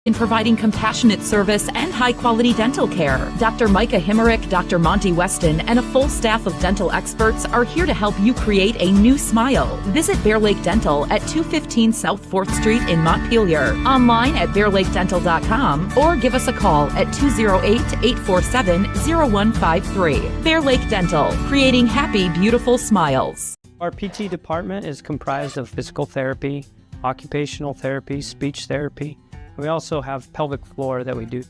in providing compassionate service and high-quality dental care. Dr. Micah Himmerick, Dr. Monty Weston, and a full staff of dental experts are here to help you create a new smile. Visit Bear Lake Dental at 215 South 4th Street in Montpelier, online at bearlakedental.com, or give us a call at 208-847-0153. Bear Lake Dental, creating happy, beautiful smiles. Our PT department is comprised of physical therapy, occupational therapy, speech therapy. We also have pelvic floor that we do.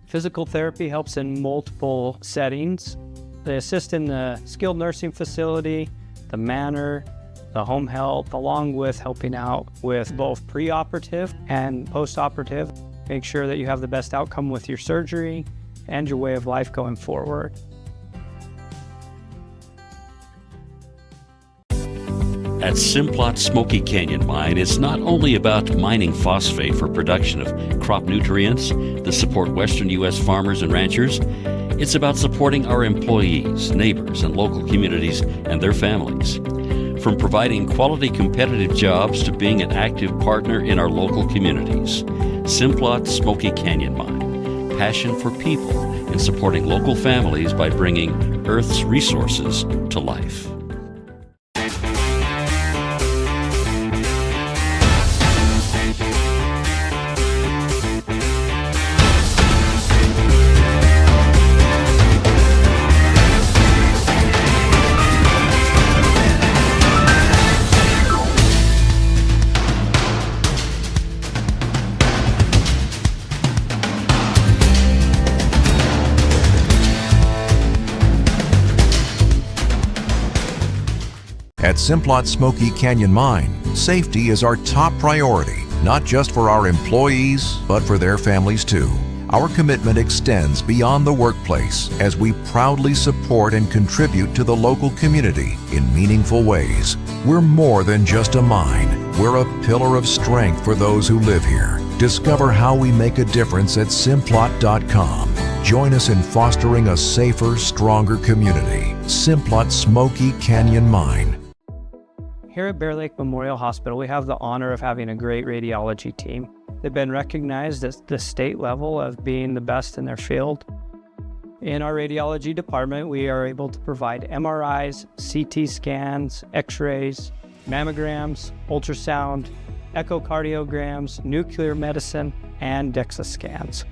Physical therapy helps in multiple settings. They assist in the skilled nursing facility, the manor, the home health, along with helping out with both preoperative and postoperative. Make sure that you have the best outcome with your surgery and your way of life going forward. At Simplot Smoky Canyon Mine, it's not only about mining phosphate for production of crop nutrients that support western U.S. farmers and ranchers. It's about supporting our employees, neighbors, and local communities and their families. From providing quality competitive jobs to being an active partner in our local communities. Simplot Smoky Canyon Mine. Passion for people and supporting local families by bringing Earth's resources to life. At Simplot Smoky Canyon Mine, safety is our top priority, not just for our employees, but for their families too. Our commitment extends beyond the workplace as we proudly support and contribute to the local community in meaningful ways. We're more than just a mine. We're a pillar of strength for those who live here. Discover how we make a difference at Simplot.com. Join us in fostering a safer, stronger community. Simplot Smoky Canyon Mine. Here at Bear Lake Memorial Hospital, we have the honor of having a great radiology team. They've been recognized at the state level as being the best in their field. In our radiology department, we are able to provide MRIs, CT scans, X-rays, mammograms, ultrasound, echocardiograms, nuclear medicine, and DEXA scans.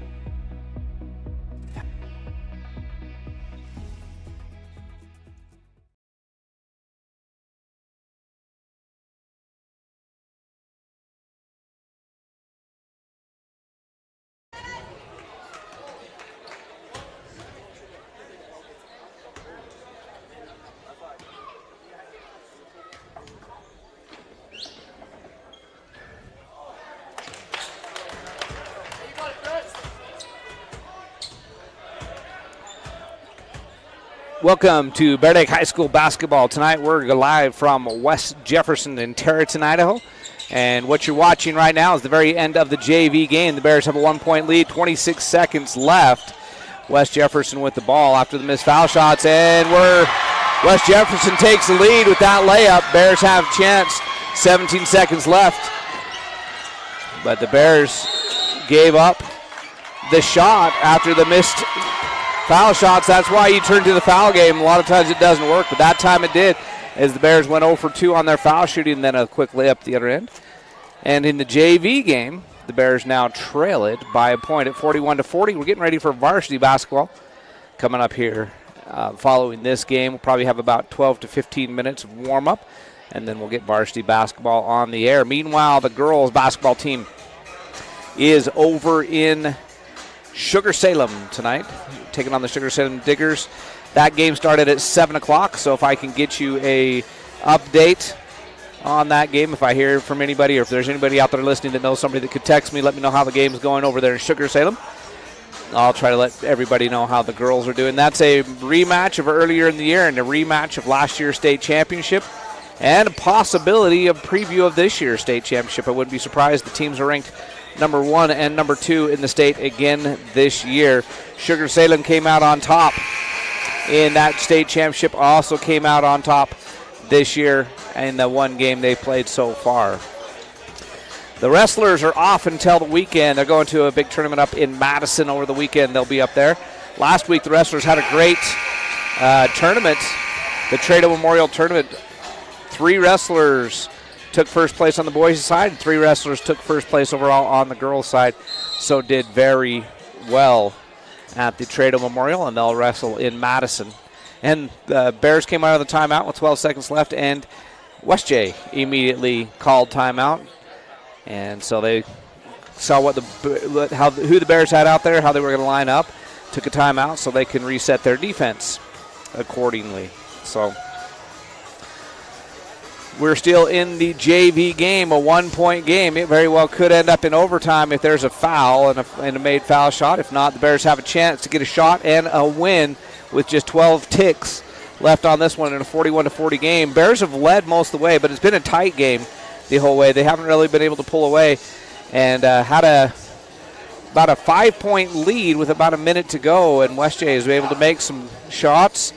Welcome to Bear Lake High School basketball. Tonight we're live from West Jefferson in Terraton, Idaho. And what you're watching right now is the very end of the JV game. The Bears have a 1-point lead, 26 seconds left. West Jefferson with the ball after the missed foul shots. And West Jefferson takes the lead with that layup. Bears have a chance, 17 seconds left. But the Bears gave up the shot after the missed foul shots. That's why you turn to the foul game. A lot of times it doesn't work, but that time it did, as the Bears went 0 for 2 on their foul shooting and then a quick layup the other end. And in the JV game, the Bears now trail it by a point at 41-40. We're getting ready for varsity basketball coming up here. Following this game, we'll probably have about 12 to 15 minutes of warm-up, and then we'll get varsity basketball on the air. Meanwhile, the girls' basketball team is over in Sugar Salem tonight, taking on the Sugar Salem Diggers. That game started at 7 o'clock, so if I can get you a update on that game, if I hear from anybody or if there's anybody out there listening that knows somebody that could text me, let me know how the game's going over there in Sugar Salem. I'll try to let everybody know how the girls are doing. That's a rematch of earlier in the year and a rematch of last year's state championship and a possibility of preview of this year's state championship. I wouldn't be surprised. The teams are ranked number 1 and number 2 in the state again this year. Sugar Salem came out on top in that state championship, also came out on top this year in the one game they played so far. The wrestlers are off until the weekend. They're going to a big tournament up in Madison over the weekend. They'll be up there. Last week, the wrestlers had a great tournament, the Trado Memorial Tournament. 3 wrestlers took first place on the boys' side, and 3 wrestlers took first place overall on the girls' side. So did very well at the Trado Memorial, and they'll wrestle in Madison. And the Bears came out of the timeout with 12 seconds left, and West J immediately called timeout. And so they saw who the Bears had out there, how they were going to line up, took a timeout so they can reset their defense accordingly. So we're still in the JV game, a 1-point game. It very well could end up in overtime if there's a foul and a made foul shot. If not, the Bears have a chance to get a shot and a win with just 12 ticks left on this one in a 41-40 game. Bears have led most of the way, but it's been a tight game the whole way. They haven't really been able to pull away, and had about a 5-point lead with about a minute to go, and West J is able to make some shots,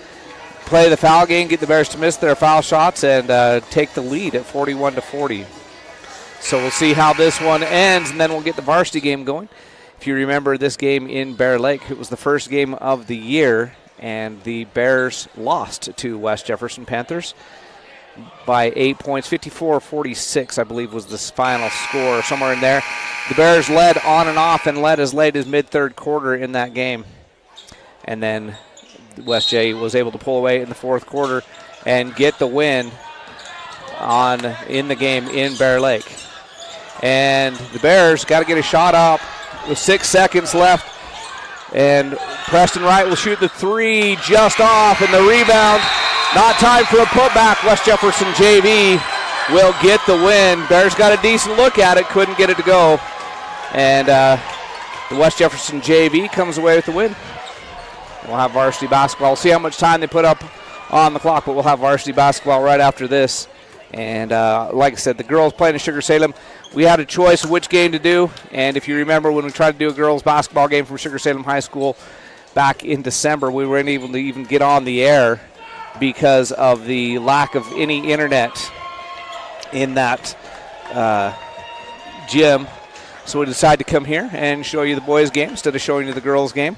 play the foul game, get the Bears to miss their foul shots, and take the lead at 41-40. So we'll see how this one ends, and then we'll get the varsity game going. If you remember this game in Bear Lake, it was the first game of the year, and the Bears lost to West Jefferson Panthers by 8 points. 54-46, I believe, was the final score, somewhere in there. The Bears led on and off and led as late as mid-third quarter in that game. And then West J was able to pull away in the fourth quarter and get the win in the game in Bear Lake. And the Bears got to get a shot up with 6 seconds left. And Preston Wright will shoot the 3 just off, and the rebound. Not time for a putback. West Jefferson JV will get the win. Bears got a decent look at it, couldn't get it to go. And the West Jefferson JV comes away with the win. We'll have varsity basketball. We'll see how much time they put up on the clock, but we'll have varsity basketball right after this. And like I said, the girls playing in Sugar Salem. We had a choice of which game to do, and if you remember when we tried to do a girls basketball game from Sugar Salem High School back in December, we weren't able to even get on the air because of the lack of any internet in that gym. So we decided to come here and show you the boys' game instead of showing you the girls' game.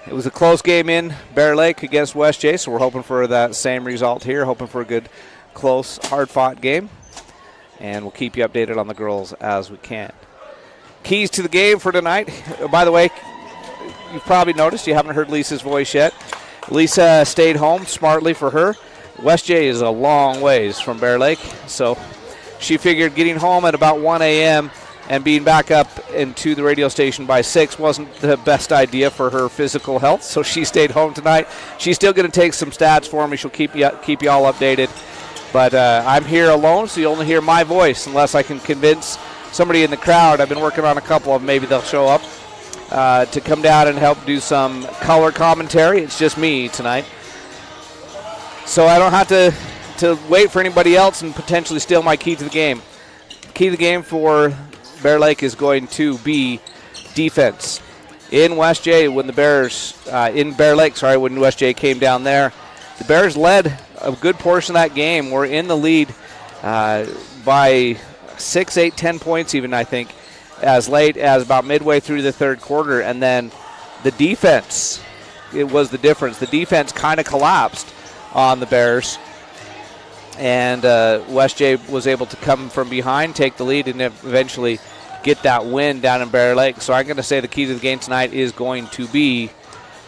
It was a close game in Bear Lake against West J, so we're hoping for that same result here, hoping for a good, close, hard-fought game. And we'll keep you updated on the girls as we can. Keys to the game for tonight. By the way, you've probably noticed you haven't heard Lisa's voice yet. Lisa stayed home smartly for her. West J is a long ways from Bear Lake, so she figured getting home at about 1 a.m. and being back up into the radio station by 6 wasn't the best idea for her physical health, so she stayed home tonight. She's still going to take some stats for me. She'll keep you all updated. But I'm here alone, so you only hear my voice unless I can convince somebody in the crowd. I've been working on a couple of them. Maybe they'll show up to come down and help do some color commentary. It's just me tonight. So I don't have to wait for anybody else and potentially steal my key to the game. Key to the game for Bear Lake is going to be defense. In West J, when the Bears, in Bear Lake, when West J came down there, the Bears led a good portion of that game. We're in the lead by 6, 8, 10 points even, I think, as late as about midway through the third quarter. And then the defense, it was the difference. The defense kind of collapsed on the Bears. And West J was able to come from behind, take the lead, and eventually get that win down in Bear Lake. So I'm going to say the key to the game tonight is going to be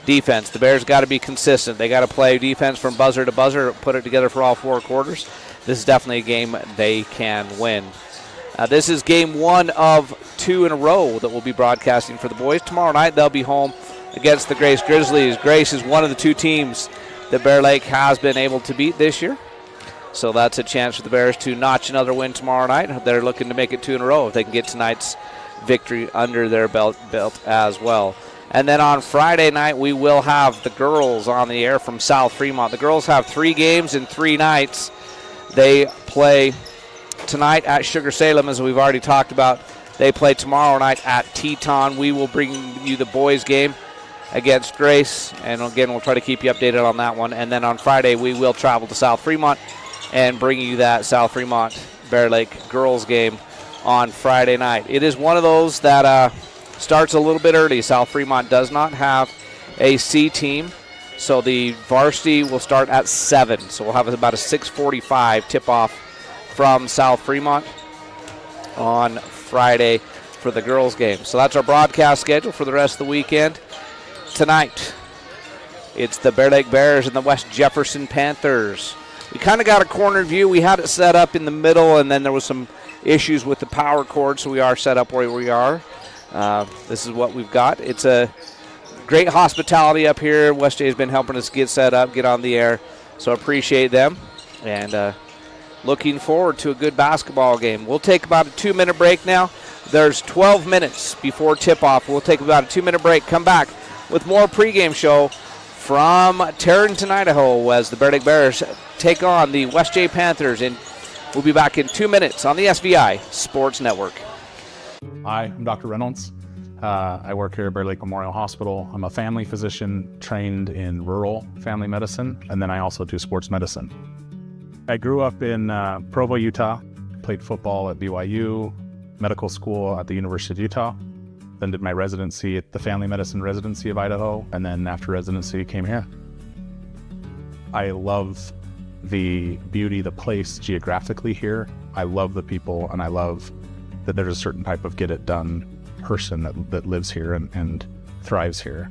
defense. The Bears got to be consistent. They got to play defense from buzzer to buzzer, put it together for all 4 quarters. This is definitely a game they can win. This is game 1 of 2 in a row that we'll be broadcasting for the boys. Tomorrow night they'll be home against the Grace Grizzlies. Grace is one of the 2 teams that Bear Lake has been able to beat this year. So that's a chance for the Bears to notch another win tomorrow night. They're looking to make it 2 in a row if they can get tonight's victory under their belt as well. And then on Friday night, we will have the girls on the air from South Fremont. The girls have 3 games in 3 nights. They play tonight at Sugar Salem, as we've already talked about. They play tomorrow night at Teton. We will bring you the boys' game against Grace. And again, we'll try to keep you updated on that one. And then on Friday, we will travel to South Fremont and bring you that South Fremont Bear Lake girls game on Friday night. It is one of those that starts a little bit early. South Fremont does not have a C team, so the varsity will start at 7. So we'll have about a 6:45 tip-off from South Fremont on Friday for the girls' game. So that's our broadcast schedule for the rest of the weekend. Tonight, it's the Bear Lake Bears and the West Jefferson Panthers. We kind of got a corner view. We had it set up in the middle, and then there was some issues with the power cord, so we are set up where we are. This is what we've got. It's a great hospitality up here. West J has been helping us get set up, get on the air, so appreciate them. And looking forward to a good basketball game. We'll take about a 2-minute break now. There's 12 minutes before tip-off. We'll take about a 2-minute break, come back with more pregame show from Tarleton, Idaho, as the Bear Lake Bears take on the West J Panthers. And we'll be back in 2 minutes on the SVI Sports Network. Hi, I'm Dr. Reynolds. I work here at Bear Lake Memorial Hospital. I'm a family physician trained in rural family medicine, and then I also do sports medicine. I grew up in Provo, Utah, played football at BYU, medical school at the University of Utah, then did my residency at the Family Medicine Residency of Idaho, and then after residency came here. I love the beauty, the place geographically here. I love the people, and I love that there's a certain type of get-it-done person that lives here and thrives here.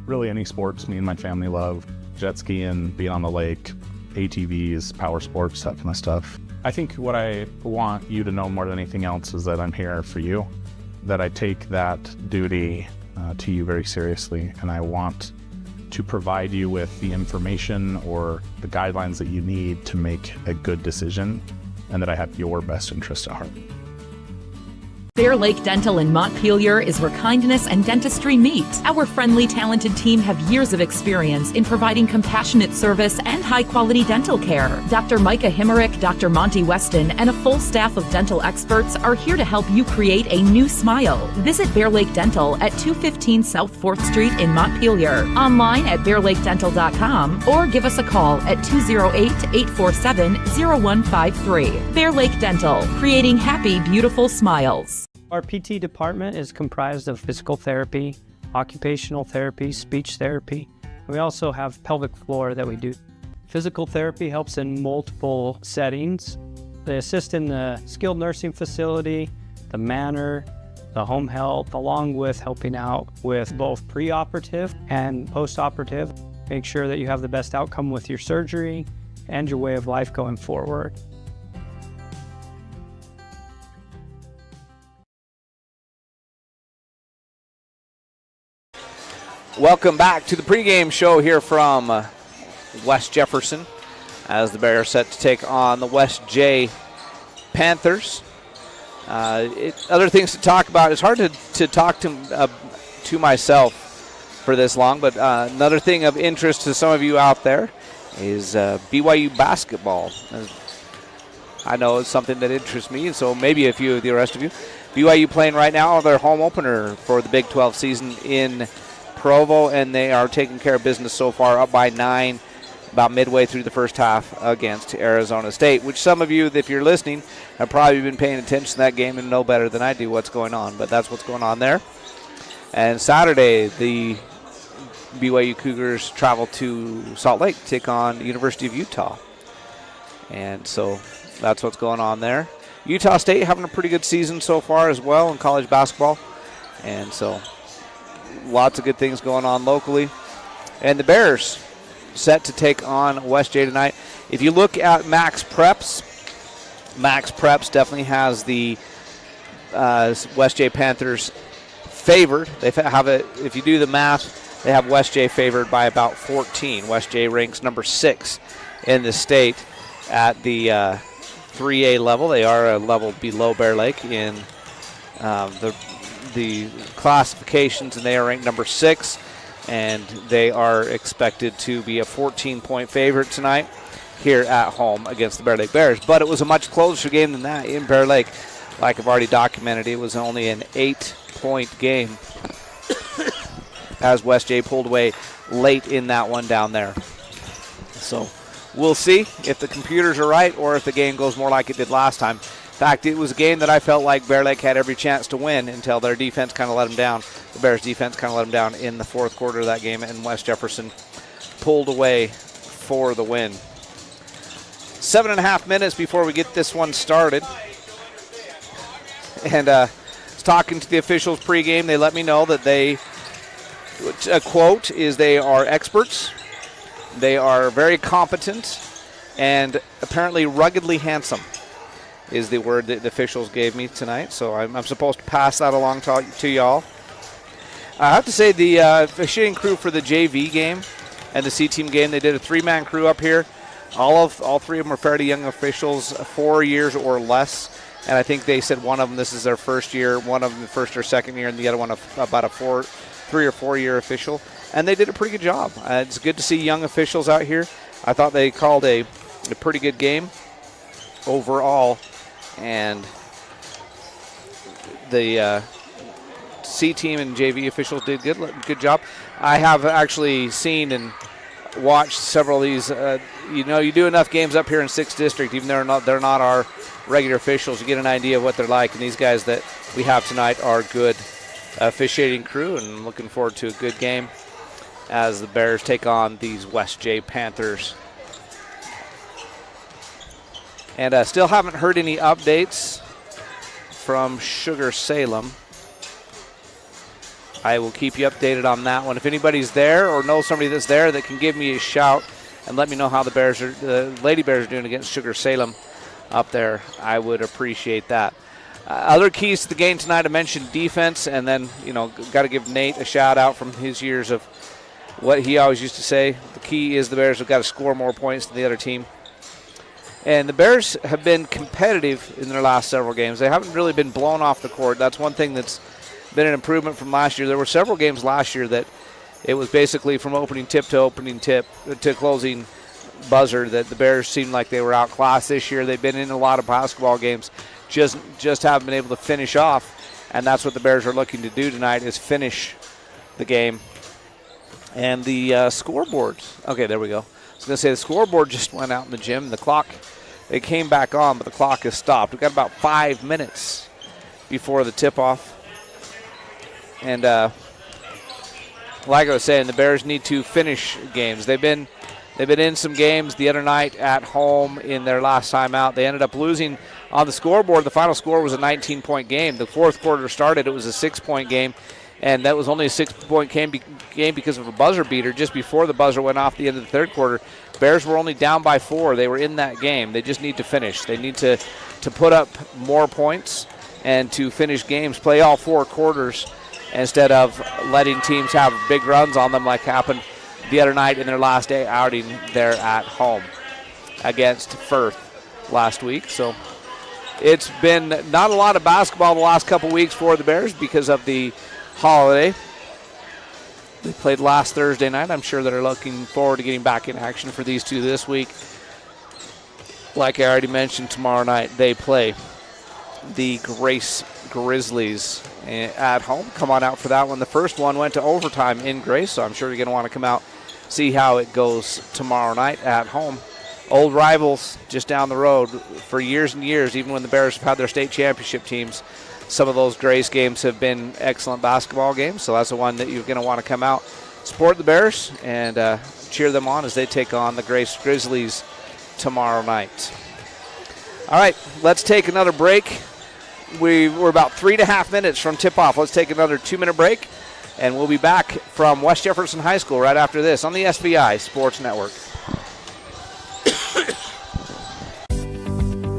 Really any sports me and my family love. Jet skiing, being on the lake, ATVs, power sports, that kind of stuff. I think what I want you to know more than anything else is that I'm here for you, that I take that duty to you very seriously, and I want to provide you with the information or the guidelines that you need to make a good decision, and that I have your best interest at heart. Bear Lake Dental in Montpelier is where kindness and dentistry meet. Our friendly, talented team have years of experience in providing compassionate service and high-quality dental care. Dr. Micah Himmerick, Dr. Monty Weston, and a full staff of dental experts are here to help you create a new smile. Visit Bear Lake Dental at 215 South 4th Street in Montpelier, online at bearlakedental.com, or give us a call at 208-847-0153. Bear Lake Dental, creating happy, beautiful smiles. Our PT department is comprised of physical therapy, occupational therapy, speech therapy. We also have pelvic floor that we do. Physical therapy helps in multiple settings. They assist in the skilled nursing facility, the manor, the home health, along with helping out with both preoperative and postoperative. Make sure that you have the best outcome with your surgery and your way of life going forward. Welcome back to the pregame show here from West Jefferson, as the Bears are set to take on the West J Panthers. Other things to talk about. It's hard to talk to myself for this long, but another thing of interest to some of you out there is BYU basketball. I know it's something that interests me, and so maybe a few of the rest of you. BYU playing right now their home opener for the Big 12 season in Provo, and they are taking care of business so far, up by 9 about midway through the first half against Arizona State, which some of you, if you're listening, have probably been paying attention to that game and know better than I do what's going on, but that's what's going on there. And Saturday, the BYU Cougars travel to Salt Lake to take on the University of Utah, and so that's what's going on there. Utah State having a pretty good season so far as well in college basketball, and so lots of good things going on locally. And the Bears set to take on West J tonight. If you look at Max Preps definitely has the West J Panthers favored. They have it, if you do the math, they have West J favored by about 14. West J ranks number 6 in the state at the 3A level. They are a level below Bear Lake in the classifications, and they are ranked number 6, and they are expected to be a 14-point favorite tonight here at home against the Bear Lake Bears. But it was a much closer game than that in Bear Lake. Like I've already documented, it was only an 8-point game as West J pulled away late in that one down there. So we'll see if the computers are right or if the game goes more like it did last time. fact, it was a game that I felt like Bear Lake had every chance to win until their defense kind of let them down. The Bears' defense kind of let them down in the fourth quarter of that game, and West Jefferson pulled away for the win. 7.5 minutes before we get this one started. And talking to the officials pregame, they let me know that they, a quote is, they are experts, they are very competent, and apparently ruggedly handsome is the word that the officials gave me tonight. So I'm supposed to pass that along to y'all. I have to say the officiating crew for the JV game and the C-team game, they did a 3-man crew up here. All three of them are fairly young officials, 4 years or less. And I think they said one of them, this is their first year, one of them the first or second year, and the other one about a 3 or 4 year official. And they did a pretty good job. It's good to see young officials out here. I thought they called a pretty good game overall. And the C-team and JV officials did good job. I have actually seen and watched several of these. You do enough games up here in 6th District, even though they're not our regular officials, you get an idea of what they're like. And these guys that we have tonight are good officiating crew, and I'm looking forward to a good game as the Bears take on these West J Panthers. And still haven't heard any updates from Sugar Salem. I will keep you updated on that one. If anybody's there or knows somebody that's there that can give me a shout and let me know how the Lady Bears are doing against Sugar Salem up there, I would appreciate that. Other keys to the game tonight, I mentioned defense, and then, got to give Nate a shout out from his years of what he always used to say. The key is the Bears have got to score more points than the other team. And the Bears have been competitive in their last several games. They haven't really been blown off the court. That's one thing that's been an improvement from last year. There were several games last year that it was basically from opening tip to closing buzzer that the Bears seemed like they were outclassed. This year they've been in a lot of basketball games, just haven't been able to finish off, and that's what the Bears are looking to do tonight, is finish the game. And the scoreboard, okay, there we go. I was going to say the scoreboard just went out in the gym. The clock, it came back on, but the clock has stopped. We've got about 5 minutes before the tip-off. And like I was saying, the Bears need to finish games. They've been in some games the other night at home in their last time out. They ended up losing on the scoreboard. The final score was a 19-point game. The fourth quarter started, it was a 6-point game, and that was only a 6-point game because of a buzzer beater just before the buzzer went off the end of the third quarter. Bears were only down by 4. They were in that game. They just need to finish. They need to put up more points and to finish games, play all 4 quarters, instead of letting teams have big runs on them like happened the other night in their last day outing there at home against Firth last week. So it's been not a lot of basketball the last couple weeks for the Bears because of the holiday. They played last Thursday night. I'm sure they're looking forward to getting back in action for these two this week. Like I already mentioned, tomorrow night they play the Grace Grizzlies at home. Come on out for that one. The first one went to overtime in Grace, so I'm sure you're going to want to come out, see how it goes tomorrow night at home. Old rivals just down the road for years and years, even when the Bears have had their state championship teams. Some of those Grace games have been excellent basketball games, so that's the one that you're going to want to come out, support the Bears, and cheer them on as they take on the Grace Grizzlies tomorrow night. All right, let's take another break. We're about 3.5 minutes from tip-off. Let's take another 2-minute break, and we'll be back from West Jefferson High School right after this on the SBI Sports Network.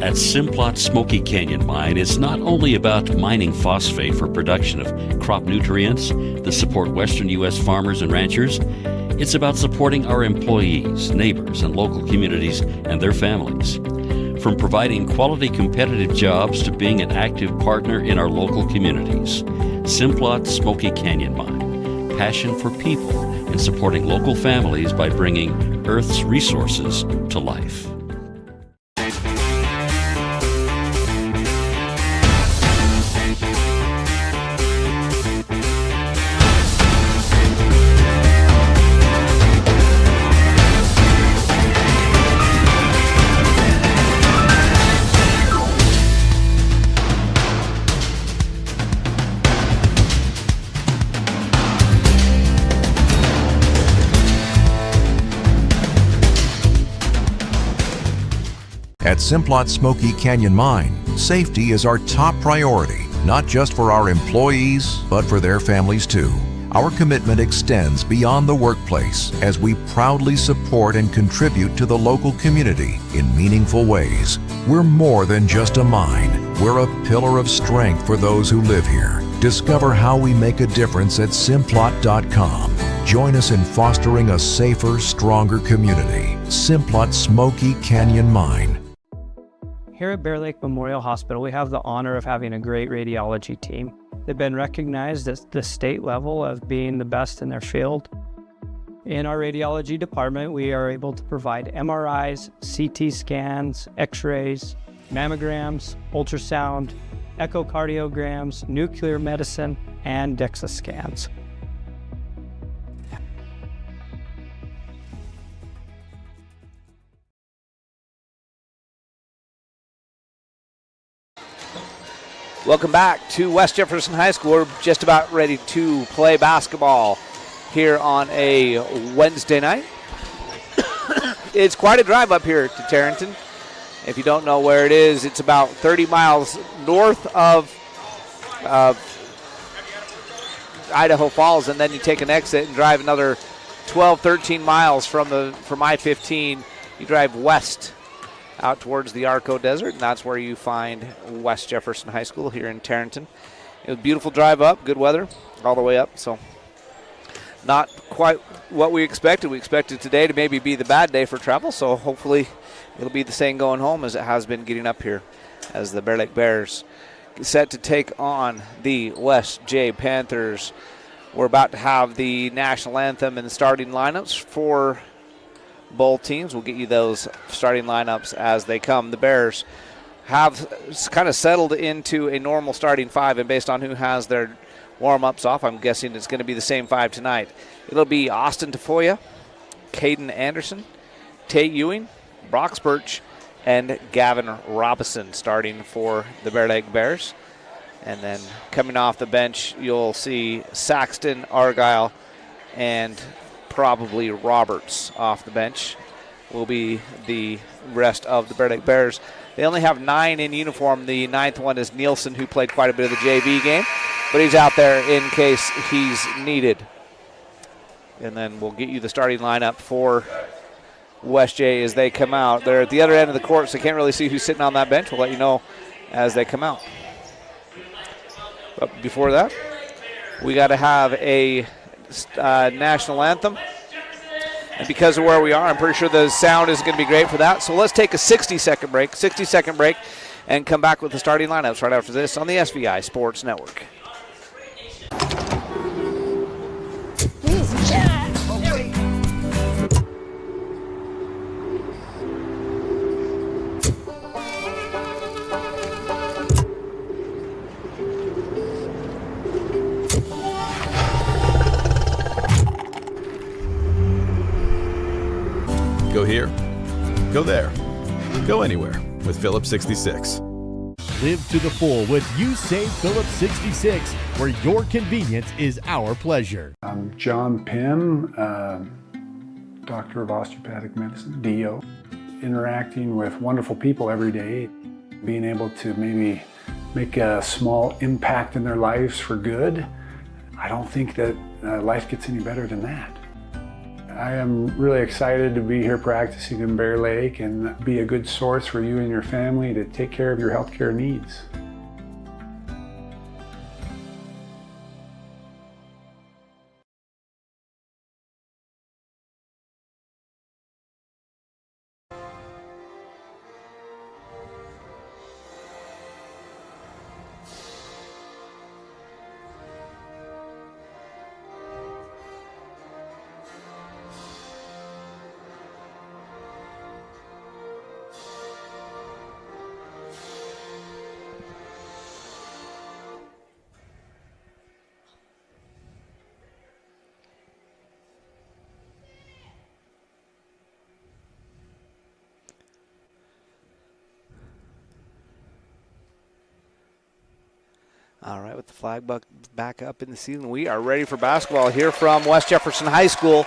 At Simplot Smoky Canyon Mine, it's not only about mining phosphate for production of crop nutrients that support western U.S. farmers and ranchers. It's about supporting our employees, neighbors, and local communities and their families. From providing quality competitive jobs to being an active partner in our local communities. Simplot Smoky Canyon Mine. Passion for people and supporting local families by bringing Earth's resources to life. At Simplot Smoky Canyon Mine, safety is our top priority, not just for our employees, but for their families too. Our commitment extends beyond the workplace as we proudly support and contribute to the local community in meaningful ways. We're more than just a mine. We're a pillar of strength for those who live here. Discover how we make a difference at Simplot.com. Join us in fostering a safer, stronger community. Simplot Smoky Canyon Mine. Here at Bear Lake Memorial Hospital, we have the honor of having a great radiology team. They've been recognized at the state level of being the best in their field. In our radiology department, we are able to provide MRIs, CT scans, X-rays, mammograms, ultrasound, echocardiograms, nuclear medicine, and DEXA scans. Welcome back to West Jefferson High School. We're just about ready to play basketball here on a Wednesday night. It's quite a drive up here to Tarrenton. If you don't know where it is, it's about 30 miles north of Idaho Falls, and then you take an exit and drive another 12, 13 miles from I-15. You drive west out towards the Arco Desert, and that's where you find West Jefferson High School here in Tarrenton. It was a beautiful drive up, good weather all the way up, so not quite what we expected. We expected today to maybe be the bad day for travel, so hopefully it'll be the same going home as it has been getting up here as the Bear Lake Bears get set to take on the West J Panthers. We're about to have the national anthem and the starting lineups for both teams. We'll get you those starting lineups as they come. The Bears have kind of settled into a normal starting five, and based on who has their warm-ups off, I'm guessing it's going to be the same five tonight. It'll be Austin Tafoya, Caden Anderson, Tate Ewing, Brock Birch, and Gavin Robinson starting for the Bear Lake Bears. And then coming off the bench, you'll see Saxton, Argyle, and probably Roberts off the bench will be the rest of the Bear Lake Bears. They only have 9 in uniform. The 9th one is Nielsen, who played quite a bit of the JV game, but he's out there in case he's needed. And then we'll get you the starting lineup for West J as they come out. They're at the other end of the court, so you can't really see who's sitting on that bench. We'll let you know as they come out. But before that, we got to have a national anthem. And because of where we are, I'm pretty sure the sound is going to be great for that. So let's take a 60-second break, and come back with the starting lineups right after this on the SVI Sports Network. Go here, go there, go anywhere with Phillips 66. Live to the full with You Save Phillips 66, where your convenience is our pleasure. I'm John Pym, Doctor of Osteopathic Medicine, DO. Interacting with wonderful people every day, being able to maybe make a small impact in their lives for good. I don't think that life gets any better than that. I am really excited to be here practicing in Bear Lake and be a good source for you and your family to take care of your healthcare needs. All right, with the flag back up in the ceiling, we are ready for basketball here from West Jefferson High School.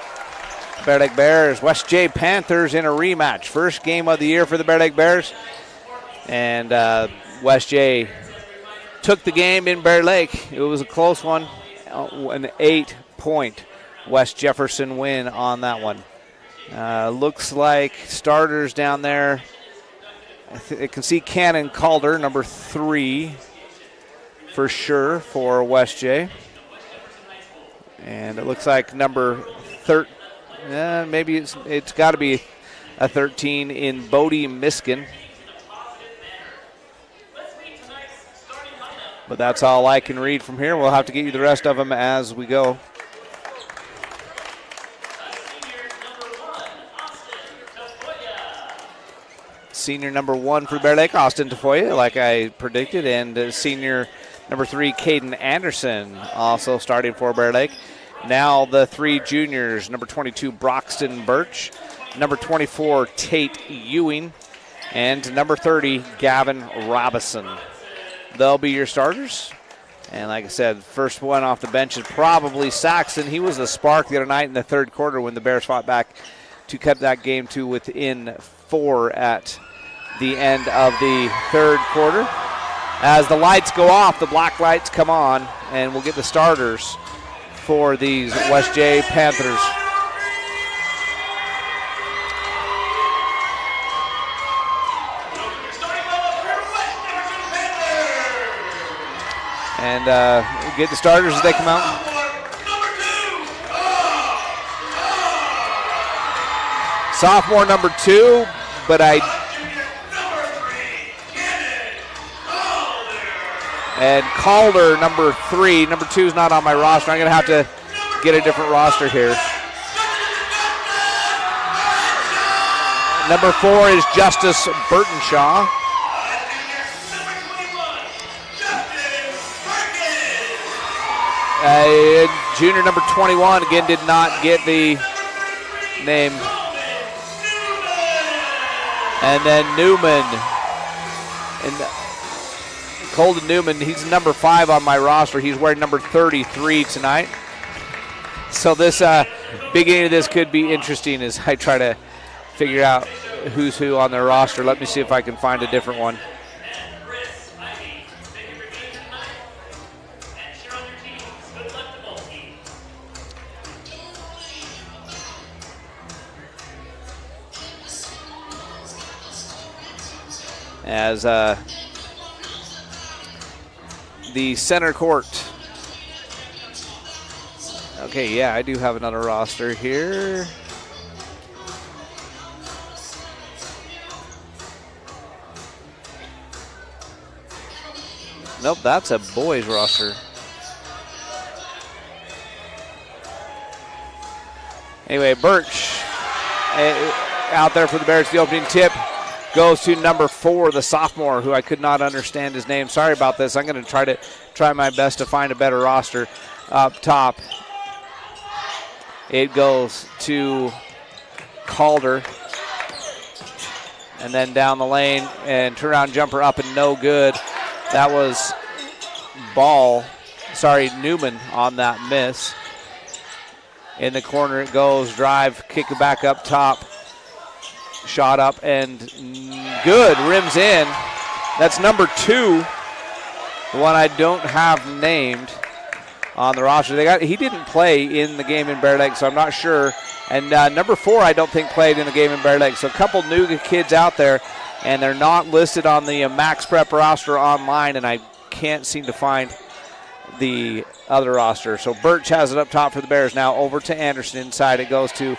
Bear Lake Bears, West J Panthers in a rematch. First game of the year for the Bear Lake Bears. And West J took the game in Bear Lake. It was a close one, an 8-point West Jefferson win on that one. Looks like starters down there. I can see Cannon Calder, number 3, for sure for West J. And it looks like number 13. Maybe it's got to be a 13 in Bodie Miskin. But that's all I can read from here. We'll have to get you the rest of them as we go. Senior number 1 for Bear Lake, Austin Tafoya, like I predicted, and senior number 3, Caden Anderson, also starting for Bear Lake. Now the 3 juniors, number 22, Broxton Birch, number 24, Tate Ewing, and number 30, Gavin Robison. They'll be your starters. And like I said, first one off the bench is probably Saxon. He was the spark the other night in the third quarter when the Bears fought back to cut that game to within 4 at the end of the third quarter. As the lights go off, the black lights come on, and we'll get the starters for these West J Panthers. And get the starters as they come out. Sophomore number 2, but and Calder number 3. Number 2 is not on my roster. I'm going to have to get a different roster here. Number 4 is Justice Burtonshaw. Junior number 21, again, did not get the name. And then Newman. And Colton Newman, he's number 5 on my roster. He's wearing number 33 tonight. So this beginning of this could be interesting as I try to figure out who's who on their roster. Let me see if I can find a different one. As the center court. Okay, yeah, I do have another roster here. Nope, that's a boys roster. Anyway, Birch out there for the Bears. The opening tip goes to number 4, the sophomore, who I could not understand his name. Sorry about this. I'm going to try my best to find a better roster. Up top, it goes to Calder. And then down the lane, and turnaround jumper up and no good. That was Newman on that miss. In the corner it goes, drive, kick it back up top. Shot up and good, rims in. That's number 2, the one I don't have named on the roster. He didn't play in the game in Bear Lake, so I'm not sure. And number 4, I don't think played in the game in Bear Lake. So a couple new kids out there, and they're not listed on the Max Prep roster online, and I can't seem to find the other roster. So Birch has it up top for the Bears. Now over to Anderson. Inside it goes to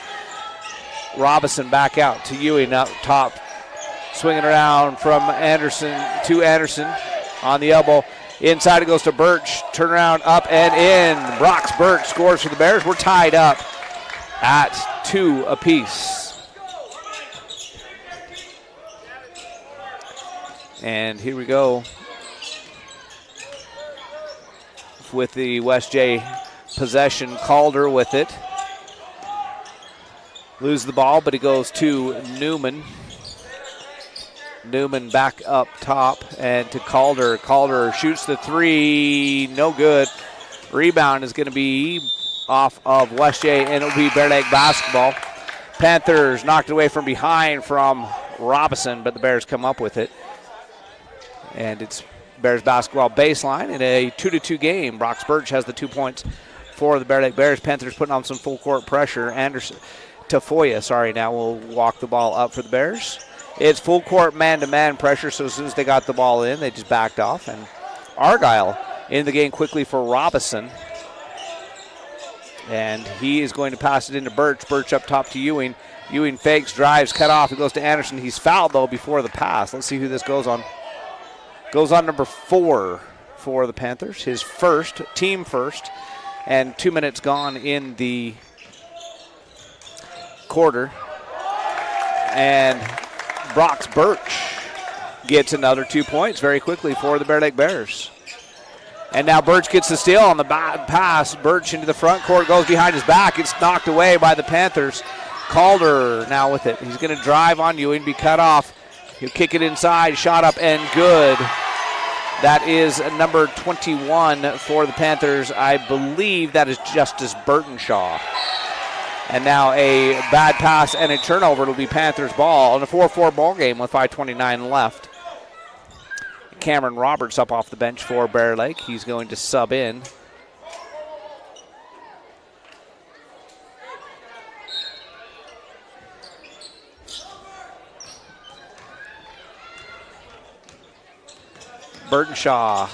Robinson, back out to Ewing up top. Swinging around from Anderson to Anderson on the elbow. Inside it goes to Birch. Turn around, up and in. Brox Birch scores for the Bears. We're tied up at 2 apiece. And here we go with the West J possession. Calder with it. Lose the ball, but it goes to Newman. Newman back up top and to Calder. Calder shoots the 3, no good. Rebound is going to be off of West J, and it'll be Bear Lake basketball. Panthers knocked it away from behind from Robinson, but the Bears come up with it. And it's Bears basketball baseline in a 2-2 game. Brox Birch has the 2 points for the Bear Lake Bears. Panthers putting on some full court pressure. Tafoya now will walk the ball up for the Bears. It's full court man-to-man pressure, so as soon as they got the ball in, they just backed off. And Argyle in the game quickly for Robinson. And he is going to pass it into Birch. Birch up top to Ewing. Ewing fakes, drives, cut off. It goes to Anderson. He's fouled, though, before the pass. Let's see who this goes on. Goes on number 4 for the Panthers. His first, team first. And 2 minutes gone in the quarter. And Brox Birch gets another 2 points very quickly for the Bear Lake Bears. And now Birch gets the steal on the pass. Birch into the front court, goes behind his back. It's knocked away by the Panthers. Calder now with it. He's going to drive on Ewing, be cut off. He'll kick it inside, shot up and good. That is number 21 for the Panthers. I believe that is Justice Burtonshaw. And now a bad pass and a turnover. It'll be Panthers ball on a 4-4 ball game with 5:29 left. Cameron Roberts up off the bench for Bear Lake. He's going to sub in. Burtonshaw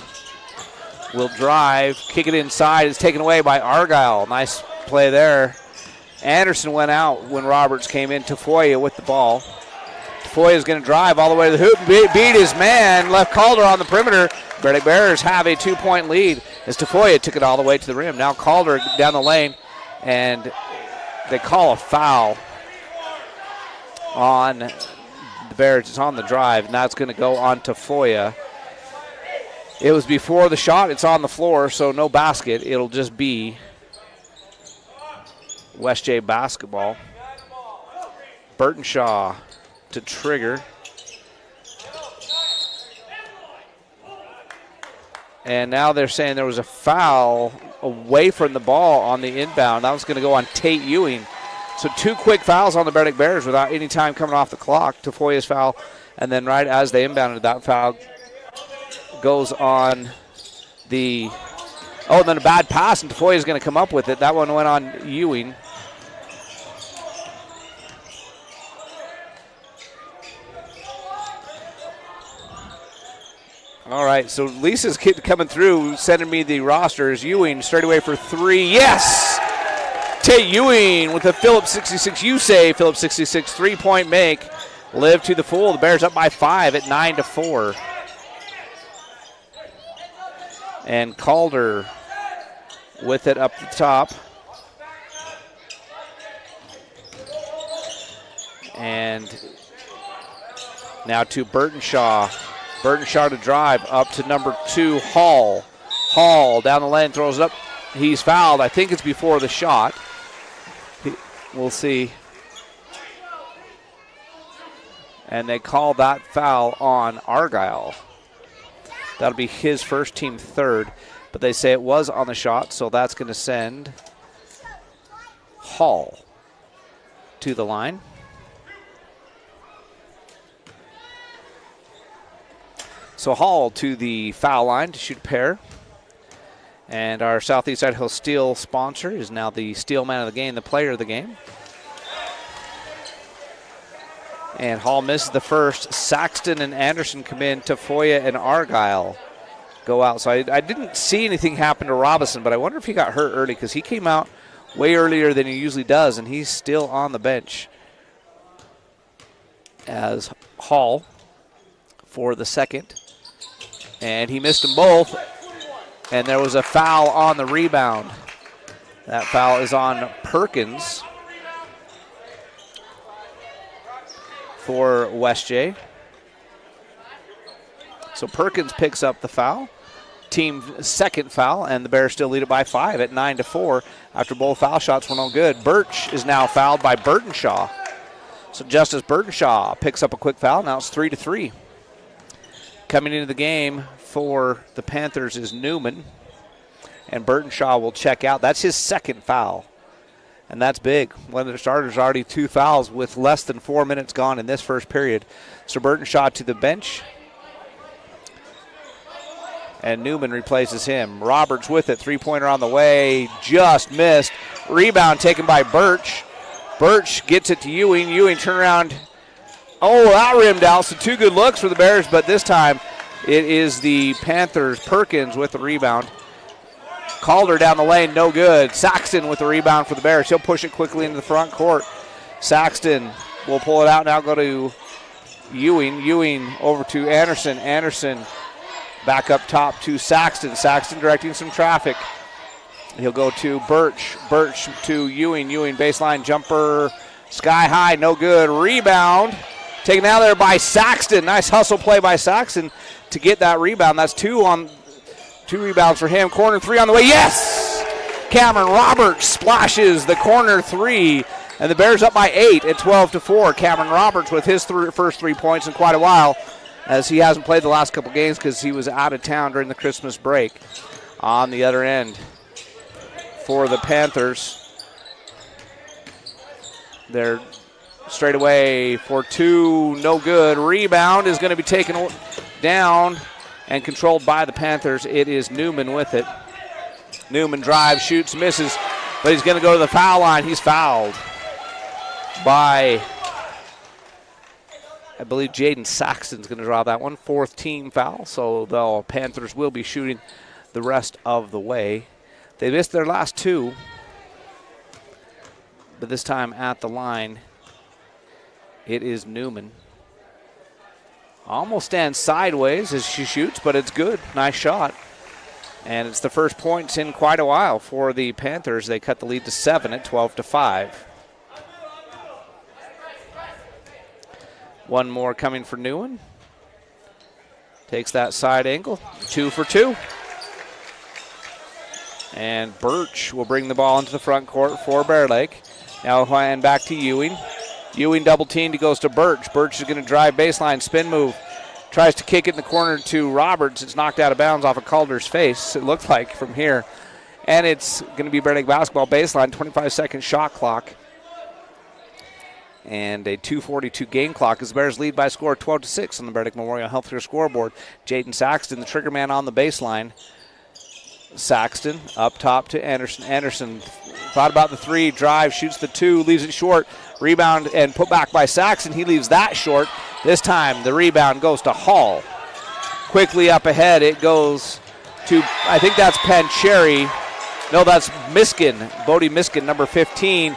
will drive, kick it inside. It's taken away by Argyle. Nice play there. Anderson went out when Roberts came in. Tafoya with the ball. Tafoya is going to drive all the way to the hoop and beat his man. Left Calder on the perimeter. Bear Lake Bears have a 2-point lead as Tafoya took it all the way to the rim. Now Calder down the lane, and they call a foul on the Bears. It's on the drive, and that's going to go on Tafoya. It was before the shot. It's on the floor, so no basket. It'll just be West J basketball. Burtonshaw to trigger. And now they're saying there was a foul away from the ball on the inbound. That was going to go on Tate Ewing. So 2 quick fouls on the Bear Lake Bears without any time coming off the clock. Tafoya's foul, and then right as they inbounded, that foul goes on the... Oh, and then a bad pass, and Tafoya's going to come up with it. That one went on Ewing. All right, so Lisa's coming through, sending me the rosters. Ewing straight away for 3. Yes! Tate Ewing with a Phillips 66. You say Phillips 66 3-point make. Live to the full. The Bears up by 5 at 9-4. And Calder with it up the top. And now to Burtonshaw. Burtonshaw to drive up to number 2, Hall. Hall down the lane, throws it up. He's fouled. I think it's before the shot. We'll see. And they call that foul on Argyle. That'll be his first, team third. But they say it was on the shot, so that's going to send Hall to the line. So Hall to the foul line to shoot a pair. And our Southeast Idaho Steel sponsor is now the Steel man of the game, the player of the game. And Hall misses the first. Saxton and Anderson come in. Tafoya and Argyle go out. So I didn't see anything happen to Robinson, but I wonder if he got hurt early because he came out way earlier than he usually does, and he's still on the bench as Hall for the second. And he missed them both, and there was a foul on the rebound. That foul is on Perkins for West J. So Perkins picks up the foul. Team second foul, and the Bears still lead it by 5 at 9-4 after both foul shots were no good. Birch is now fouled by Burtonshaw. So Justice Burtonshaw picks up a quick foul. Now it's 3-3. Coming into the game for the Panthers is Newman, and Burtonshaw will check out. That's his second foul. And that's big. One of their starters already 2 fouls with less than 4 minutes gone in this first period. So Burtonshaw to the bench. And Newman replaces him. Roberts with it. Three-pointer on the way. Just missed. Rebound taken by Birch. Birch gets it to Ewing. Ewing turn around. Oh, that rimmed out. So 2 good looks for the Bears, but this time it is the Panthers. Perkins with the rebound. Calder down the lane, no good. Saxton with the rebound for the Bears. He'll push it quickly into the front court. Saxton will pull it out now, go to Ewing. Ewing over to Anderson. Anderson back up top to Saxton. Saxton directing some traffic. He'll go to Birch. Birch to Ewing. Ewing baseline jumper. Sky high, no good. Rebound. Taken out there by Saxton. Nice hustle play by Saxton to get that rebound. That's 2 rebounds for him. Corner 3 on the way. Yes! Cameron Roberts splashes the corner 3. And the Bears up by 8 at 12-4. Cameron Roberts with his first 3 points in quite a while, as he hasn't played the last couple games because he was out of town during the Christmas break. On the other end for the Panthers, they're straight away for 2, no good. Rebound is going to be taken down and controlled by the Panthers. It is Newman with it. Newman drives, shoots, misses, but he's going to go to the foul line. He's fouled by, I believe, Jaden Saxton's going to draw that one. 4th team foul, so the Panthers will be shooting the rest of the way. They missed their last 2, but this time at the line, it is Newman. Almost stands sideways as she shoots, but it's good. Nice shot. And it's the first points in quite a while for the Panthers. They cut the lead to 7 at 12-5. One more coming for Newman. Takes that side angle. 2 for 2. And Birch will bring the ball into the front court for Bear Lake. Now hand back to Ewing. Ewing double teamed. He goes to Birch. Birch is going to drive baseline, spin move. Tries to kick it in the corner to Roberts. It's knocked out of bounds off of Calder's face, it looked like, from here. And it's going to be Bear Lake basketball baseline, 25-second shot clock. And a 2:42 game clock as the Bears lead by a score of 12-6 on the Bear Lake Memorial Healthcare scoreboard. Jaden Saxton, the trigger man on the baseline. Saxton up top to Anderson. Anderson thought about the 3, drive, shoots the 2, leaves it short. Rebound and put back by Saxton. He leaves that short. This time the rebound goes to Hall. Quickly up ahead, it goes to, I think that's Pancheri. No, that's Miskin, Bodie Miskin, number 15.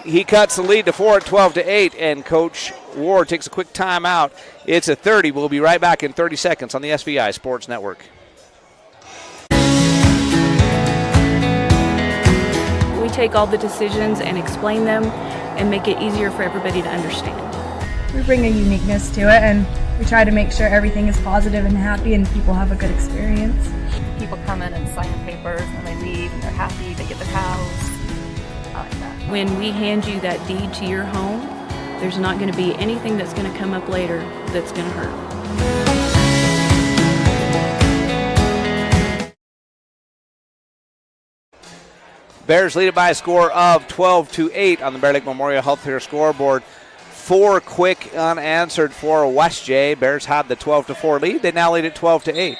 He cuts the lead to 4 at 12-8, and Coach Ward takes a quick timeout. It's a 30. We'll be right back in 30 seconds on the SVI Sports Network. We take all the decisions and explain them and make it easier for everybody to understand. We bring a uniqueness to it, and we try to make sure everything is positive and happy and people have a good experience. People come in and sign papers and they leave and they're happy, they get their house. I like that. When we hand you that deed to your home, there's not going to be anything that's going to come up later that's going to hurt. Bears lead it by a score of 12-8 on the Bear Lake Memorial Healthcare scoreboard. 4 quick unanswered for West J. Bears had the 12-4 lead. They now lead at 12-8.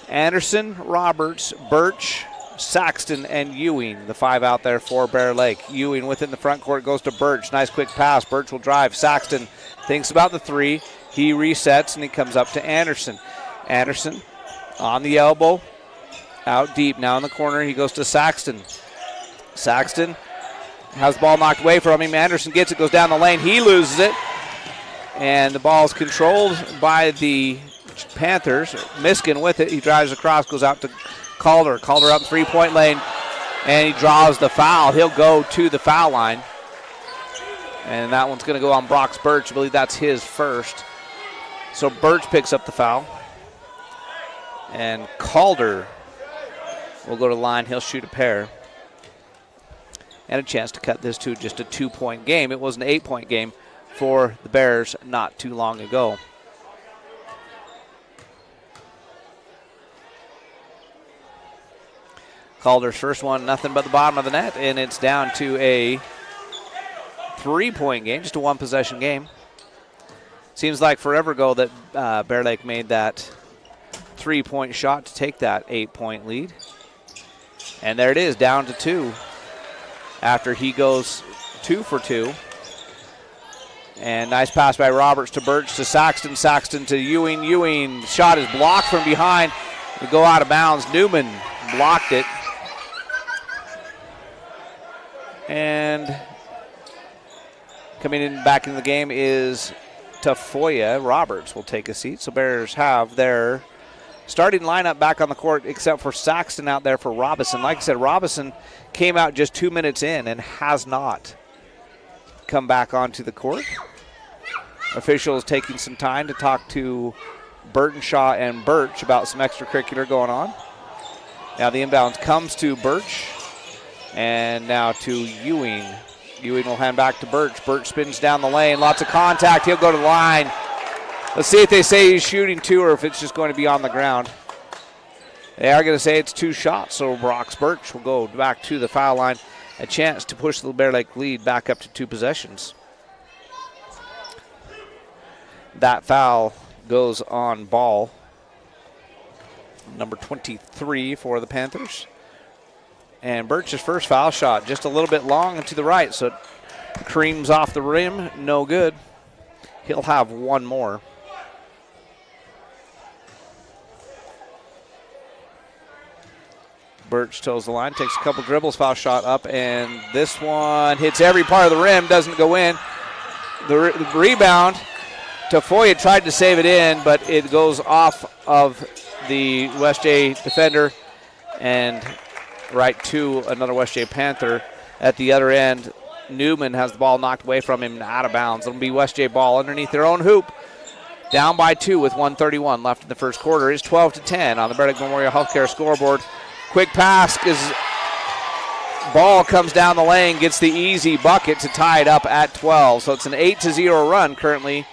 Anderson, Roberts, Birch, Saxton, and Ewing, the 5 out there for Bear Lake. Ewing within the front court goes to Birch. Nice quick pass. Birch will drive. Saxton thinks about the 3. He resets, and he comes up to Anderson. Anderson on the elbow. Out deep now in the corner. He goes to Saxton. Saxton has the ball knocked away from him. Anderson gets it, goes down the lane. He loses it. And the ball is controlled by the Panthers. Miskin with it. He drives across, goes out to Calder. Calder up 3-point lane. And he draws the foul. He'll go to the foul line. And that one's going to go on Brox Birch. I believe that's his first. So Birch picks up the foul. And Calder will go to the line. He'll shoot a pair. And a chance to cut this to just a 2-point game. It was an 8-point game for the Bears not too long ago. Calder's first one, nothing but the bottom of the net, and it's down to a 3-point game, just a one-possession game. Seems like forever ago that Bear Lake made that 3-point shot to take that 8-point lead. And there it is, down to 2 after he goes 2 for 2. And nice pass by Roberts to Birch to Saxton. Saxton to Ewing. Ewing shot is blocked from behind. We go out of bounds. Newman blocked it. And coming in back in the game is Tafoya. Roberts will take a seat. So Bears have their starting lineup back on the court except for Saxton out there for Robinson. Like I said, Robinson came out just 2 minutes in and has not come back onto the court. Officials taking some time to talk to Burtonshaw and Birch about some extracurricular going on. Now the inbounds comes to Birch and now to Ewing. Ewing will hand back to Birch. Birch spins down the lane. Lots of contact. He'll go to the line. Let's see if they say he's shooting 2 or if it's just going to be on the ground. They are going to say it's 2 shots, so Brox Birch will go back to the foul line. A chance to push the Bear Lake lead back up to 2 possessions. That foul goes on Ball, number 23 for the Panthers. And Birch's first foul shot just a little bit long and to the right, so it creams off the rim, no good. He'll have 1 more. Birch toes the line, takes a couple dribbles, foul shot up, and this one hits every part of the rim, doesn't go in. The rebound, Tafoya tried to save it in, but it goes off of the West J defender and right to another West J Panther. At the other end, Newman has the ball knocked away from him and out of bounds. It'll be West J ball underneath their own hoop. Down by 2 with 1:31 left in the first quarter. It's 12-10 on the Bear Lake Memorial Healthcare scoreboard. Quick pass is Ball comes down the lane, gets the easy bucket to tie it up at 12. So it's an 8-0 run currently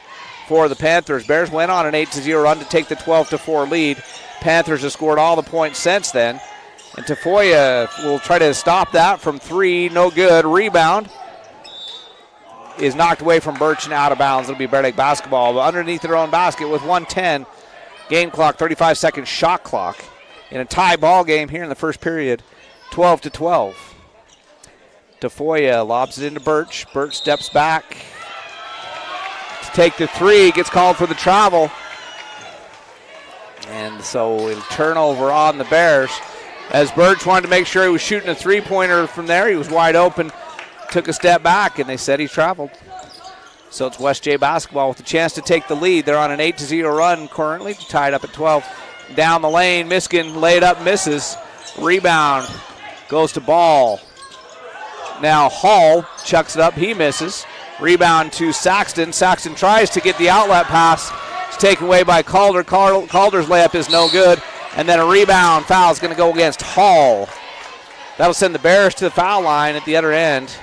for the Panthers. Bears went on an 8-0 run to take the 12-4 lead. Panthers have scored all the points since then. And Tafoya will try to stop that from 3. No good. Rebound is knocked away from Birch and out of bounds. It'll be Bear Lake basketball. But underneath their own basket with 1:10 game clock, 35-second shot clock. In a tie ball game here in the first period, 12-12. Tafoya lobs it into Birch. Birch steps back to take the 3. Gets called for the travel. And so a turnover on the Bears. As Birch wanted to make sure he was shooting a 3-pointer from there, he was wide open, took a step back, and they said he traveled. So it's West J basketball with a chance to take the lead. They're on an 8-0 run currently, tied up at 12. Down the lane, Miskin laid up, misses. Rebound goes to Ball. Now Hall chucks it up, he misses. Rebound to Saxton. Saxton tries to get the outlet pass. It's taken away by Calder. Calder's layup is no good. And then a rebound foul is going to go against Hall. That'll send the Bears to the foul line at the other end.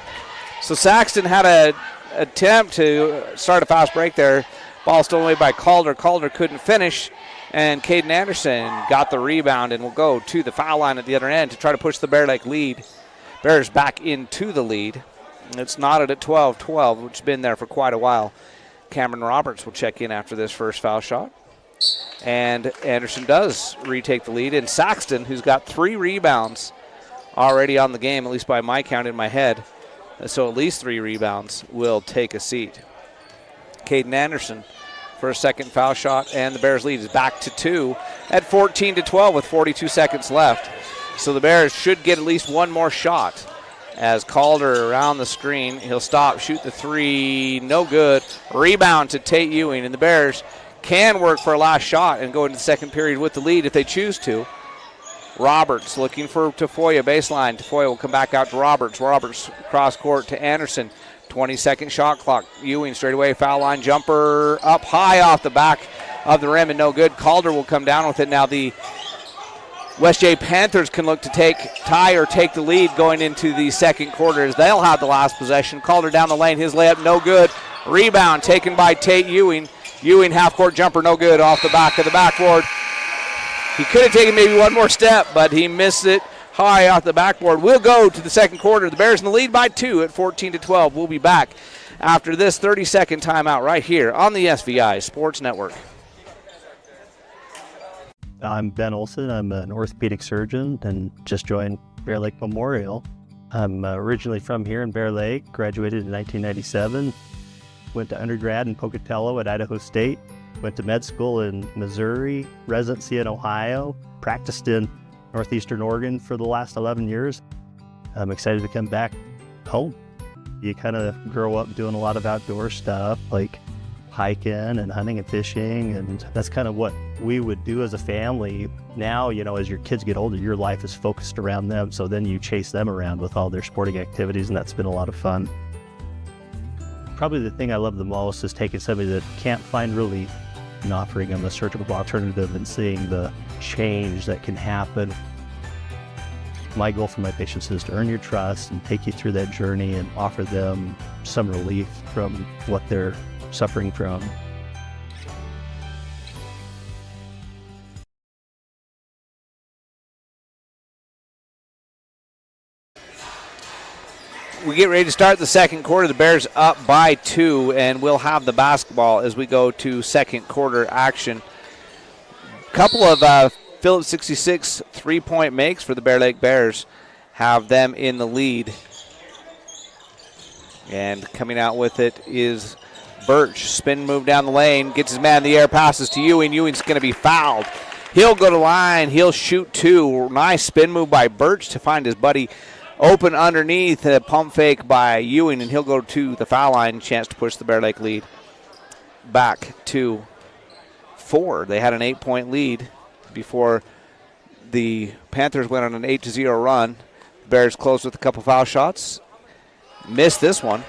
So Saxton had an attempt to start a fast break there. Ball stolen away by Calder. Calder couldn't finish. And Caden Anderson got the rebound and will go to the foul line at the other end to try to push the Bear Lake lead. Bears back into the lead. It's knotted at 12-12, which has been there for quite a while. Cameron Roberts will check in after this first foul shot. And Anderson does retake the lead. And Saxton, who's got 3 rebounds already on the game, at least by my count in my head, so at least 3 rebounds, will take a seat. Caden Anderson for a second foul shot, and the Bears lead is back to 2 at 14-12 with 42 seconds left. So the Bears should get at least 1 more shot. As Calder around the screen, he'll stop, shoot the 3, no good. Rebound to Tate Ewing, and the Bears can work for a last shot and go into the second period with the lead if they choose to. Roberts looking for Tafoya baseline. Tafoya will come back out to Roberts. Roberts cross court to Anderson. 20-second shot clock. Ewing straight away, foul line jumper up high off the back of the rim and no good. Calder will come down with it. Now the West J Panthers can look to tie or take the lead going into the second quarter as they'll have the last possession. Calder down the lane, his layup no good. Rebound taken by Tate Ewing. Ewing half-court jumper no good off the back of the backboard. He could have taken maybe 1 more step, but he missed it. high off the backboard. We'll go to the second quarter. The Bears in the lead by 2 at 14-12. We'll be back after this 30-second timeout right here on the SVI Sports Network. I'm Ben Olson. I'm an orthopedic surgeon and just joined Bear Lake Memorial. I'm originally from here in Bear Lake, graduated in 1997, went to undergrad in Pocatello at Idaho State, went to med school in Missouri, residency in Ohio, practiced in Northeastern Oregon for the last 11 years. I'm excited to come back home. You kind of grow up doing a lot of outdoor stuff like hiking and hunting and fishing, and that's kind of what we would do as a family. Now, as your kids get older, your life is focused around them, so then you chase them around with all their sporting activities, and that's been a lot of fun. Probably the thing I love the most is taking somebody that can't find relief and offering them a surgical alternative and seeing the change that can happen. My goal for my patients is to earn your trust and take you through that journey and offer them some relief from what they're suffering from. We get ready to start the second quarter. The Bears up by 2, and we'll have the basketball as we go to second quarter action. Couple of Phillips 66 three-point makes for the Bear Lake Bears have them in the lead. And coming out with it is Birch. Spin move down the lane, gets his man in the air, passes to Ewing. Ewing's going to be fouled. He'll go to line. He'll shoot 2. Nice spin move by Birch to find his buddy open underneath. A pump fake by Ewing, and he'll go to the foul line. Chance to push the Bear Lake lead back to 4. They had an 8-point lead before the Panthers went on an 8-0 run. Bears closed with a couple foul shots. Missed this one.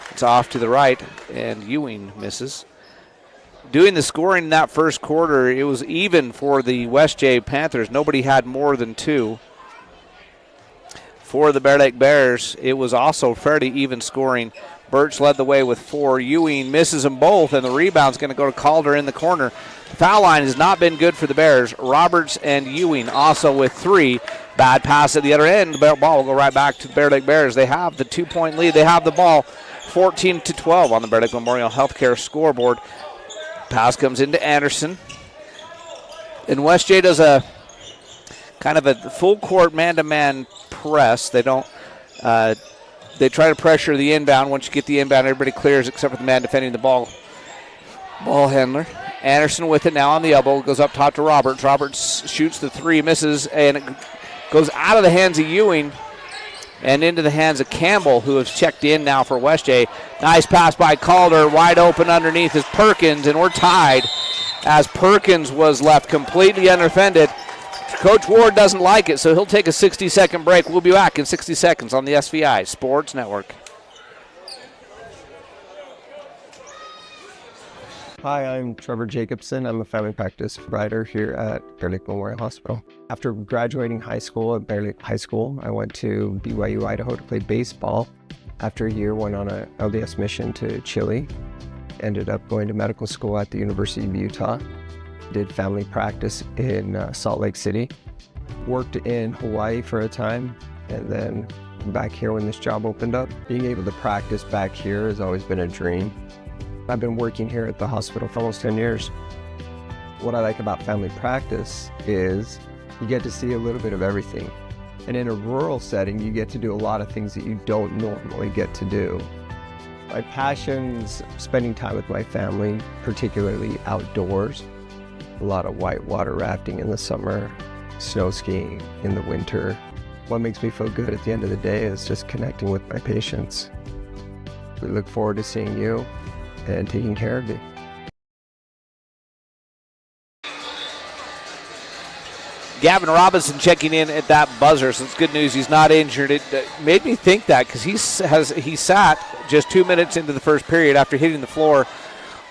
It's off to the right, and Ewing misses. Doing the scoring in that first quarter, it was even for the West J Panthers. Nobody had more than 2. For the Bear Lake Bears, it was also fairly even scoring. Birch led the way with 4. Ewing misses them both, and the rebound's going to go to Calder in the corner. The foul line has not been good for the Bears. Roberts and Ewing also with 3. Bad pass at the other end. The ball will go right back to the Bear Lake Bears. They have the 2-point lead. They have the ball 14-12 on the Bear Lake Memorial Healthcare scoreboard. Pass comes into Anderson. And West J does a kind of a full court man-to-man press. They don't. They try to pressure the inbound. Once you get the inbound, everybody clears except for the man defending the ball. Ball handler. Anderson with it now on the elbow. Goes up top to Roberts. Roberts shoots the 3, misses, and it goes out of the hands of Ewing and into the hands of Campbell, who has checked in now for West J. Nice pass by Calder. Wide open underneath is Perkins, and we're tied as Perkins was left completely undefended. Coach Ward doesn't like it, so he'll take a 60-second break. We'll be back in 60 seconds on the SVI Sports Network. Hi, I'm Trevor Jacobson. I'm a family practice provider here at Bear Lake Memorial Hospital. After graduating high school at Bear Lake High School, I went to BYU, Idaho to play baseball. After a year, went on an LDS mission to Chile. Ended up going to medical school at the University of Utah. Did family practice in Salt Lake City. Worked in Hawaii for a time, and then back here when this job opened up. Being able to practice back here has always been a dream. I've been working here at the hospital for almost 10 years. What I like about family practice is you get to see a little bit of everything. And in a rural setting, you get to do a lot of things that you don't normally get to do. My passion's spending time with my family, particularly outdoors. A lot of whitewater rafting in the summer, snow skiing in the winter. What makes me feel good at the end of the day is just connecting with my patients. We look forward to seeing you and taking care of you. Gavin Robinson checking in at that buzzer, so it's good news he's not injured. It made me think that because he sat just 2 minutes into the first period after hitting the floor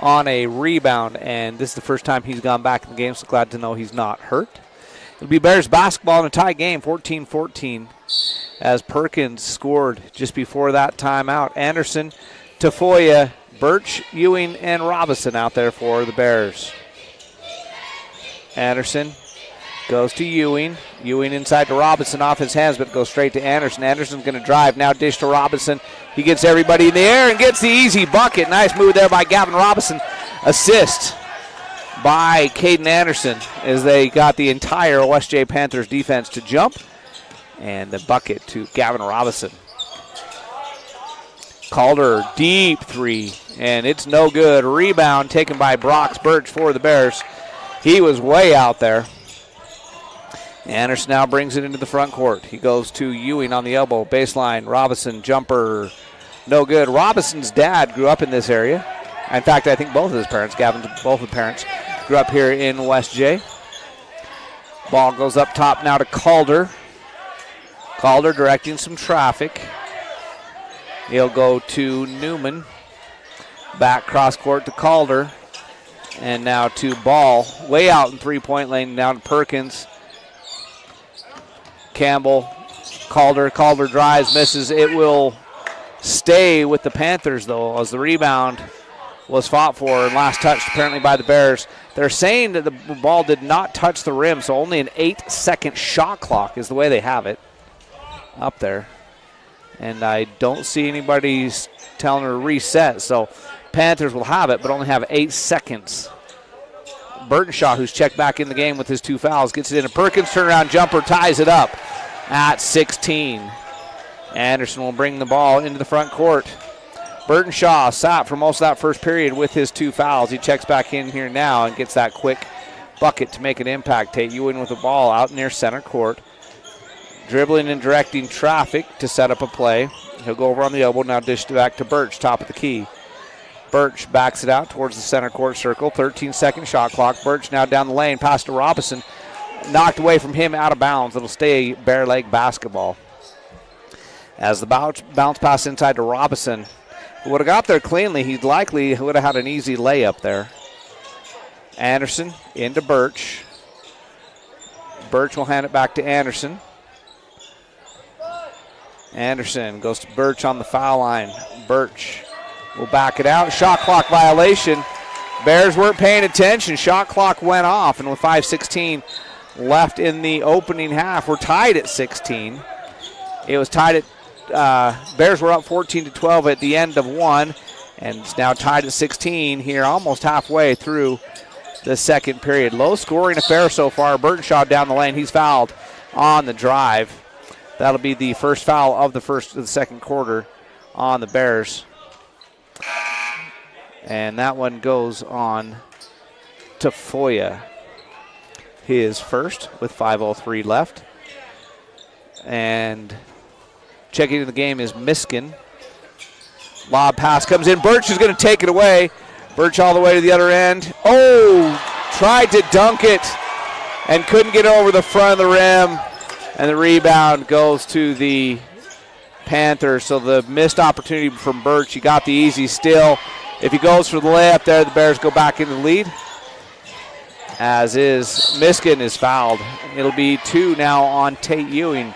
on a rebound, and this is the first time he's gone back in the game, so glad to know he's not hurt. It'll be Bears basketball in a tie game, 14-14, as Perkins scored just before that timeout. Anderson, Tafoya, Birch, Ewing, and Robinson out there for the Bears. Anderson goes to Ewing. Ewing inside to Robinson, off his hands, but goes straight to Anderson. Anderson's going to drive, now dish to Robinson. He gets everybody in the air and gets the easy bucket. Nice move there by Gavin Robinson. Assist by Caden Anderson as they got the entire West J Panthers defense to jump. And the bucket to Gavin Robinson. Calder, deep three, and it's no good. Rebound taken by Brox Birch for the Bears. He was way out there. Anderson now brings it into the front court. He goes to Ewing on the elbow. Baseline, Robinson, jumper, no good. Robinson's dad grew up in this area. In fact, I think both of his parents, Gavin's both of the parents, grew up here in West J. Ball goes up top now to Calder. Calder directing some traffic. He'll go to Newman. Back cross court to Calder. And now to Ball. Way out in three-point lane. Down to Perkins. Campbell. Calder. Calder drives, misses. It will stay with the Panthers, though, as the rebound was fought for and last touched apparently by the Bears. They're saying that the ball did not touch the rim, so only an 8-second shot clock is the way they have it up there. And I don't see anybody telling her to reset, so Panthers will have it, but only have 8 seconds. Burtonshaw, who's checked back in the game with his 2 fouls, gets it in a Perkins turnaround jumper, ties it up at 16. Anderson will bring the ball into the front court. Burtonshaw sat for most of that first period with his 2 fouls. He checks back in here now and gets that quick bucket to make an impact. Tate Ewing with the ball out near center court. Dribbling and directing traffic to set up a play. He'll go over on the elbow, now dished back to Birch, top of the key. Birch backs it out towards the center court circle. 13-second shot clock. Birch now down the lane, pass to Robinson. Knocked away from him, out of bounds. It'll stay Bear Lake basketball. As the bounce pass inside to Robinson. If he would have got there cleanly, he likely would have had an easy layup there. Anderson into Birch. Birch will hand it back to Anderson. Anderson goes to Birch on the foul line. Birch will back it out. Shot clock violation. Bears weren't paying attention. Shot clock went off, and with 5:16 left in the opening half, we're tied at 16. It was tied at, Bears were up 14-12 at the end of one, and it's now tied at 16 here almost halfway through the second period. Low scoring affair so far. Burtonshaw down the lane. He's fouled on the drive. That'll be the first foul of the second quarter on the Bears. And that one goes on to Foya. His first with 5:03 left. And checking into the game is Miskin. Lob pass comes in. Birch is going to take it away. Birch all the way to the other end. Oh, tried to dunk it and couldn't get over the front of the rim. And the rebound goes to the Panthers. So the missed opportunity from Birch. He got the easy steal. If he goes for the layup there, the Bears go back into the lead. As is, Miskin is fouled. It'll be 2 now on Tate Ewing.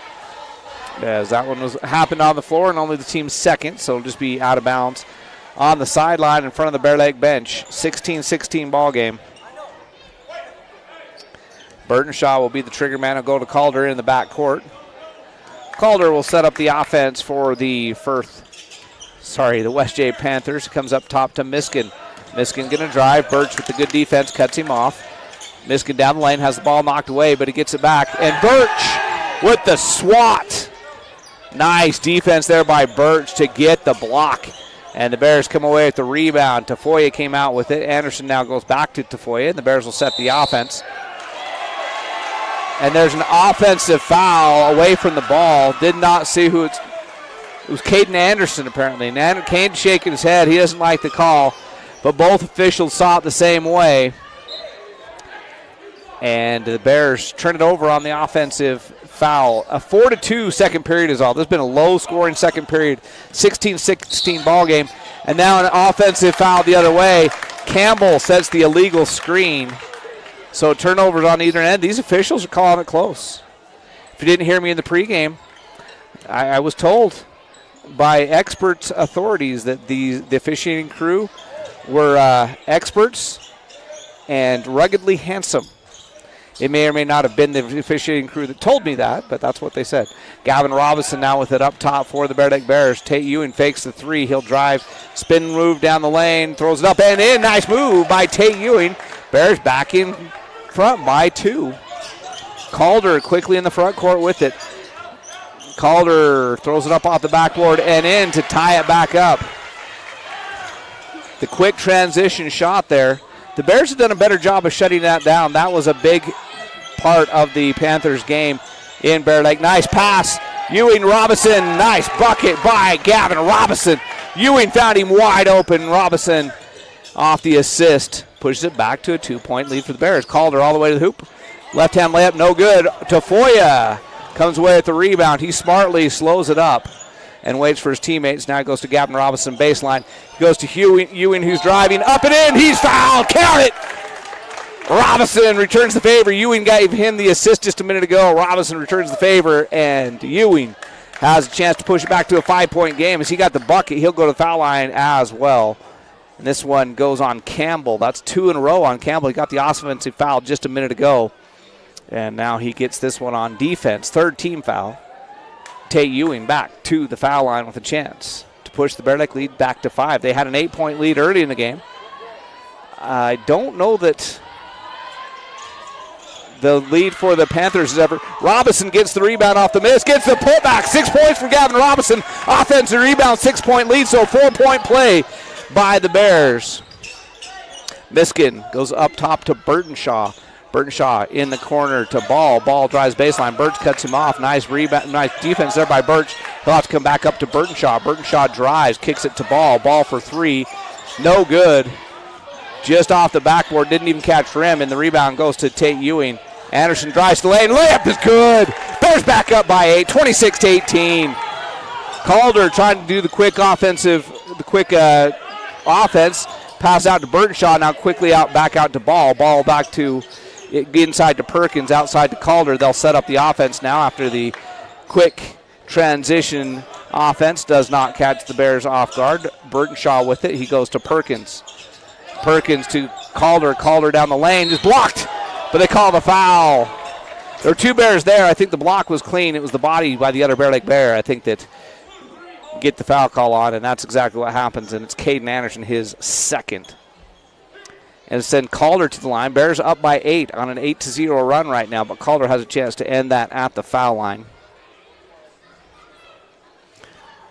As that one happened on the floor and only the team's second, so it'll just be out of bounds on the sideline in front of the Bear Lake bench. 16-16 ball game. Burtonshaw will be the trigger man. He'll go to Calder in the back court. Calder will set up the offense for the West J Panthers. Comes up top to Miskin. Miskin going to drive. Birch with the good defense cuts him off. Miskin down the lane, has the ball knocked away, but he gets it back. And Birch with the swat. Nice defense there by Birch to get the block. And the Bears come away with the rebound. Tafoya came out with it. Anderson now goes back to Tafoya, and the Bears will set the offense. And there's an offensive foul away from the ball. Did not see who it was. Caden Anderson, apparently. And Caden shaking his head. He doesn't like the call. But both officials saw it the same way. And the Bears turn it over on the offensive foul. A 4-2 second period is all. This has been a low-scoring second period. 16-16 ball game. And now an offensive foul the other way. Campbell sets the illegal screen. So turnovers on either end. These officials are calling it close. If you didn't hear me in the pregame, I was told by expert authorities that the officiating crew were experts and ruggedly handsome. It may or may not have been the officiating crew that told me that, but that's what they said. Gavin Robinson now with it up top for the Bear Lake Bears. Tate Ewing fakes the three. He'll drive, spin move down the lane, throws it up and in. Nice move by Tate Ewing. Bears back in front by 2. Calder quickly in the front court with it. Calder throws it up off the backboard and in to tie it back up. The quick transition shot there. The Bears have done a better job of shutting that down. That was a big part of the Panthers game in Bear Lake. Nice pass. Ewing Robinson. Nice bucket by Gavin Robinson. Ewing found him wide open. Robinson off the assist. Pushes it back to a 2-point lead for the Bears. Calder all the way to the hoop. Left-hand layup, no good. Tafoya comes away with the rebound. He smartly slows it up and waits for his teammates. Now it goes to Gavin Robinson baseline. He goes to Ewing who's driving up and in. He's fouled. Count it. Robinson returns the favor. Ewing gave him the assist just a minute ago. Robinson returns the favor, and Ewing has a chance to push it back to a 5-point game. As he got the bucket, he'll go to the foul line as well. And this one goes on Campbell. That's 2 in a row on Campbell. He got the offensive foul just a minute ago. And now he gets this one on defense. 3rd team foul. Tate Ewing back to the foul line with a chance to push the Bear Lake lead back to 5. They had an 8-point lead early in the game. I don't know that the lead for the Panthers is ever. Robinson gets the rebound off the miss, gets the putback. 6 points for Gavin Robinson. Offensive rebound, 6-point lead, so 4-point play by the Bears. Miskin goes up top to Burtonshaw. Burtonshaw in the corner to Ball. Ball drives baseline. Birch cuts him off. Nice rebound, nice defense there by Birch. He'll have to come back up to Burtonshaw. Burtonshaw drives, kicks it to Ball. Ball for 3. No good. Just off the backboard. Didn't even catch rim, and the rebound goes to Tate Ewing. Anderson drives the lane. Layup is good. Bears back up by 8, 26-18. Calder trying to do the quick offense. Pass out to Burtonshaw. Now quickly back out to Ball. Ball back to inside to Perkins, outside to Calder. They'll set up the offense now after the quick transition offense does not catch the Bears off guard. Burtonshaw with it. He goes to Perkins. Perkins to Calder. Calder down the lane. Just blocked, but they call the foul. There were 2 Bears there. I think the block was clean. It was the body by the other Bear Lake Bear, I think, that get the foul call on, and that's exactly what happens, and it's Caden Anderson, his 2nd. And send Calder to the line. Bears up by 8 on an 8-0 run right now, but Calder has a chance to end that at the foul line.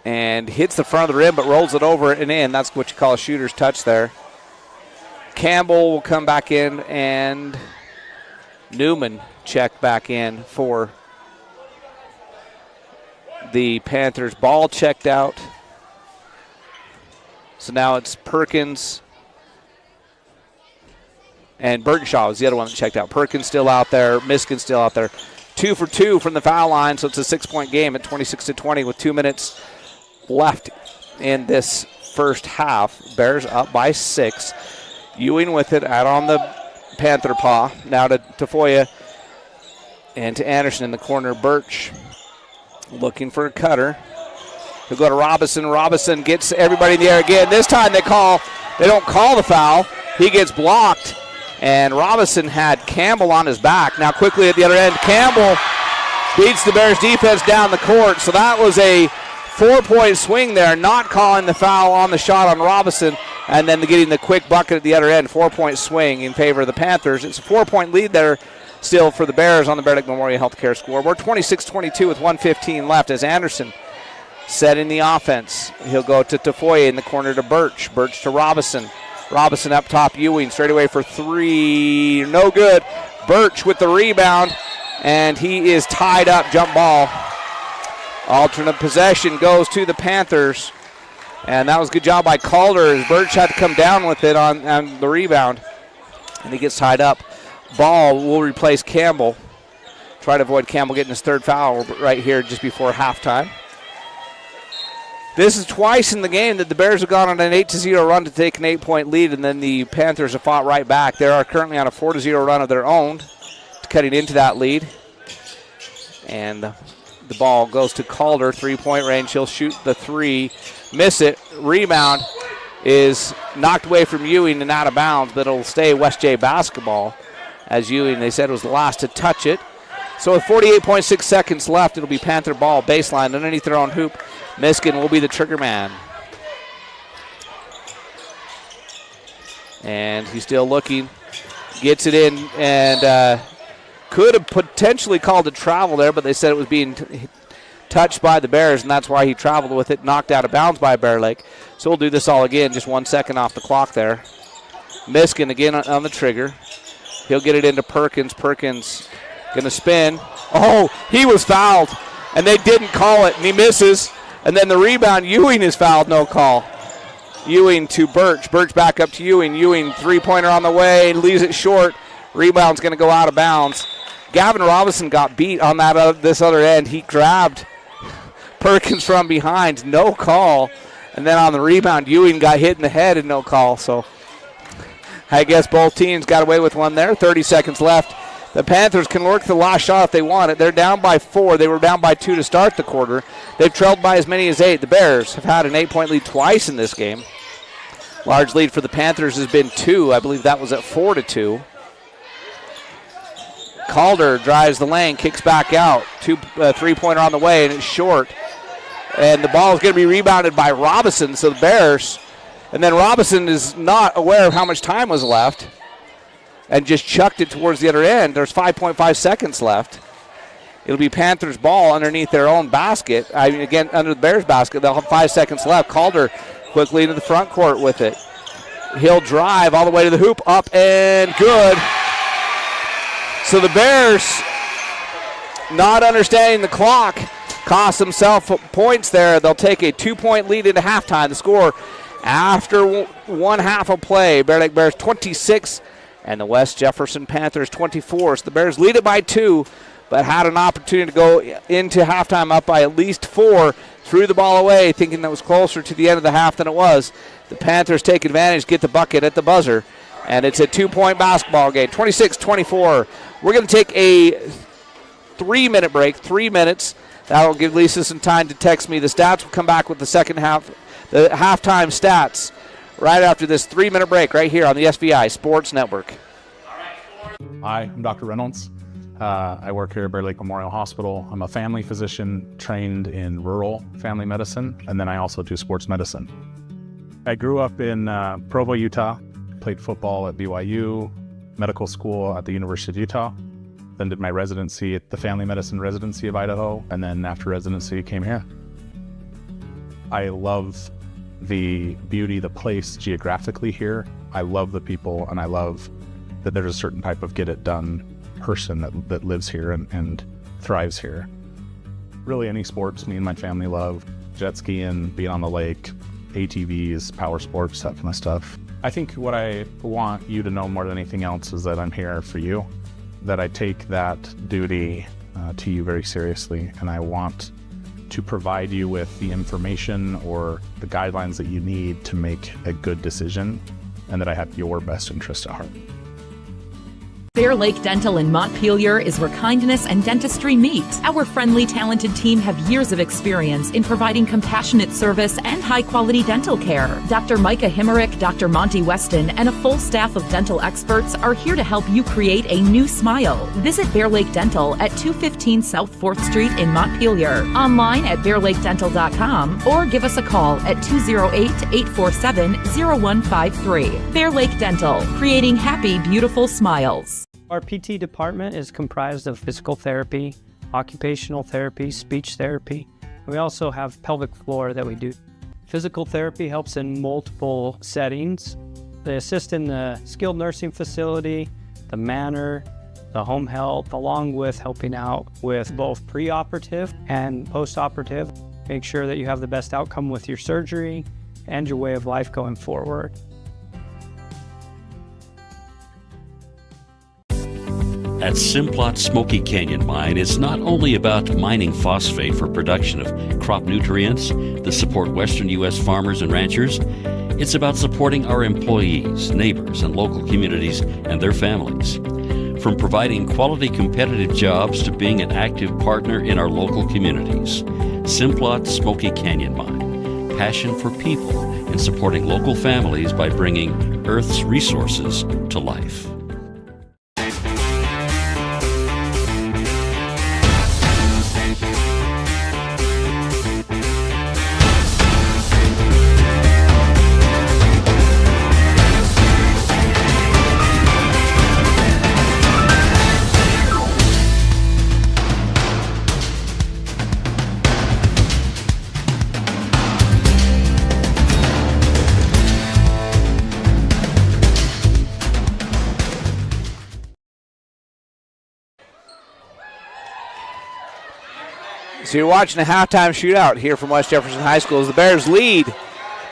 And hits the front of the rim, but rolls it over and in. That's what you call a shooter's touch there. Campbell will come back in, and Newman check back in for the Panthers. Ball checked out. So now it's Perkins. And Burtonshaw was the other one that checked out. Perkins still out there. Miskin still out there. 2 for 2 from the foul line, so it's a 6-point game at 26-20 with 2 minutes left in this first half. Bears up by 6. Ewing with it out on the Panther paw. Now to Tafoya and to Anderson in the corner. Birch looking for a cutter. He'll go to Robinson. Robinson gets everybody in the air again. This time they don't call the foul. He gets blocked. And Robinson had Campbell on his back. Now quickly at the other end, Campbell beats the Bears defense down the court. So that was a 4-point swing there, not calling the foul on the shot on Robinson, and then getting the quick bucket at the other end. 4-point swing in favor of the Panthers. It's a 4-point lead there still for the Bears on the Bear Lake Memorial Healthcare scoreboard. 26-22 with 1:15 left as Anderson setting the offense. He'll go to Tafoya in the corner to Birch. Birch to Robinson. Robinson up top, Ewing straight away for 3. No good. Birch with the rebound, and he is tied up. Jump ball. Alternate possession goes to the Panthers, and that was a good job by Calder as Birch had to come down with it on the rebound, and he gets tied up. Ball will replace Campbell. Try to avoid Campbell getting his 3rd foul right here just before halftime. This is twice in the game that the Bears have gone on an 8-0 run to take an 8-point lead, and then the Panthers have fought right back. They are currently on a 4-0 run of their own, cutting into that lead. And the ball goes to Calder, 3-point range. He'll shoot the 3, miss it. Rebound is knocked away from Ewing and out of bounds, but it'll stay West J basketball. as Ewing, they said, was the last to touch it. So with 48.6 seconds left, it'll be Panther ball baseline underneath their own hoop. Miskin will be the trigger man. And he's still looking, gets it in, and could have potentially called a travel there, but they said it was being touched by the Bears, and that's why he traveled with it, knocked out of bounds by Bear Lake. So we'll do this all again, just 1 second off the clock there. Miskin again on the trigger. He'll get it into Perkins. Perkins going to spin. Oh, he was fouled, and they didn't call it, and he misses. And then the rebound, Ewing is fouled, no call. Ewing to Birch. Birch back up to Ewing. Ewing, three-pointer on the way, leaves it short. Rebound's going to go out of bounds. Gavin Robinson got beat on that this other end. He grabbed Perkins from behind, no call. And then on the rebound, Ewing got hit in the head and no call. So I guess both teams got away with one there. 30 seconds left. The Panthers can work the last shot if they want it. They're down by 4. They were down by 2 to start the quarter. They've trailed by as many as 8. The Bears have had an 8-point lead twice in this game. Large lead for the Panthers has been 2. I believe that was at 4-2. Calder drives the lane, kicks back out. Three-pointer on the way, and it's short. And the ball is going to be rebounded by Robinson, so the Bears. And then Robinson is not aware of how much time was left and just chucked it towards the other end. There's 5.5 seconds left. It'll be Panthers ball underneath their own basket. Again, under the Bears basket. They'll have 5 seconds left. Calder quickly into the front court with it. He'll drive all the way to the hoop, up and good. So the Bears, not understanding the clock, cost themselves points there. They'll take a 2-point lead into halftime. The score after one half of play, Bear Lake Bears 26 and the West Jefferson Panthers 24. So the Bears lead it by 2, but had an opportunity to go into halftime up by at least 4. Threw the ball away, thinking that was closer to the end of the half than it was. The Panthers take advantage, get the bucket at the buzzer, and it's a 2-point basketball game, 26-24. We're going to take a 3-minute break, 3 minutes. That will give Lisa some time to text me the stats. We'll come back with the second half, the halftime stats, right after this 3-minute break right here on the SVI Sports Network. Hi, I'm Dr. Reynolds. I work here at Bear Lake Memorial Hospital. I'm a family physician trained in rural family medicine, and then I also do sports medicine. I grew up in Provo, Utah, played football at BYU, medical school at the University of Utah, then did my residency at the Family Medicine Residency of Idaho, and then after residency came here. I love the beauty, the place geographically here. I love the people, and I love that there's a certain type of get-it-done person that lives here and thrives here. Really any sports me and my family love. Jet skiing, being on the lake, ATVs, power sports, that kind of stuff. I think what I want you to know more than anything else is that I'm here for you, that I take that duty to you very seriously, and I want to provide you with the information or the guidelines that you need to make a good decision, and that I have your best interest at heart. Bear Lake Dental in Montpelier is where kindness and dentistry meet. Our friendly, talented team have years of experience in providing compassionate service and high-quality dental care. Dr. Micah Himmerick, Dr. Monty Weston, and a full staff of dental experts are here to help you create a new smile. Visit Bear Lake Dental at 215 South 4th Street in Montpelier, online at bearlakedental.com, or give us a call at 208-847-0153. Bear Lake Dental, creating happy, beautiful smiles. Our PT department is comprised of physical therapy, occupational therapy, speech therapy. We also have pelvic floor that we do. Physical therapy helps in multiple settings. They assist in the skilled nursing facility, the manor, the home health, along with helping out with both preoperative and postoperative. Make sure that you have the best outcome with your surgery and your way of life going forward. At Simplot Smoky Canyon Mine, it's not only about mining phosphate for production of crop nutrients that support Western U.S. farmers and ranchers. It's about supporting our employees, neighbors, and local communities and their families. From providing quality competitive jobs to being an active partner in our local communities. Simplot Smoky Canyon Mine. Passion for people and supporting local families by bringing Earth's resources to life. So you're watching a halftime shootout here from West Jefferson High School as the Bears lead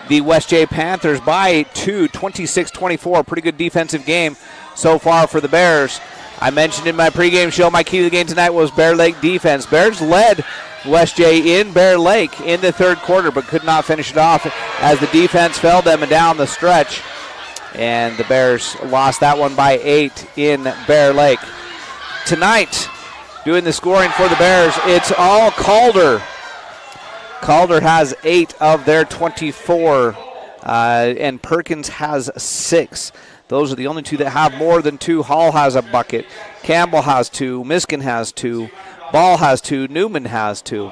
the West J Panthers by 2, 26-24. Pretty good defensive game so far for the Bears. I mentioned in my pregame show my key to the game tonight was Bear Lake defense. Bears led West J in Bear Lake in the third quarter, but could not finish it off as the defense failed them down the stretch. And the Bears lost that one by 8 in Bear Lake. Tonight, doing the scoring for the Bears, it's all Calder. Calder has 8 of their 24, and Perkins has 6. Those are the only two that have more than 2. Hall has a bucket. Campbell has 2. Miskin has 2. Ball has 2. Newman has 2.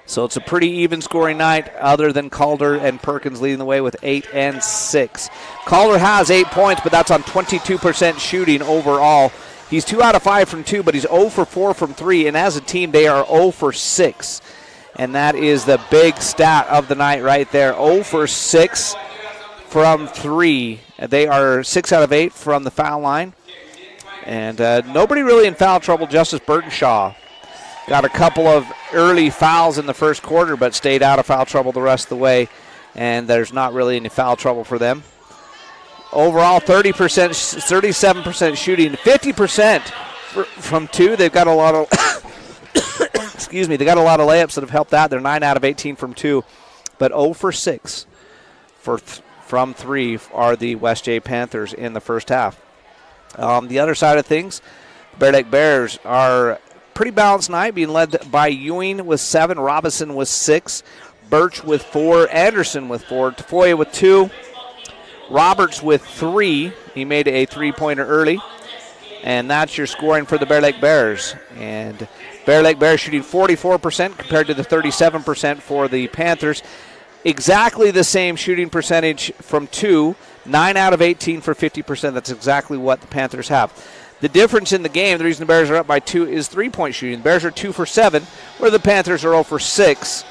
So it's a pretty even scoring night other than Calder and Perkins leading the way with 8 and 6. Calder has 8 points, but that's on 22% shooting overall. He's 2 out of 5 from 2, but he's 0 for 4 from 3, and as a team they are 0 for 6. And that is the big stat of the night right there. 0 for 6 from 3. They are 6 out of 8 from the foul line. And nobody really in foul trouble. Justice Burtonshaw got a couple of early fouls in the first quarter, but stayed out of foul trouble the rest of the way. And there's not really any foul trouble for them. Overall, 30%, 37% shooting, 50% from 2. They've got a lot of excuse me, they got a lot of layups that have helped that. They're 9 out of 18 from 2, but 0 for 6 from 3 are the West J Panthers in the first half. The other side of things, the Bear Lake Bears are pretty balanced night, being led by Ewing with 7, Robinson with 6, Birch with 4, Anderson with 4, Tafoya with 2, Roberts with 3. He made a 3-pointer early. And that's your scoring for the Bear Lake Bears. And Bear Lake Bears shooting 44% compared to the 37% for the Panthers. Exactly the same shooting percentage from 2. 9 out of 18 for 50%. That's exactly what the Panthers have. The difference in the game, the reason the Bears are up by 2, is 3-point shooting. The Bears are 2 for 7, where the Panthers are 0 for 6.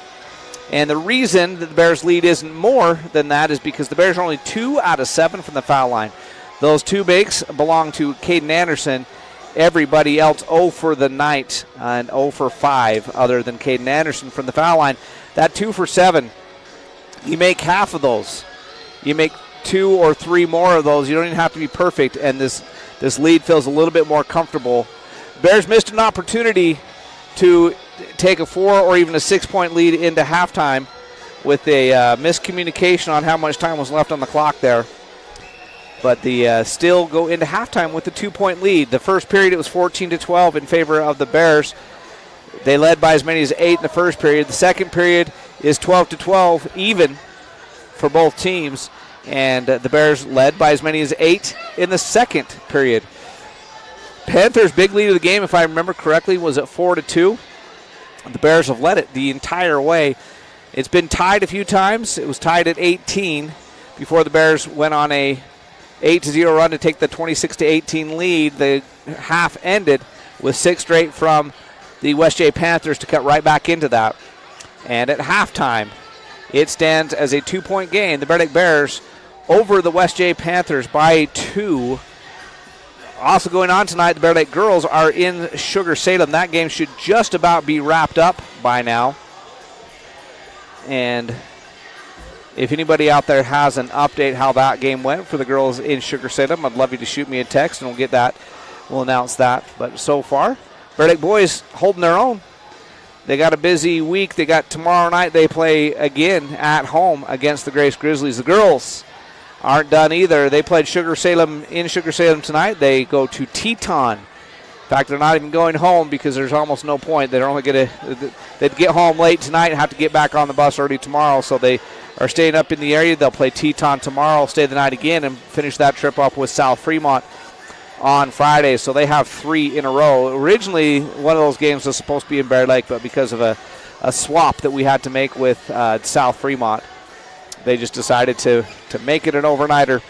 And the reason that the Bears' lead isn't more than that is because the Bears are only 2 out of 7 from the foul line. Those 2 makes belong to Caden Anderson. Everybody else 0 for the night and 0 for 5 other than Caden Anderson from the foul line. That 2 for 7, you make half of those. You make 2 or 3 more of those. You don't even have to be perfect, and this lead feels a little bit more comfortable. Bears missed an opportunity to take a 4 or even a 6-point lead into halftime with a miscommunication on how much time was left on the clock there. But they still go into halftime with a 2-point lead. The first period, it was 14-12 in favor of the Bears. They led by as many as 8 in the first period. The second period is 12-12 even for both teams. And the Bears led by as many as 8 in the second period. Panthers' big lead of the game, if I remember correctly, was at 4-2. The Bears have led it the entire way. It's been tied a few times. It was tied at 18 before the Bears went on a 8-0 run to take the 26-18 lead. The half ended with 6 straight from the West J Panthers to cut right back into that. And at halftime, it stands as a 2-point game. The Bear Lake Bears over the West J Panthers by 2. Also going on tonight, the Bear Lake girls are in Sugar Salem. That game should just about be wrapped up by now. And if anybody out there has an update how that game went for the girls in Sugar Salem, I'd love you to shoot me a text and we'll get that. We'll announce that. But so far, Bear Lake boys holding their own. They got a busy week. They got tomorrow night. They play again at home against the Grace Grizzlies. The girls aren't done either. They played Sugar Salem in Sugar Salem tonight. They go to Teton. In fact, they're not even going home because there's almost no point. They're only going to they'd get home late tonight and have to get back on the bus early tomorrow. So they are staying up in the area. They'll play Teton tomorrow, stay the night again, and finish that trip up with South Fremont on Friday. So they have 3 in a row. Originally, one of those games was supposed to be in Bear Lake, but because of a swap that we had to make with South Fremont, they just decided to make it an overnighter.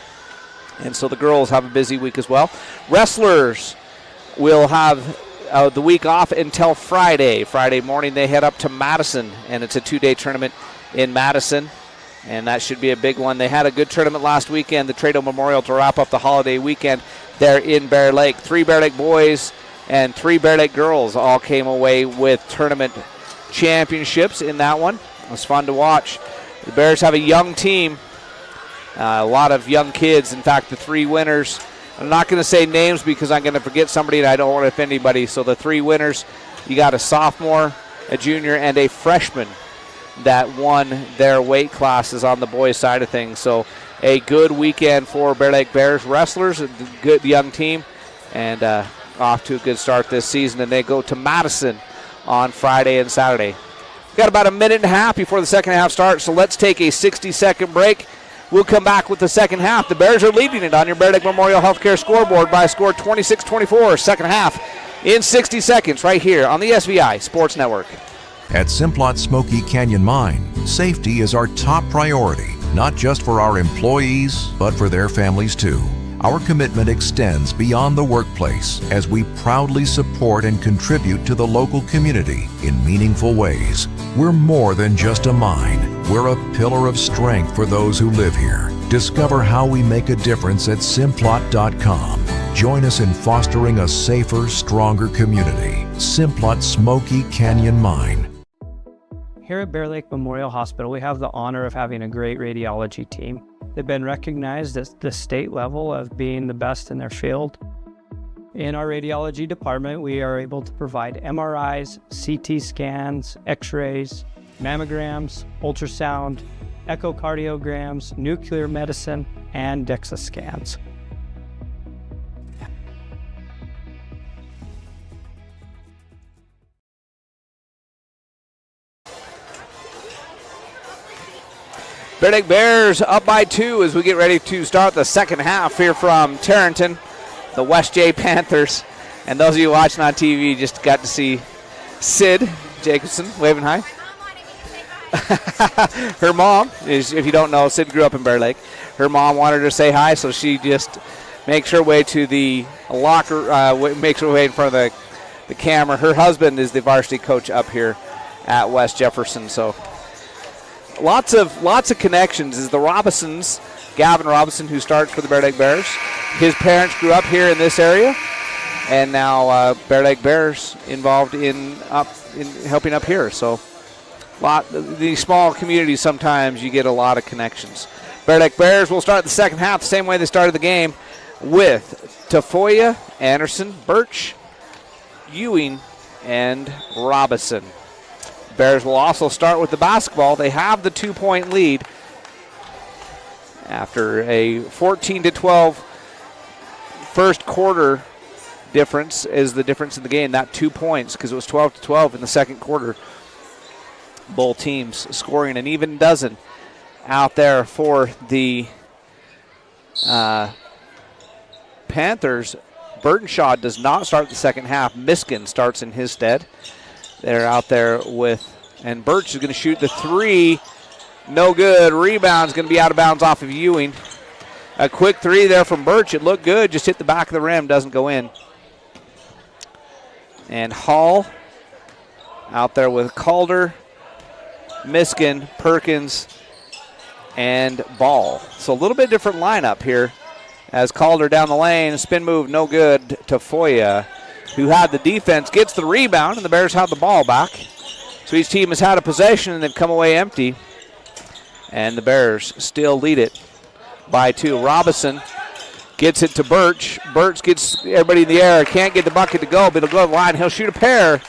And so the girls have a busy week as well. Wrestlers will have the week off until Friday. Friday morning they head up to Madison, and it's a 2-day tournament in Madison. And that should be a big one. They had a good tournament last weekend, the Trado Memorial, to wrap up the holiday weekend there in Bear Lake. 3 Bear Lake boys and 3 Bear Lake girls all came away with tournament championships in that one. It was fun to watch. The Bears have a young team, a lot of young kids. In fact, the 3 winners, I'm not going to say names because I'm going to forget somebody and I don't want to offend anybody. So the 3 winners, you got a sophomore, a junior, and a freshman that won their weight classes on the boys' side of things. So a good weekend for Bear Lake Bears wrestlers, a good young team, and off to a good start this season. And they go to Madison on Friday and Saturday. We've got about a minute and a half before the second half starts, so let's take a 60-second break. We'll come back with the second half. The Bears are leading it on your Bear Lake Memorial Healthcare scoreboard by a score 26-24. Second half in 60 seconds right here on the SVI Sports Network. At Simplot Smoky Canyon Mine, safety is our top priority, not just for our employees, but for their families too. Our commitment extends beyond the workplace as we proudly support and contribute to the local community in meaningful ways. We're more than just a mine. We're a pillar of strength for those who live here. Discover how we make a difference at Simplot.com. Join us in fostering a safer, stronger community. Simplot Smoky Canyon Mine. Here at Bear Lake Memorial Hospital, we have the honor of having a great radiology team. They've been recognized at the state level of being the best in their field. In our radiology department, we are able to provide MRIs, CT scans, X-rays, mammograms, ultrasound, echocardiograms, nuclear medicine, and DEXA scans. Bear Lake Bears up by 2 as we get ready to start the second half here from Tarrenton, the West J Panthers. And those of you watching on TV just got to see Sid Jacobson waving hi. Her mom is, if you don't know, Sid grew up in Bear Lake. Her mom wanted her to say hi, so she just makes her way to the locker, makes her way in front of the camera. Her husband is the varsity coach up here at West Jefferson, so lots of connections. Is the Robinsons, Gavin Robinson, who starts for the Bear Lake Bears. His parents grew up here in this area, and now Bear Lake Bears involved in helping up here. So, these small communities, sometimes you get a lot of connections. Bear Lake Bears will start the second half the same way they started the game, with Tafoya, Anderson, Birch, Ewing, and Robinson. Bears will also start with the basketball. They have the 2-point lead after a 14-12 first quarter difference is the difference in the game. That 2 points, because it was 12-12 in the second quarter. Both teams scoring an even dozen out there for the Panthers. Burtonshaw does not start the second half. Miskin starts in his stead. They're out there with, and Birch is going to shoot the 3. No good. Rebound's going to be out of bounds off of Ewing. A quick 3 there from Birch. It looked good. Just hit the back of the rim. Doesn't go in. And Hall out there with Calder, Miskin, Perkins, and Ball. So a little bit different lineup here as Calder down the lane. Spin move, no good. Tafoya, who had the defense, gets the rebound, and the Bears have the ball back. So each team has had a possession, and they've come away empty. And the Bears still lead it by 2. Robinson gets it to Birch. Birch gets everybody in the air. Can't get the bucket to go, but it'll go to the line. He'll shoot a pair.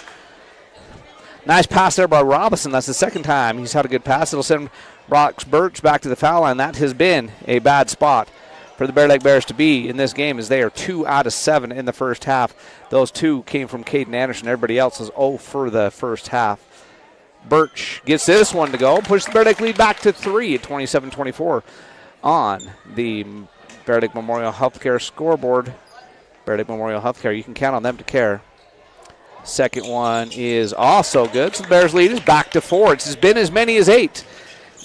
Nice pass there by Robinson. That's the second time he's had a good pass. It'll send Brock Birch back to the foul line. That has been a bad spot for the Bear Lake Bears to be in this game, as they are 2 out of 7 in the first half. Those 2 came from Caden Anderson. Everybody else is 0 for the first half. Birch gets this one to go. Pushes the Bear Lake lead back to 3 at 27-24 on the Bear Lake Memorial Healthcare scoreboard. Bear Lake Memorial Healthcare, you can count on them to care. Second one is also good. So the Bears lead is back to 4. It's been as many as 8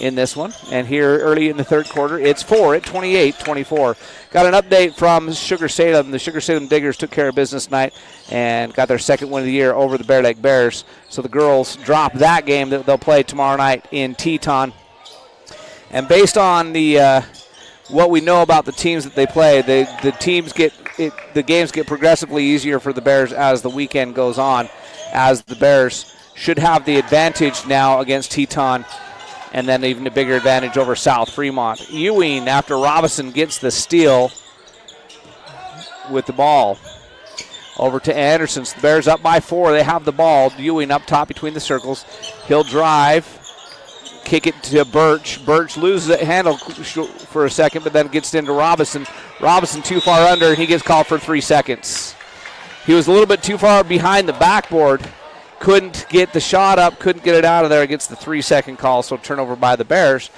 in this one. And here early in the third quarter, it's 4 at 28-24. Got an update from Sugar Salem. The Sugar Salem Diggers took care of business tonight and got their second win of the year over the Bear Lake Bears. So the girls drop that game that they'll play tomorrow night in Teton. And based on the what we know about the teams that they play, the games get progressively easier for the Bears as the weekend goes on, as the Bears should have the advantage now against Teton, and then even a bigger advantage over South Fremont. Ewing, after Robinson gets the steal with the ball. Over to Anderson. The Bears up by 4. They have the ball. Ewing up top between the circles. He'll drive. Kick it to Birch. Birch loses the handle for a second, but then gets into Robinson. Robinson too far under, and he gets called for 3 seconds. He was a little bit too far behind the backboard. Couldn't get the shot up, couldn't get it out of there. Gets the 3-second call, so turnover by the Bears.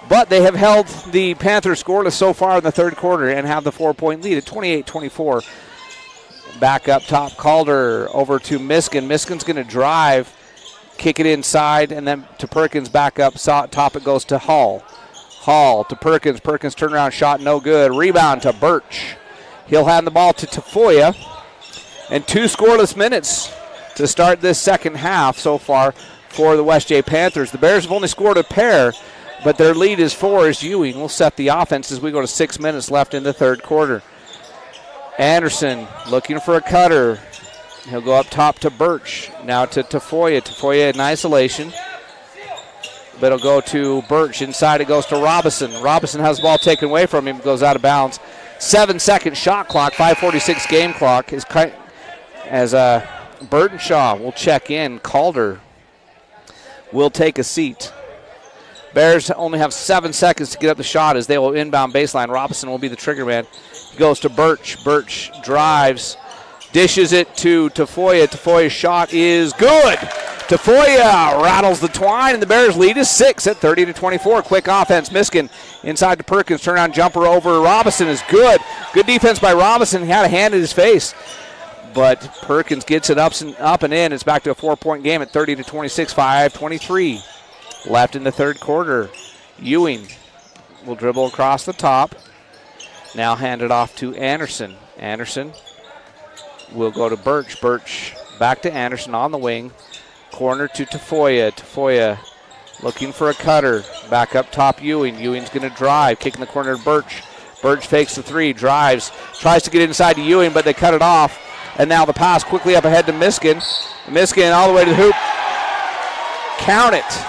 But they have held the Panthers scoreless so far in the third quarter and have the 4-point lead at 28-24. Back up top, Calder over to Miskin. Miskin's going to drive, kick it inside, and then to Perkins. Back up top, it goes to Hall. Hall to Perkins. Perkins turnaround shot, no good. Rebound to Birch. He'll hand the ball to Tafoya. And 2 scoreless minutes to start this second half so far for the West J Panthers. The Bears have only scored a pair, but their lead is 4 as Ewing will set the offense as we go to 6 minutes left in the third quarter. Anderson looking for a cutter. He'll go up top to Birch. Now to Tafoya. Tafoya in isolation. But it'll go to Birch. Inside it goes to Robinson. Robinson has the ball taken away from him. Goes out of bounds. 7-second shot clock. 5:46 game clock. As Burtonshaw will check in. Calder will take a seat. Bears only have 7 seconds to get up the shot as they will inbound baseline. Robinson will be the trigger man. He goes to Birch. Birch drives. Dishes it to Tafoya. Tafoya's shot is good. Tafoya rattles the twine, and the Bears lead is 6 at 30-24. Quick offense. Miskin inside to Perkins. Turnaround jumper over Robinson is good. Good defense by Robinson. He had a hand in his face. But Perkins gets it up and in. It's back to a 4-point game at 30-26. 5:23 left in the third quarter. Ewing will dribble across the top. Now hand it off to Anderson. Anderson will go to Birch. Birch back to Anderson on the wing. Corner to Tafoya. Tafoya looking for a cutter. Back up top Ewing. Ewing's going to drive. Kicking the corner to Birch. Birch fakes the 3. Drives. Tries to get inside to Ewing, but they cut it off. And now the pass quickly up ahead to Miskin. Miskin all the way to the hoop. Count it.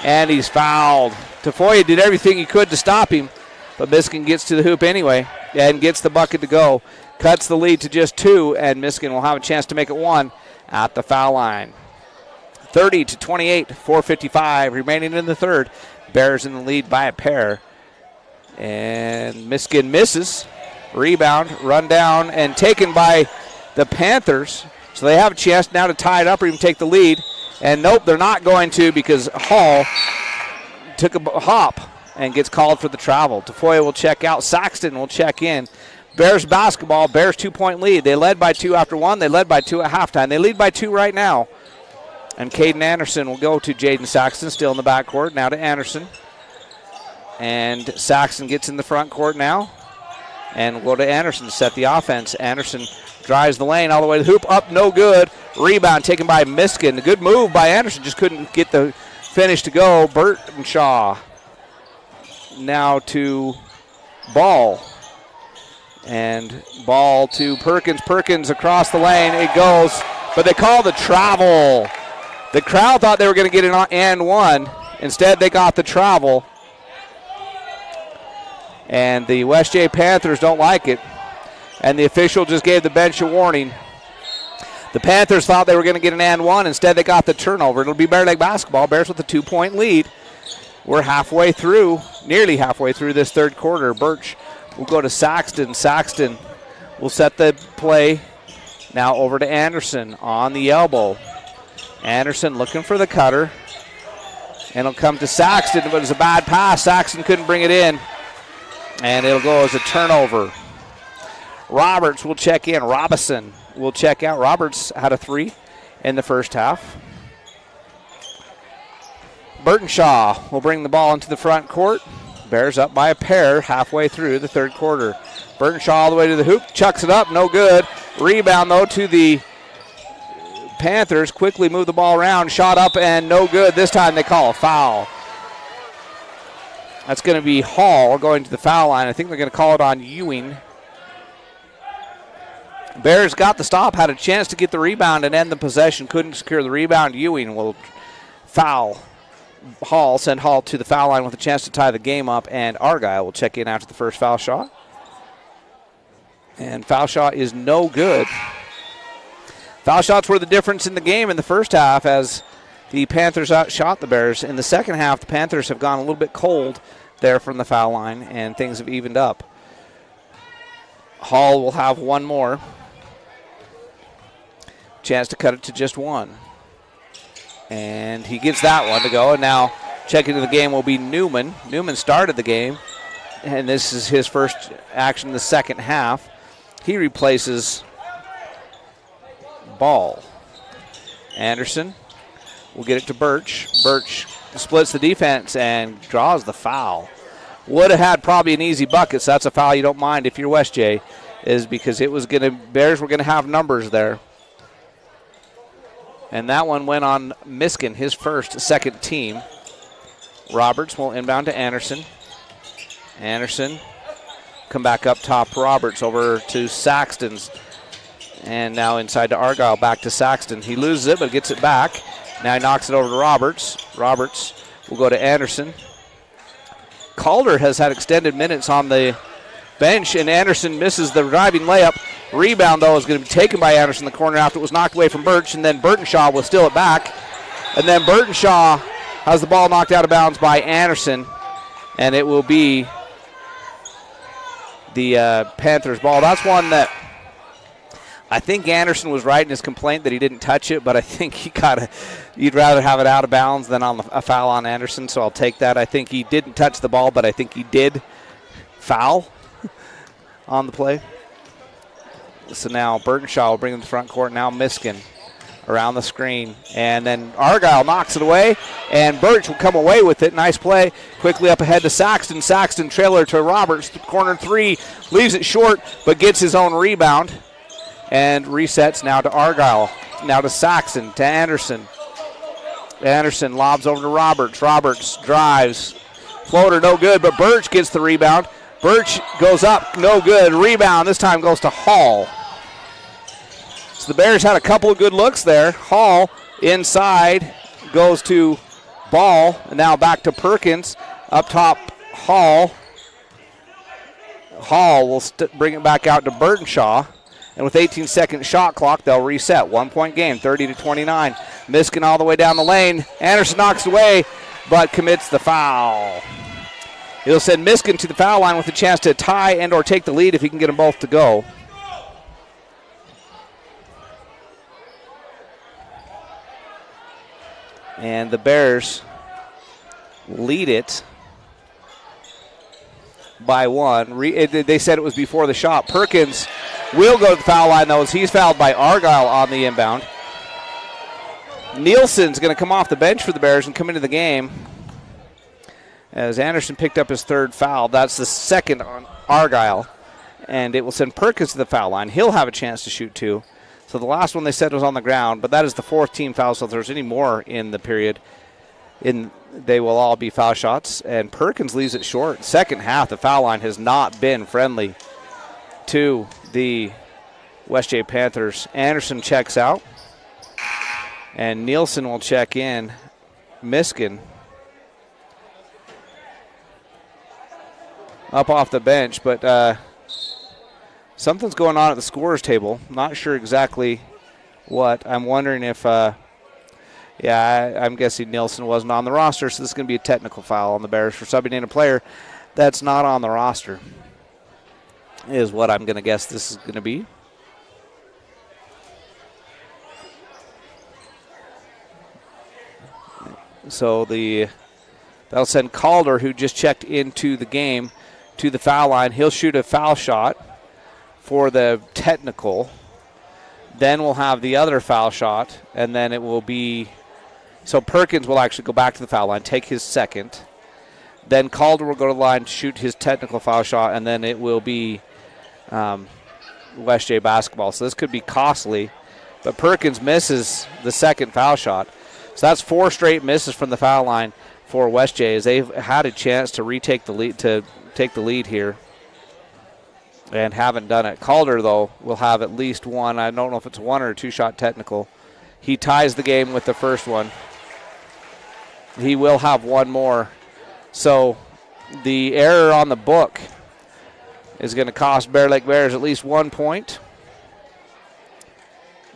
And he's fouled. Tafoya did everything he could to stop him, but Miskin gets to the hoop anyway and gets the bucket to go. Cuts the lead to just 2, and Miskin will have a chance to make it 1 at the foul line. 30-28, 4:55 remaining in the third. Bears in the lead by a pair. And Miskin misses. Rebound, run down, and taken by the Panthers. So they have a chance now to tie it up or even take the lead. And nope, they're not going to because Hall took a hop and gets called for the travel. Tafoya will check out. Saxton will check in. Bears basketball. Bears 2-point lead. They led by 2 after 1. They led by 2 at halftime. They lead by 2 right now. And Caden Anderson will go to Jaden Saxton, still in the backcourt. Now to Anderson. And Saxton gets in the front court now. And we'll go to Anderson to set the offense. Anderson drives the lane all the way to the hoop. Up, no good. Rebound taken by Miskin. A good move by Anderson. Just couldn't get the finish to go. Burtonshaw now to Ball. And Ball to Perkins. Perkins across the lane. It goes. But they call the travel. The crowd thought they were going to get an and 1. Instead, they got the travel. And the West J Panthers don't like it. And the official just gave the bench a warning. The Panthers thought they were going to get an and 1. Instead, they got the turnover. It'll be Bear Lake basketball. Bears with a 2-point lead. We're halfway through, nearly halfway through this third quarter. Birch will go to Saxton. Saxton will set the play. Now over to Anderson on the elbow. Anderson looking for the cutter. And it'll come to Saxton, but it's a bad pass. Saxton couldn't bring it in. And it'll go as a turnover. Roberts will check in. Robinson will check out. Roberts had a 3 in the first half. Burtonshaw will bring the ball into the front court. Bears up by a pair halfway through the third quarter. Burtonshaw all the way to the hoop. Chucks it up. No good. Rebound, though, to the Panthers. Quickly move the ball around. Shot up and no good. This time they call a foul. That's going to be Hall going to the foul line. I think they're going to call it on Ewing. Bears got the stop, had a chance to get the rebound and end the possession. Couldn't secure the rebound. Ewing will foul Hall, send Hall to the foul line with a chance to tie the game up, and Argyle will check in after the first foul shot. And foul shot is no good. Foul shots were the difference in the game in the first half as the Panthers outshot the Bears. In the second half, the Panthers have gone a little bit cold there from the foul line, and things have evened up. Hall will have one more. Chance to cut it to just one. And he gets that one to go. And now checking to the game will be Newman. Newman started the game, and this is his first action in the second half. He replaces Ball. Anderson will get it to Birch. Birch splits the defense and draws the foul. Would have had probably an easy bucket, so that's a foul you don't mind if you're West J, is because it was Bears were gonna have numbers there. And that one went on Miskin, his second team. Roberts will inbound to Anderson. Anderson come back up top. Roberts over to Saxton's. And now inside to Argyle, back to Saxton. He loses it, but gets it back. Now he knocks it over to Roberts. Roberts will go to Anderson. Calder has had extended minutes on the bench, and Anderson misses the driving layup. Rebound, though, is going to be taken by Anderson in the corner after it was knocked away from Birch, and then Burtonshaw will steal it back. And then Burtonshaw has the ball knocked out of bounds by Anderson, and it will be the Panthers' ball. That's one that I think Anderson was right in his complaint that he didn't touch it, but I think you'd rather have it out of bounds than on a foul on Anderson, so I'll take that. I think he didn't touch the ball, but I think he did foul on the play. So now Burtonshaw will bring him to the front court. Now Miskin around the screen. And then Argyle knocks it away, and Birch will come away with it. Nice play. Quickly up ahead to Saxton. Saxton trailer to Roberts. Corner three. Leaves it short, but gets his own rebound. And resets now to Argyle. Now to Saxton, to Anderson. Anderson lobs over to Roberts. Roberts drives. Floater no good, but Birch gets the rebound. Birch goes up, no good. Rebound this time goes to Hall. So the Bears had a couple of good looks there. Hall inside goes to Ball, and now back to Perkins. Up top, Hall. Hall will bring it back out to Burtonshaw. And with 18-second shot clock, they'll reset. 1 point game, 30-29. Miskin all the way down the lane. Anderson knocks away, but commits the foul. He'll send Miskin to the foul line with a chance to tie and or take the lead if he can get them both to go. And the Bears lead it by one. They said it was before the shot. Perkins will go to the foul line, though, as he's fouled by Argyle on the inbound. Nielsen's going to come off the bench for the Bears and come into the game, as Anderson picked up his third foul. That's the second on Argyle, and it will send Perkins to the foul line. He'll have a chance to shoot two. So the last one they said was on the ground, but that is the fourth team foul, so if there's any more in the period, they will all be foul shots, and Perkins leaves it short. Second half, the foul line has not been friendly to the West J Panthers. Anderson checks out, and Nielsen will check in. Miskin up off the bench, but something's going on at the scorer's table. Not sure exactly what. I'm wondering if, I'm guessing Nielsen wasn't on the roster, so this is going to be a technical foul on the Bears for subbing in a player that's not on the roster, is what I'm going to guess this is going to be. So that'll send Calder, who just checked into the game, to the foul line. He'll shoot a foul shot for the technical. Then we'll have the other foul shot, and then it will be, so Perkins will actually go back to the foul line, take his second. Then Calder will go to the line, shoot his technical foul shot, and then it will be West J basketball. So this could be costly, but Perkins misses the second foul shot. So that's 4 straight misses from the foul line for West J, as they've had a chance to retake the lead, to take the lead here. and haven't done it. Calder, though, will have at least one. I don't know if it's a one or a two-shot technical. He ties the game with the first one. He will have one more. So the error on the book is going to cost Bear Lake Bears at least 1 point.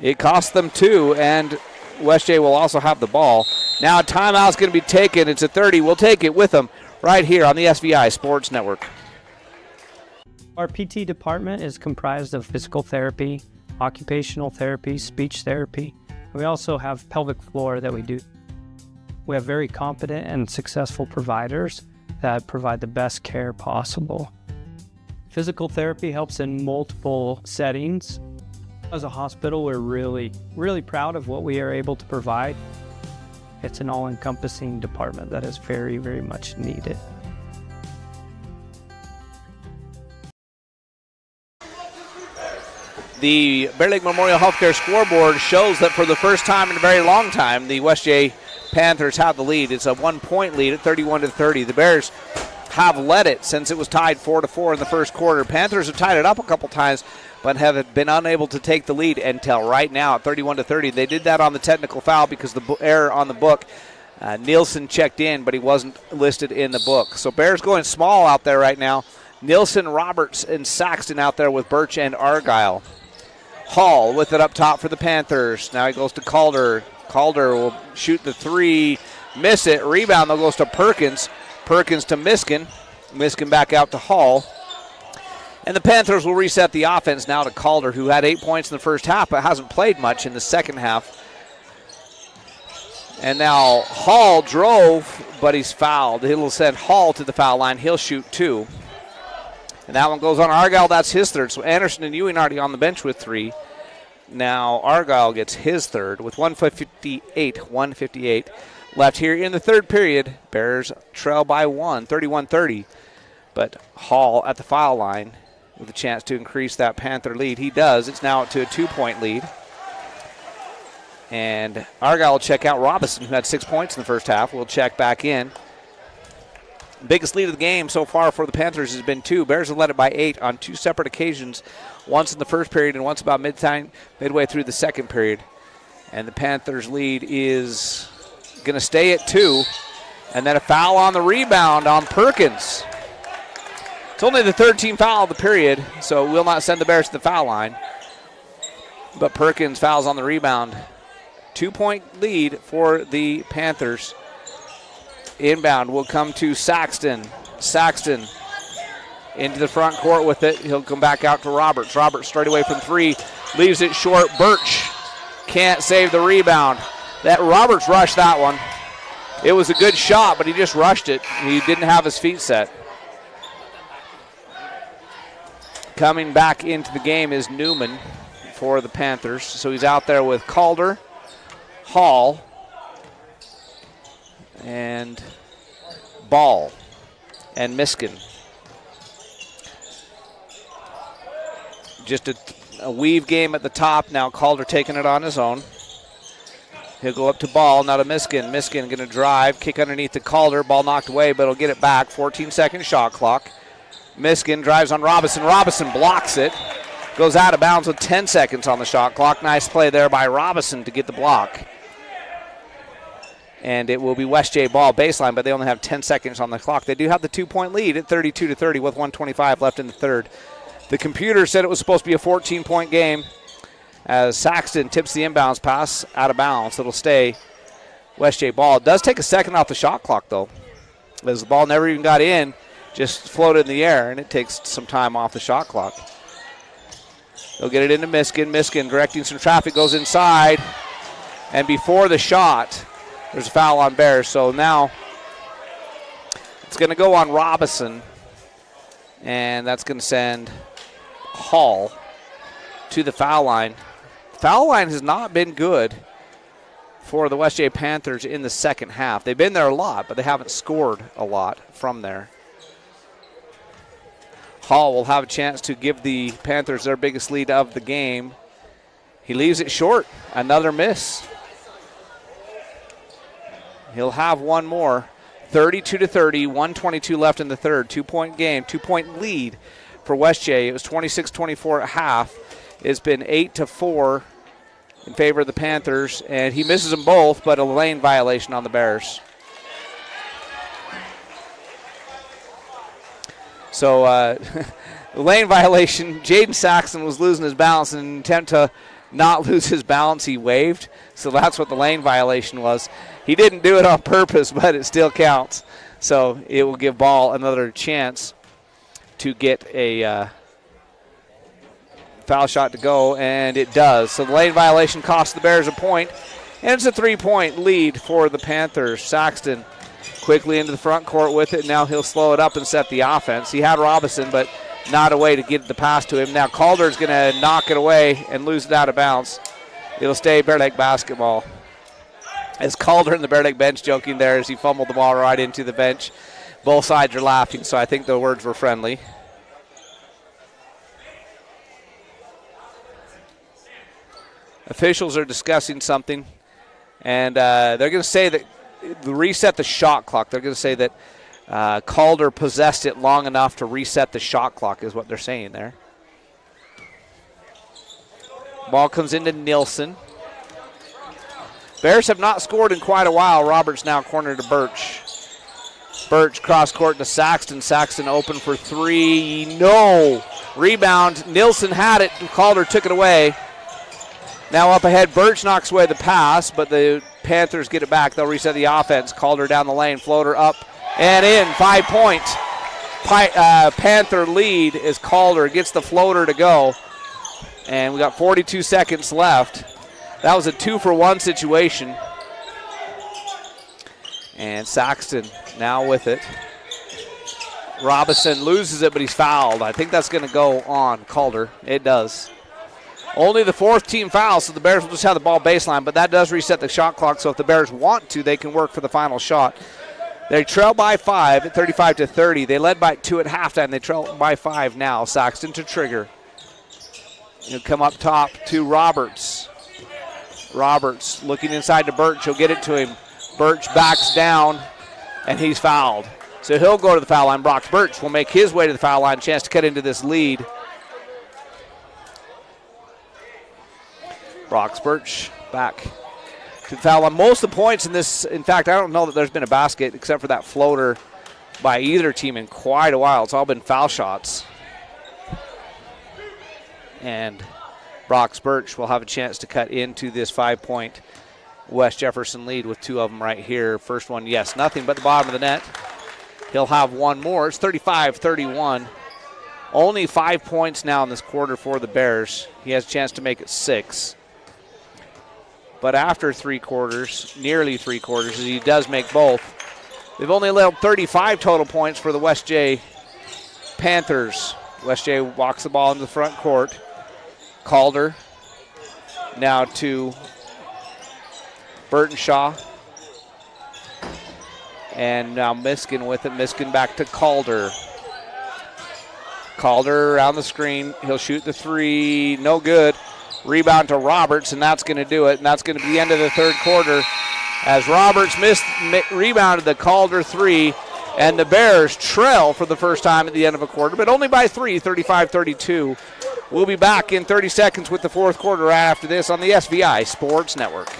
It cost them 2, and West J will also have the ball. Now a timeout's going to be taken. It's a 30. We'll take it with them right here on the SVI Sports Network. Our PT department is comprised of physical therapy, occupational therapy, speech therapy. We also have pelvic floor that we do. We have very competent and successful providers that provide the best care possible. Physical therapy helps in multiple settings. As a hospital, we're really proud of what we are able to provide. It's an all-encompassing department that is very, very much needed. The Bear Lake Memorial Healthcare scoreboard shows that for the first time in a very long time, the West J Panthers have the lead. It's a 1 point lead at 31-30. The Bears have led it since it was tied 4-4 in the first quarter. Panthers have tied it up a couple times, but have been unable to take the lead until right now at 31-30. They did that on the technical foul because the error on the book. Nielsen checked in, but he wasn't listed in the book. So Bears going small out there right now. Nielsen, Roberts, and Saxton out there with Birch and Argyle. Hall with it up top for the Panthers. Now he goes to Calder. Calder will shoot the three, miss it. Rebound, though, goes to Perkins. Perkins to Miskin. Miskin back out to Hall. And the Panthers will reset the offense now to Calder, who had 8 points in the first half but hasn't played much in the second half. And now Hall drove, but he's fouled. He'll send Hall to the foul line. He'll shoot 2. And that one goes on Argyle. That's his third. So Anderson and Ewing already on the bench with 3. Now Argyle gets his third with 1:58 left here in the third period. Bears trail by 1, 31-30. But Hall at the foul line with a chance to increase that Panther lead. He does. It's now to a 2-point lead. And Argyle will check out Robinson, who had 6 points in the first half. Will check back in. Biggest lead of the game so far for the Panthers has been 2. Bears have led it by 8 on 2 separate occasions, once in the first period and once about midway through the second period. And the Panthers' lead is going to stay at 2. And then a foul on the rebound on Perkins. It's only the third team foul of the period, so it will not send the Bears to the foul line. But Perkins fouls on the rebound. 2-point lead for the Panthers. Inbound will come to Saxton. Saxton into the front court with it. He'll come back out to Roberts. Roberts straight away from 3. Leaves it short. Birch can't save the rebound. That Roberts rushed that one. It was a good shot, but he just rushed it. He didn't have his feet set. Coming back into the game is Newman for the Panthers. So he's out there with Calder, Hall, and Ball, and Miskin. Just a weave game at the top. Now Calder taking it on his own. He'll go up to Ball, now to Miskin. Miskin going to drive, kick underneath the Calder. Ball knocked away, but he'll get it back. 14-second shot clock. Miskin drives on Robinson. Robinson blocks it. Goes out of bounds with 10 seconds on the shot clock. Nice play there by Robinson to get the block. And it will be West J ball baseline, but they only have 10 seconds on the clock. They do have the 2-point lead at 32-30 with 1:25 left in the third. The computer said it was supposed to be a 14-point game as Saxton tips the inbounds pass out of bounds. It'll stay West J ball. It does take a second off the shot clock, though, as the ball never even got in, just floated in the air, and it takes some time off the shot clock. They'll get it into Miskin. Miskin directing some traffic, goes inside, and before the shot, there's a foul on Bears. So now it's going to go on Robinson, and that's going to send Hall to the foul line. Foul line has not been good for the West J Panthers in the second half. They've been there a lot, but they haven't scored a lot from there. Hall will have a chance to give the Panthers their biggest lead of the game. He leaves it short. Another miss. He'll have one more. 32-30, 1:22 left in the third. 2-point game, 2-point lead for West J. It was 26-24 at half. It's been 8-4 in favor of the Panthers, and he misses them both, but a lane violation on the Bears. So the lane violation, Jaden Saxton was losing his balance. In an attempt to not lose his balance, he waved. So that's what the lane violation was. He didn't do it on purpose, but it still counts. So it will give Ball another chance to get a foul shot to go, and it does. So the lane violation costs the Bears a point, and it's a 3-point lead for the Panthers. Saxton quickly into the front court with it. Now he'll slow it up and set the offense. He had Robinson, but not a way to get the pass to him. Now Calder's going to knock it away and lose it out of bounds. It'll stay Bear Lake basketball. As Calder and the Bear Lake bench joking there as he fumbled the ball right into the bench. Both sides are laughing, so I think the words were friendly. Officials are discussing something, and they're going to say that reset the shot clock. They're going to say that Calder possessed it long enough to reset the shot clock is what they're saying there. Ball comes into Nilsson. Bears have not scored in quite a while. Roberts now corner to Birch. Birch cross court to Saxton. Saxton open for three. No. Rebound. Nilsson had it. Calder took it away. Now up ahead, Birch knocks away the pass, but the Panthers get it back. They'll reset the offense. Calder down the lane, floater up and in. 5 points. Panther lead as Calder gets the floater to go. And we got 42 seconds left. That was a 2-for-1 situation. And Saxton now with it. Robinson loses it, but he's fouled. I think that's going to go on Calder. It does. Only the fourth team foul, so the Bears will just have the ball baseline, but that does reset the shot clock, so if the Bears want to, they can work for the final shot. They trail by 5 at 35-30. They led by 2 at halftime. They trail by 5 now. Saxton to trigger. He'll come up top to Roberts. Roberts looking inside to Birch. He'll get it to him. Birch backs down, and he's fouled. So he'll go to the foul line. Brock Birch will make his way to the foul line. Chance to cut into this lead. Brock Birch back to the foul line. Most of the points in this, in fact, I don't know that there's been a basket except for that floater by either team in quite a while. It's all been foul shots. And Brock Birch will have a chance to cut into this 5-point West Jefferson lead with 2 of them right here. First one, yes, nothing but the bottom of the net. He'll have one more. It's 35-31. Only 5 points now in this quarter for the Bears. He has a chance to make it 6. But after 3 quarters, nearly 3 quarters, he does make both. They've only allowed 35 total points for the West J Panthers. West J walks the ball into the front court. Calder now to Burtonshaw. And now Miskin with it. Miskin back to Calder. Calder around the screen. He'll shoot the 3. No good. Rebound to Roberts, and that's going to do it. And that's going to be the end of the third quarter as Roberts rebounded the Calder 3. And the Bears trail for the first time at the end of a quarter, but only by 3, 35-32. We'll be back in 30 seconds with the fourth quarter right after this on the SVI Sports Network.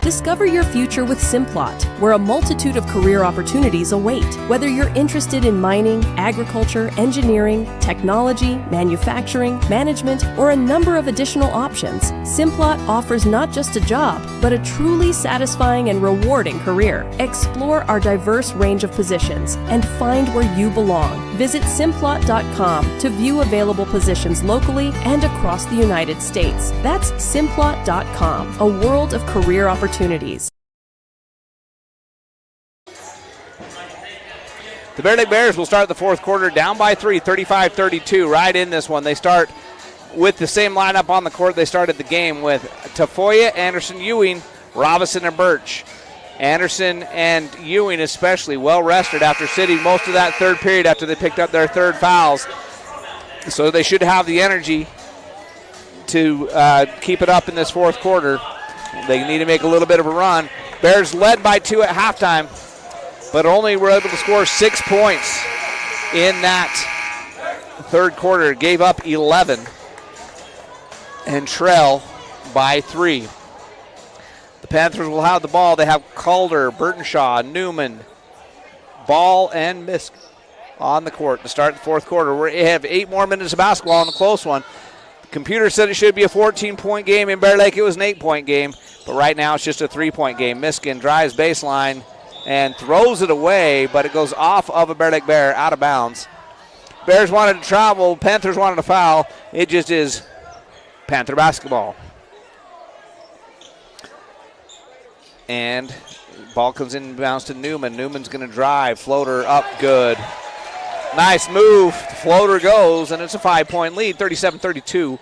Discover your future with Simplot, where a multitude of career opportunities await. Whether you're interested in mining, agriculture, engineering, technology, manufacturing, management, or a number of additional options, Simplot offers not just a job, but a truly satisfying and rewarding career. Explore our diverse range of positions and find where you belong. Visit Simplot.com to view available positions locally and across the United States. That's Simplot.com, a world of career opportunities. The Bear Lake Bears will start the fourth quarter down by 3, 35-32. Right in this one. They start with the same lineup on the court they started the game with. Tafoya, Anderson, Ewing, Robinson, and Birch. Anderson and Ewing especially well rested after sitting most of that third period after they picked up their third fouls. So they should have the energy to keep it up in this fourth quarter. They need to make a little bit of a run. Bears led by 2 at halftime, but only were able to score 6 points in that third quarter, gave up 11 and trail by 3. The Panthers will have the ball. They have Calder, Burtonshaw, Newman, Ball, and Misk on the court to start the fourth quarter. We have 8 more minutes of basketball in a close one. The computer said it should be a 14-point game. In Bear Lake, it was an 8-point game. But right now, it's just a 3-point game. Miskin drives baseline and throws it away, but it goes off of a Bear Lake Bear, out of bounds. Bears wanted to travel. Panthers wanted to foul. It just is Panther basketball. And ball comes in and bounce to Newman. Newman's going to drive. Floater up, good. Nice move. Floater goes, and it's a 5-point lead, 37-32.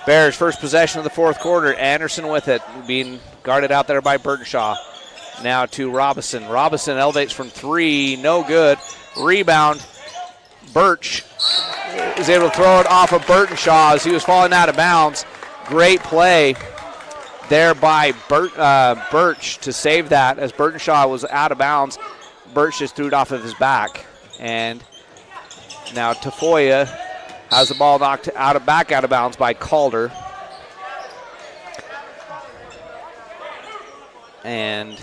Bears first possession of the fourth quarter. Anderson with it, being guarded out there by Burtonshaw. Now to Robinson. Robinson elevates from 3, no good. Rebound. Birch is able to throw it off of Burtonshaw as he was falling out of bounds. Great play there by Birch to save that as Burtonshaw was out of bounds. Birch just threw it off of his back. And now Tafoya has the ball knocked back out of bounds by Calder. And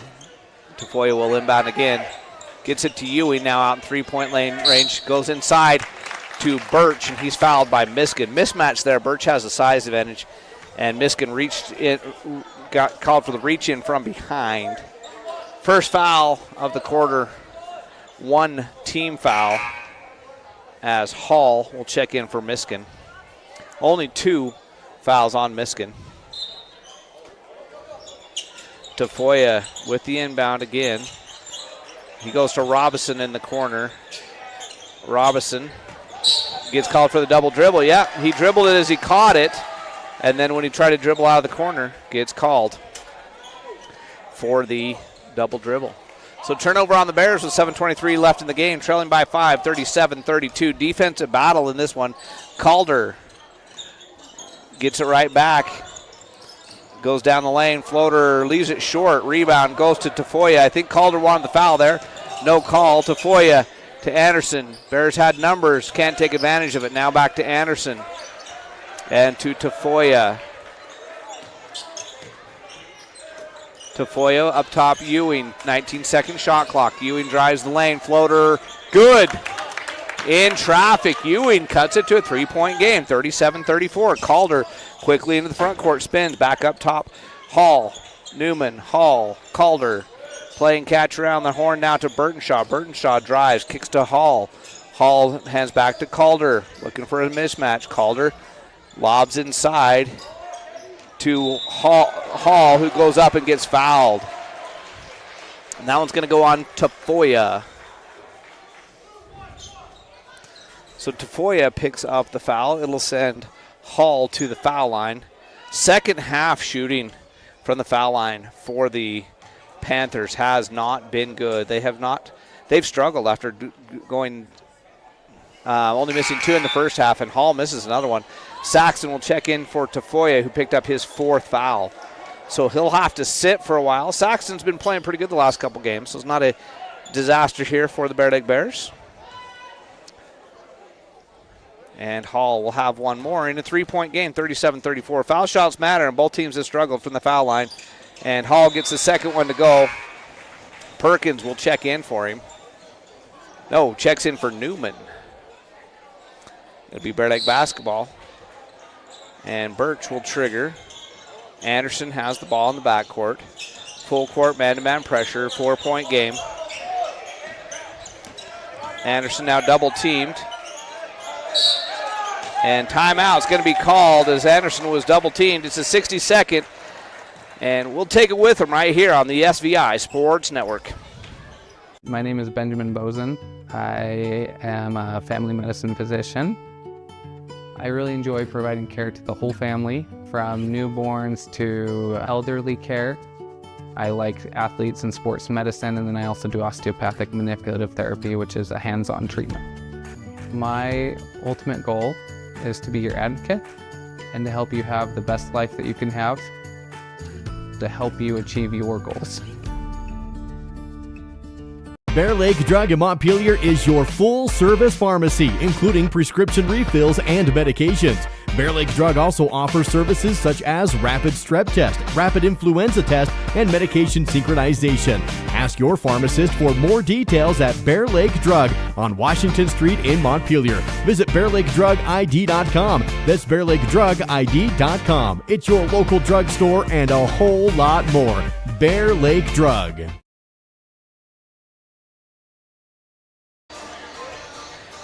Tafoya will inbound again. Gets it to Ewing now out in three-point lane range. Goes inside to Birch, and he's fouled by Miskin. Mismatch there. Birch has a size advantage, and Miskin got called for the reach-in from behind. First foul of the quarter, 1 team foul, as Hall will check in for Miskin. Only 2 fouls on Miskin. Tafoya with the inbound again. He goes to Robinson in the corner. Robinson gets called for the double dribble. Yeah, he dribbled it as he caught it. And then when he tried to dribble out of the corner, gets called for the double dribble. So turnover on the Bears with 7:23 left in the game, trailing by 5, 37-32. Defensive battle in this one. Calder gets it right back. Goes down the lane. Floater leaves it short. Rebound goes to Tafoya. I think Calder wanted the foul there. No call. Tafoya to Anderson. Bears had numbers. Can't take advantage of it. Now back to Anderson. And to Tafoya. Tafoya up top, Ewing. 19-second shot clock. Ewing drives the lane. Floater, good. In traffic. Ewing cuts it to a 3-point game. 37-34. Calder quickly into the front court. Spins back up top. Hall, Newman, Hall, Calder. Playing catch around the horn now to Burtonshaw. Burtonshaw drives, kicks to Hall. Hall hands back to Calder. Looking for a mismatch. Calder lobs inside to Hall, who goes up and gets fouled. And that one's going to go on Tafoya. So Tafoya picks up the foul. It'll send Hall to the foul line. Second half shooting from the foul line for the Panthers has not been good. They've struggled after going only missing 2 in the first half, and Hall misses another one. Saxon will check in for Tafoya, who picked up his 4th foul. So he'll have to sit for a while. Saxon's been playing pretty good the last couple games, so it's not a disaster here for the Bear Lake Bears. And Hall will have one more in a 3-point game, 37-34. Foul shots matter, and both teams have struggled from the foul line. And Hall gets the second one to go. Perkins will check in for him. No, checks in for Newman. It'll be Bear Lake basketball. And Birch will trigger. Anderson has the ball in the backcourt. Full court man-to-man pressure, 4-point game. Anderson now double teamed. And timeout's going to be called as Anderson was double teamed. It's a 60-second. And we'll take it with him right here on the SVI Sports Network. My name is Benjamin Bozen. I am a family medicine physician. I really enjoy providing care to the whole family, from newborns to elderly care. I like athletes and sports medicine, and then I also do osteopathic manipulative therapy, which is a hands-on treatment. My ultimate goal is to be your advocate and to help you have the best life that you can have, to help you achieve your goals. Bear Lake Drug in Montpelier is your full-service pharmacy, including prescription refills and medications. Bear Lake Drug also offers services such as rapid strep test, rapid influenza test, and medication synchronization. Ask your pharmacist for more details at Bear Lake Drug on Washington Street in Montpelier. Visit BearLakeDrugID.com. That's BearLakeDrugID.com. It's your local drugstore and a whole lot more. Bear Lake Drug.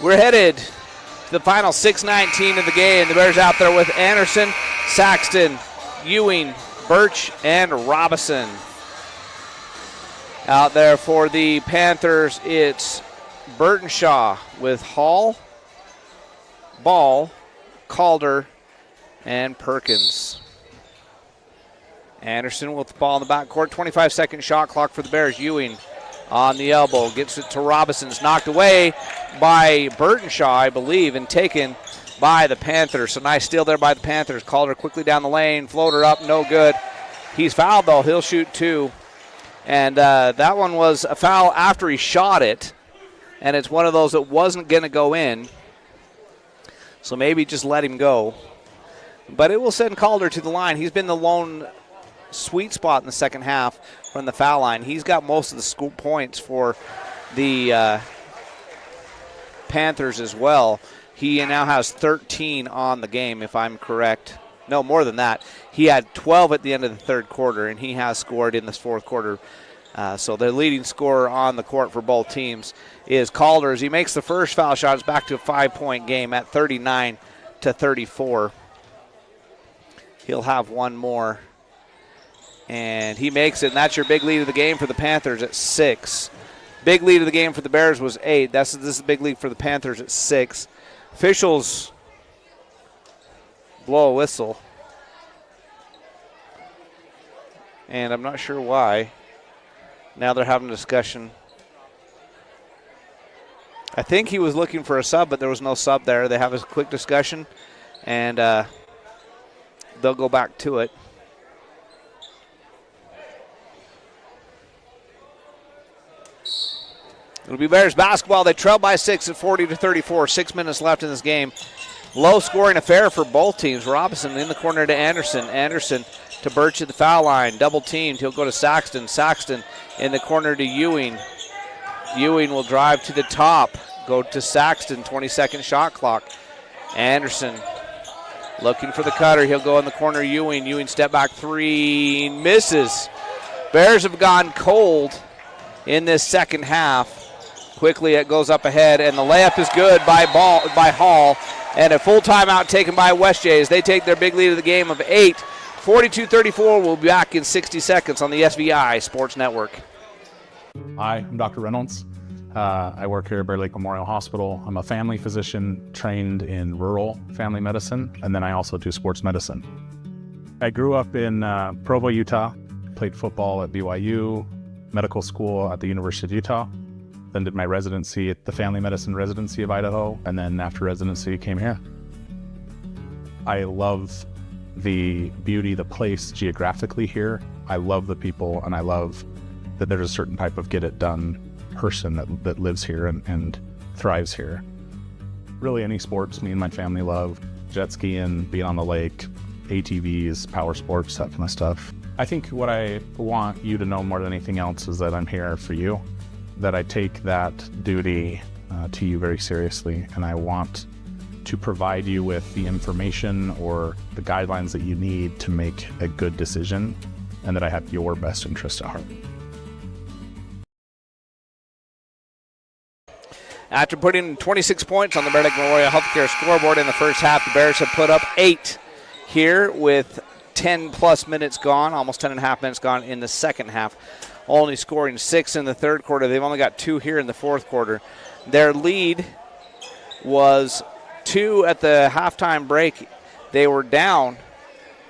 We're headed to the final 6:19 of the game. The Bears out there with Anderson, Saxton, Ewing, Birch, and Robison. Out there for the Panthers, it's Burtonshaw with Hall, Ball, Calder, and Perkins. Anderson with the ball in the backcourt. 25-second shot clock for the Bears. Ewing on the elbow, gets it to Robinson. It's knocked away by Burtonshaw, I believe, and taken by the Panthers. So nice steal there by the Panthers. Calder quickly down the lane, floater up, no good. He's fouled, though. He'll shoot two. And that one was a foul after he shot it, and it's one of those that wasn't going to go in. So maybe just let him go. But it will send Calder to the line. He's been the lone sweet spot in the second half from the foul line. He's got most of the scoop points for the Panthers as well. He now has 13 on the game, if I'm correct. No, more than that. He had 12 at the end of the third quarter, and he has scored in this fourth quarter. So the leading scorer on the court for both teams is Calder. As he makes the first foul shot, it's back to a 5-point game at 39-34. He'll have one more. And he makes it, and that's your big lead of the game for the Panthers at 6. Big lead of the game for the Bears was 8. This is the big lead for the Panthers at 6. Officials blow a whistle. And I'm not sure why. Now they're having a discussion. I think he was looking for a sub, but there was no sub there. They have a quick discussion, and they'll go back to it. It'll be Bears basketball. They trail by 6 at 40-34. 6 minutes left in this game. Low-scoring affair for both teams. Robinson in the corner to Anderson. Anderson to Birch at the foul line. Double-teamed. He'll go to Saxton. Saxton in the corner to Ewing. Ewing will drive to the top. Go to Saxton. 20-second shot clock. Anderson looking for the cutter. He'll go in the corner. Ewing. Ewing step back three. Misses. Bears have gone cold in this second half. Quickly it goes up ahead, and the layup is good by Hall. And a full timeout taken by West Jays. They take their big lead of the game of 8. 42-34. We'll be back in 60 seconds on the SVI Sports Network. Hi, I'm Dr. Reynolds. I work here at Bear Lake Memorial Hospital. I'm a family physician trained in rural family medicine, and then I also do sports medicine. I grew up in Provo, Utah, played football at BYU, medical school at the University of Utah, then did my residency at the Family Medicine Residency of Idaho, and then after residency came here. I love the beauty, the place geographically here. I love the people, and I love that there's a certain type of get-it-done person that lives here and thrives here. Really any sports me and my family love. Jet skiing, being on the lake, ATVs, power sports, that kind of stuff. I think what I want you to know more than anything else is that I'm here for you, that I take that duty to you very seriously, and I want to provide you with the information or the guidelines that you need to make a good decision, and that I have your best interest at heart. After putting 26 points on the Bear Lake Memorial Healthcare scoreboard in the first half, the Bears have put up 8 here with 10-plus minutes gone, almost 10.5 minutes gone in the second half, only scoring 6 in the third quarter. They've only got 2 here in the fourth quarter. Their lead was 2 at the halftime break. They were down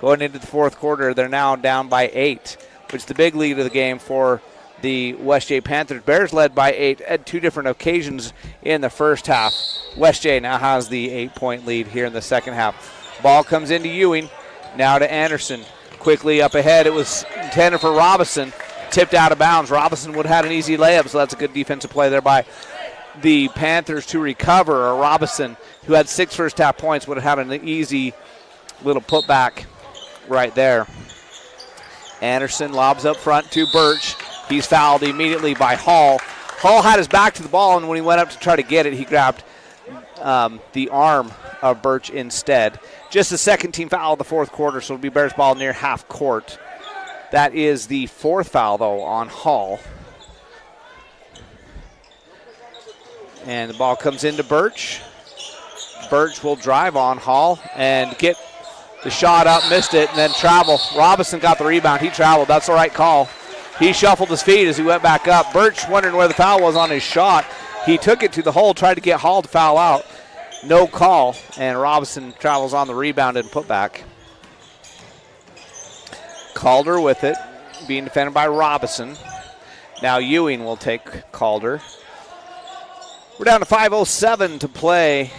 going into the fourth quarter. They're now down by 8, which is the big lead of the game for the West J Panthers. Bears led by 8 at 2 different occasions in the first half. West J now has the 8-point lead here in the second half. Ball comes into Ewing, now to Anderson. Quickly up ahead, it was intended for Robinson. tipped out of bounds. Robinson would have had an easy layup, so that's a good defensive play there by the Panthers to recover. Or Robinson, who had 6 first-half points, would have had an easy little putback right there. Anderson lobs up front to Birch. He's fouled immediately by Hall. Hall had his back to the ball, and when he went up to try to get it, he grabbed the arm of Birch instead. Just the second team foul of the fourth quarter, so it'll be Bears ball near half court. That is the 4th foul, though, on Hall. And the ball comes into Birch. Birch will drive on Hall and get the shot up, missed it, and then travel. Robinson got the rebound. He traveled. That's the right call. He shuffled his feet as he went back up. Birch wondering where the foul was on his shot. He took it to the hole, tried to get Hall to foul out. No call, and Robinson travels on the rebound and put back. Calder with it, being defended by Robinson. Now Ewing will take Calder. We're down to 5:07 to play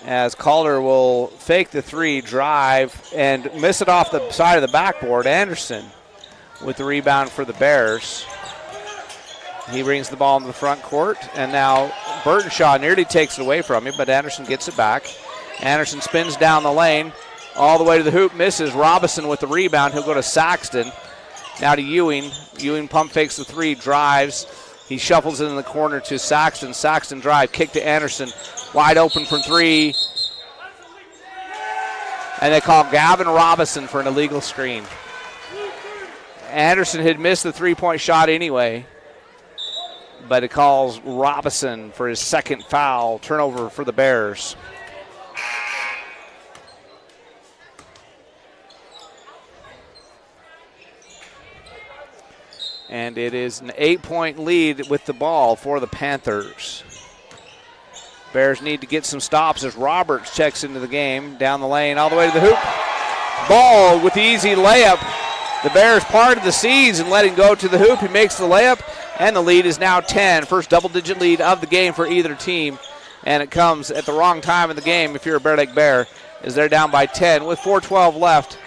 as Calder will fake the 3, drive, and miss it off the side of the backboard. Anderson with the rebound for the Bears. He brings the ball into the front court, and now Burtonshaw nearly takes it away from him, but Anderson gets it back. Anderson spins down the lane, all the way to the hoop, misses. Robinson with the rebound. He'll go to Saxton. Now to Ewing. Ewing pump fakes the 3, drives. He shuffles it in the corner to Saxton. Saxton drive, kick to Anderson. Wide open from 3. And they call Gavin Robinson for an illegal screen. Anderson had missed the 3-point shot anyway, but it calls Robinson for his 2nd foul. Turnover for the Bears. And it is an 8-point lead with the ball for the Panthers. Bears need to get some stops as Roberts checks into the game. Down the lane, all the way to the hoop. Ball with the easy layup. The Bears parted the seas and let him go to the hoop. He makes the layup, and the lead is now 10. First double-digit lead of the game for either team. And it comes at the wrong time in the game if you're a Bear Lake Bear, as they're down by 10 with 4:12 left.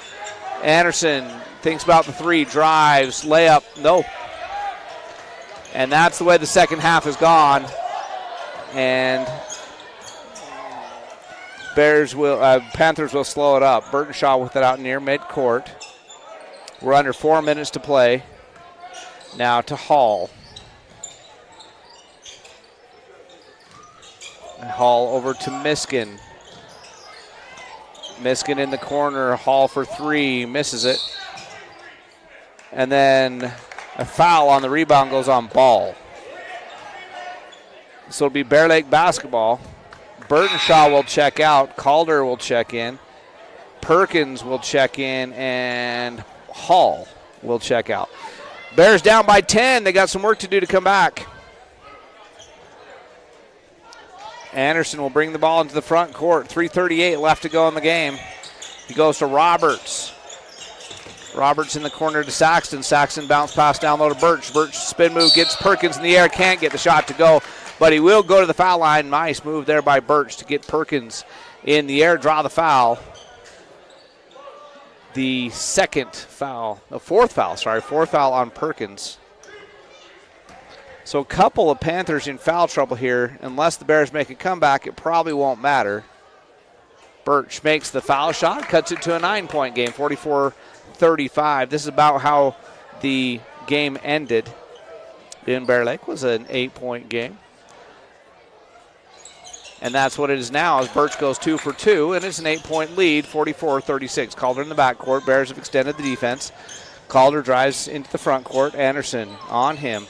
Anderson thinks about the 3, drives, layup, no. And that's the way the second half has gone. And Panthers will slow it up. Burtonshaw with it out near midcourt. We're under 4 minutes to play. Now to Hall. And Hall over to Miskin. Miskin in the corner. Hall for 3. Misses it. And then a foul on the rebound goes on Ball. So it'll be Bear Lake basketball. Burtonshaw will check out. Calder will check in. Perkins will check in. And Hall will check out. Bears down by 10. They got some work to do to come back. Anderson will bring the ball into the front court. 3:38 left to go in the game. He goes to Roberts. Roberts in the corner to Saxton. Saxton bounce pass down low to Birch. Birch spin move, gets Perkins in the air. Can't get the shot to go, but he will go to the foul line. Nice move there by Birch to get Perkins in the air, draw the foul. The fourth foul on Perkins. So a couple of Panthers in foul trouble here. Unless the Bears make a comeback, it probably won't matter. Birch makes the foul shot, cuts it to a 9-point game, 44-35. This is about how the game ended in Bear Lake. Was an 8-point game. And that's what it is now as Birch goes 2 for 2, and it's an 8-point lead, 44-36. Calder in the backcourt. Bears have extended the defense. Calder drives into the front court. Anderson on him.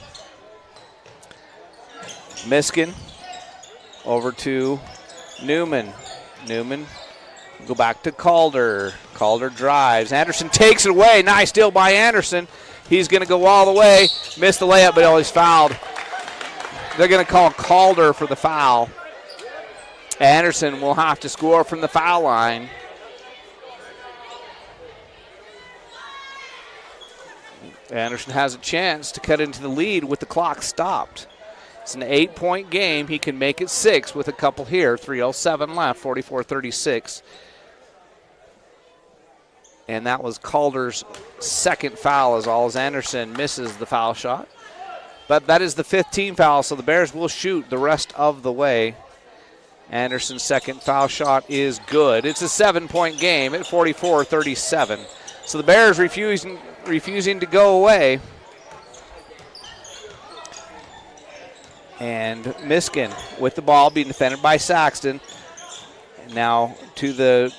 Miskin over to Newman. Newman go back to Calder. Calder drives. Anderson takes it away. Nice steal by Anderson. He's going to go all the way. Missed the layup, but he's fouled. They're going to call Calder for the foul. Anderson will have to score from the foul line. Anderson has a chance to cut into the lead with the clock stopped. It's an 8-point game. He can make it 6 with a couple here. 3:07 left, 44-36. And that was Calder's second foul as Anderson misses the foul shot. But that is the 5th team foul, so the Bears will shoot the rest of the way. Anderson's second foul shot is good. It's a 7-point game at 44-37. So the Bears refusing to go away. And Miskin with the ball being defended by Saxton. And now to the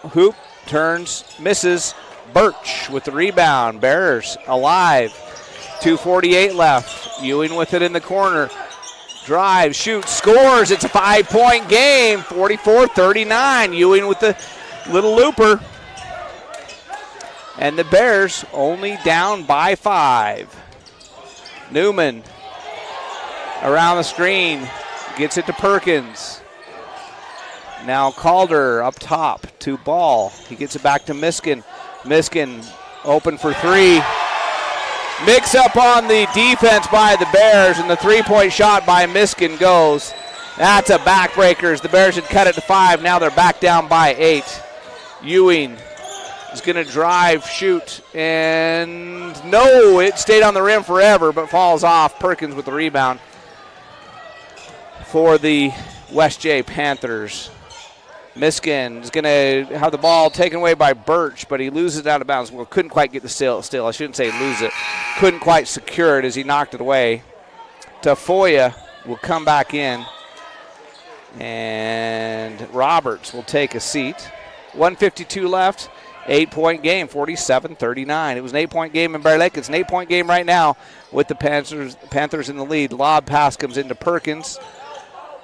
hoop, turns, misses. Birch with the rebound. Bears alive. 2:48 left. Ewing with it in the corner. Drives, shoots, scores. It's a 5-point game. 44-39. Ewing with the little looper. And the Bears only down by 5. Newman around the screen. Gets it to Perkins. Now Calder up top to Ball. He gets it back to Miskin. Miskin open for 3. Mix up on the defense by the Bears, and the 3-point shot by Miskin goes. That's a backbreaker as the Bears had cut it to 5. Now they're back down by 8. Ewing is going to drive, shoot, and no, it stayed on the rim forever, but falls off. Perkins with the rebound for the West J Panthers. Miskin is going to have the ball taken away by Birch, but he loses it out of bounds. Well, couldn't quite get the steal. I shouldn't say lose it. Couldn't quite secure it as he knocked it away. Tafoya will come back in, and Roberts will take a seat. 1:52 left. 8-point game, 47-39. It was an 8-point game in Bear Lake. It's an 8-point game right now with the Panthers in the lead. Lob pass comes into Perkins.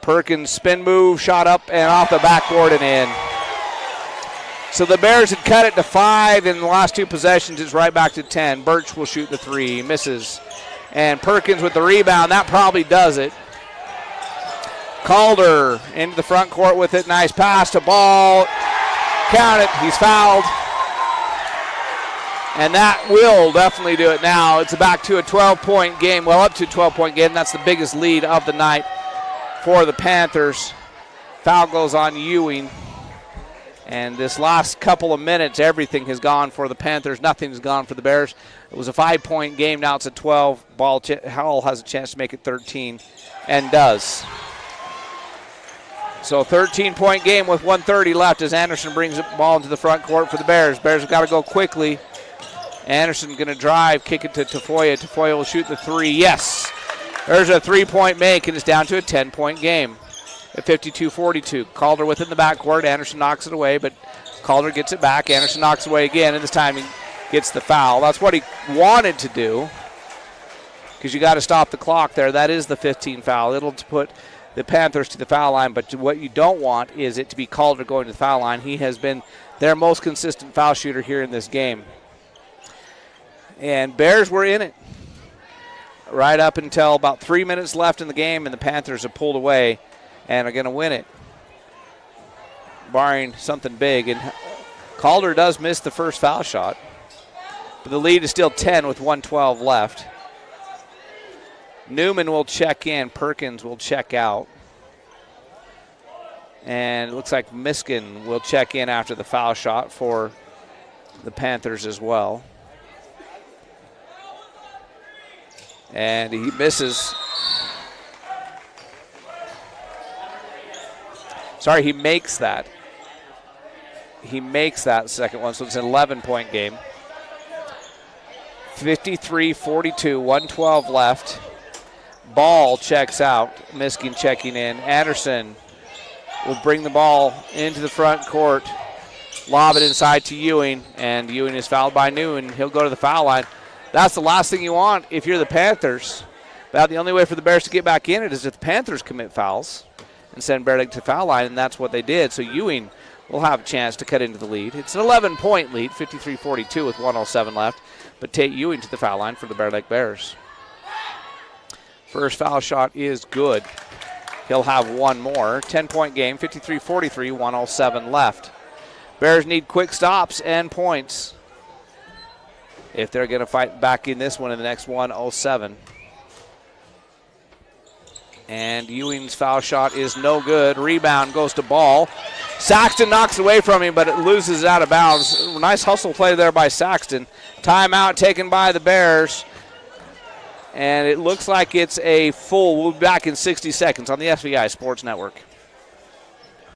Perkins spin move, shot up and off the backboard and in. So the Bears had cut it to 5 in the last 2 possessions. It's right back to 10. Birch will shoot the 3, misses. And Perkins with the rebound, that probably does it. Calder into the front court with it. Nice pass to Ball. Count it, he's fouled. And that will definitely do it now. It's back to a 12-point game. Well, up to a 12-point game. That's the biggest lead of the night for the Panthers. Foul goes on Ewing. And this last couple of minutes, everything has gone for the Panthers. Nothing has gone for the Bears. It was a 5-point game. Now it's a 12. Howell has a chance to make it 13 and does. So 13-point game with 1:30 left as Anderson brings the ball into the front court for the Bears. Bears have got to go quickly. Anderson going to drive, kick it to Tafoya. Tafoya will shoot the 3. Yes. There's a 3-point make, and it's down to a 10-point game at 52-42. Calder within the backcourt. Anderson knocks it away, but Calder gets it back. Anderson knocks it away again, and this time he gets the foul. That's what he wanted to do because you got to stop the clock there. That is the 15 foul. It'll put the Panthers to the foul line, but what you don't want is it to be Calder going to the foul line. He has been their most consistent foul shooter here in this game. And Bears were in it right up until about 3 minutes left in the game, and the Panthers have pulled away and are going to win it, barring something big. And Calder does miss the first foul shot, but the lead is still 10 with 1:12 left. Newman will check in. Perkins will check out. And it looks like Miskin will check in after the foul shot for the Panthers as well. And he misses. Sorry, he makes that. He makes that second one, so it's an 11-point game. 53-42, 1:12 left. Ball checks out. Miskin checking in. Anderson will bring the ball into the front court. Lob it inside to Ewing, and Ewing is fouled by Newman. He'll go to the foul line. That's the last thing you want if you're the Panthers. About the only way for the Bears to get back in it is if the Panthers commit fouls and send Bear Lake to the foul line, and that's what they did. So Ewing will have a chance to cut into the lead. It's an 11-point lead, 53-42 with 1:07 left, but Tate Ewing to the foul line for the Bear Lake Bears. First foul shot is good. He'll have one more. 10-point game, 53-43, 1:07 left. Bears need quick stops and points if they're going to fight back in this one in the next 1:07. And Ewing's foul shot is no good. Rebound goes to Ball. Saxton knocks it away from him, but it loses it out of bounds. Nice hustle play there by Saxton. Timeout taken by the Bears. And it looks like it's a full. We'll be back in 60 seconds on the SVI Sports Network.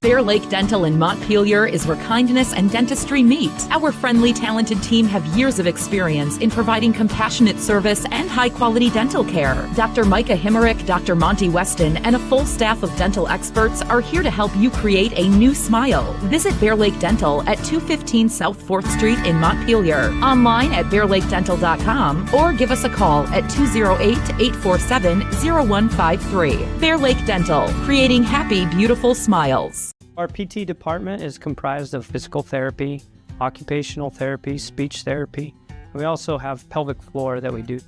Bear Lake Dental in Montpelier is where kindness and dentistry meet. Our friendly, talented team have years of experience in providing compassionate service and high-quality dental care. Dr. Micah Himmerick, Dr. Monty Weston, and a full staff of dental experts are here to help you create a new smile. Visit Bear Lake Dental at 215 South 4th Street in Montpelier, online at bearlakedental.com, or give us a call at 208-847-0153. Bear Lake Dental, creating happy, beautiful smiles. Our PT department is comprised of physical therapy, occupational therapy, speech therapy. We also have pelvic floor that we do.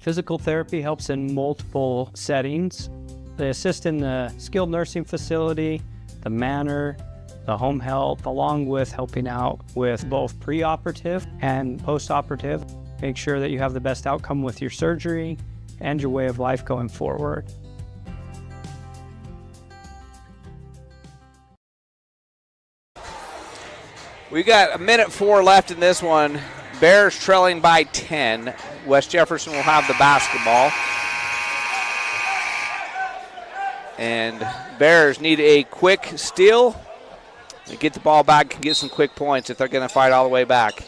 Physical therapy helps in multiple settings. They assist in the skilled nursing facility, the manor, the home health, along with helping out with both preoperative and postoperative. Make sure that you have the best outcome with your surgery and your way of life going forward. We got 1:04 left in this one. Bears trailing by 10. West Jefferson will have the basketball. And Bears need a quick steal. They get the ball back and get some quick points if they're going to fight all the way back.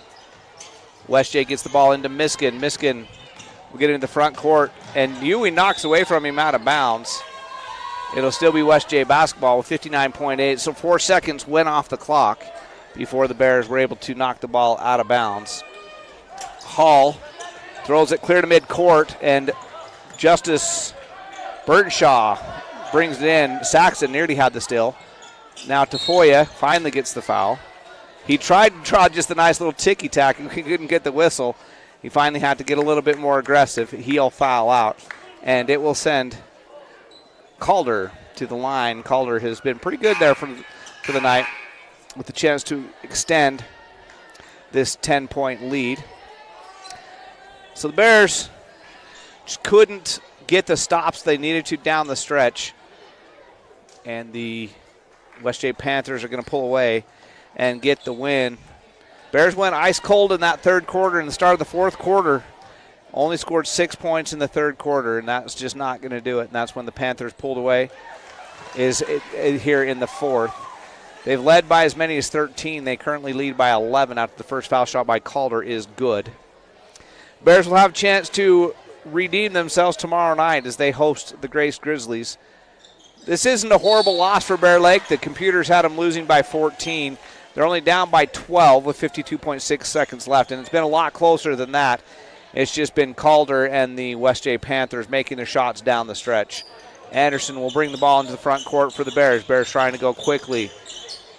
West J gets the ball into Miskin. Miskin will get into the front court, and Ewing knocks away from him out of bounds. It'll still be West J basketball with 59.8, so 4 seconds went off the clock before the Bears were able to knock the ball out of bounds. Hall throws it clear to midcourt, and Justice Burnshaw brings it in. Saxon nearly had the steal. Now Tafoya finally gets the foul. He tried to draw just a nice little ticky-tack and he couldn't get the whistle. He finally had to get a little bit more aggressive. He'll foul out, and it will send Calder to the line. Calder has been pretty good there for the night, with the chance to extend this 10-point lead. So the Bears just couldn't get the stops they needed to down the stretch. And the West J Panthers are going to pull away and get the win. Bears went ice cold in that third quarter. In the start of the fourth quarter, only scored 6 points in the third quarter, and that's just not going to do it. And that's when the Panthers pulled away here in the fourth. They've led by as many as 13. They currently lead by 11 after the first foul shot by Calder is good. Bears will have a chance to redeem themselves tomorrow night as they host the Grace Grizzlies. This isn't a horrible loss for Bear Lake. The computers had them losing by 14. They're only down by 12 with 52.6 seconds left, and it's been a lot closer than that. It's just been Calder and the West J Panthers making their shots down the stretch. Anderson will bring the ball into the front court for the Bears. Bears trying to go quickly.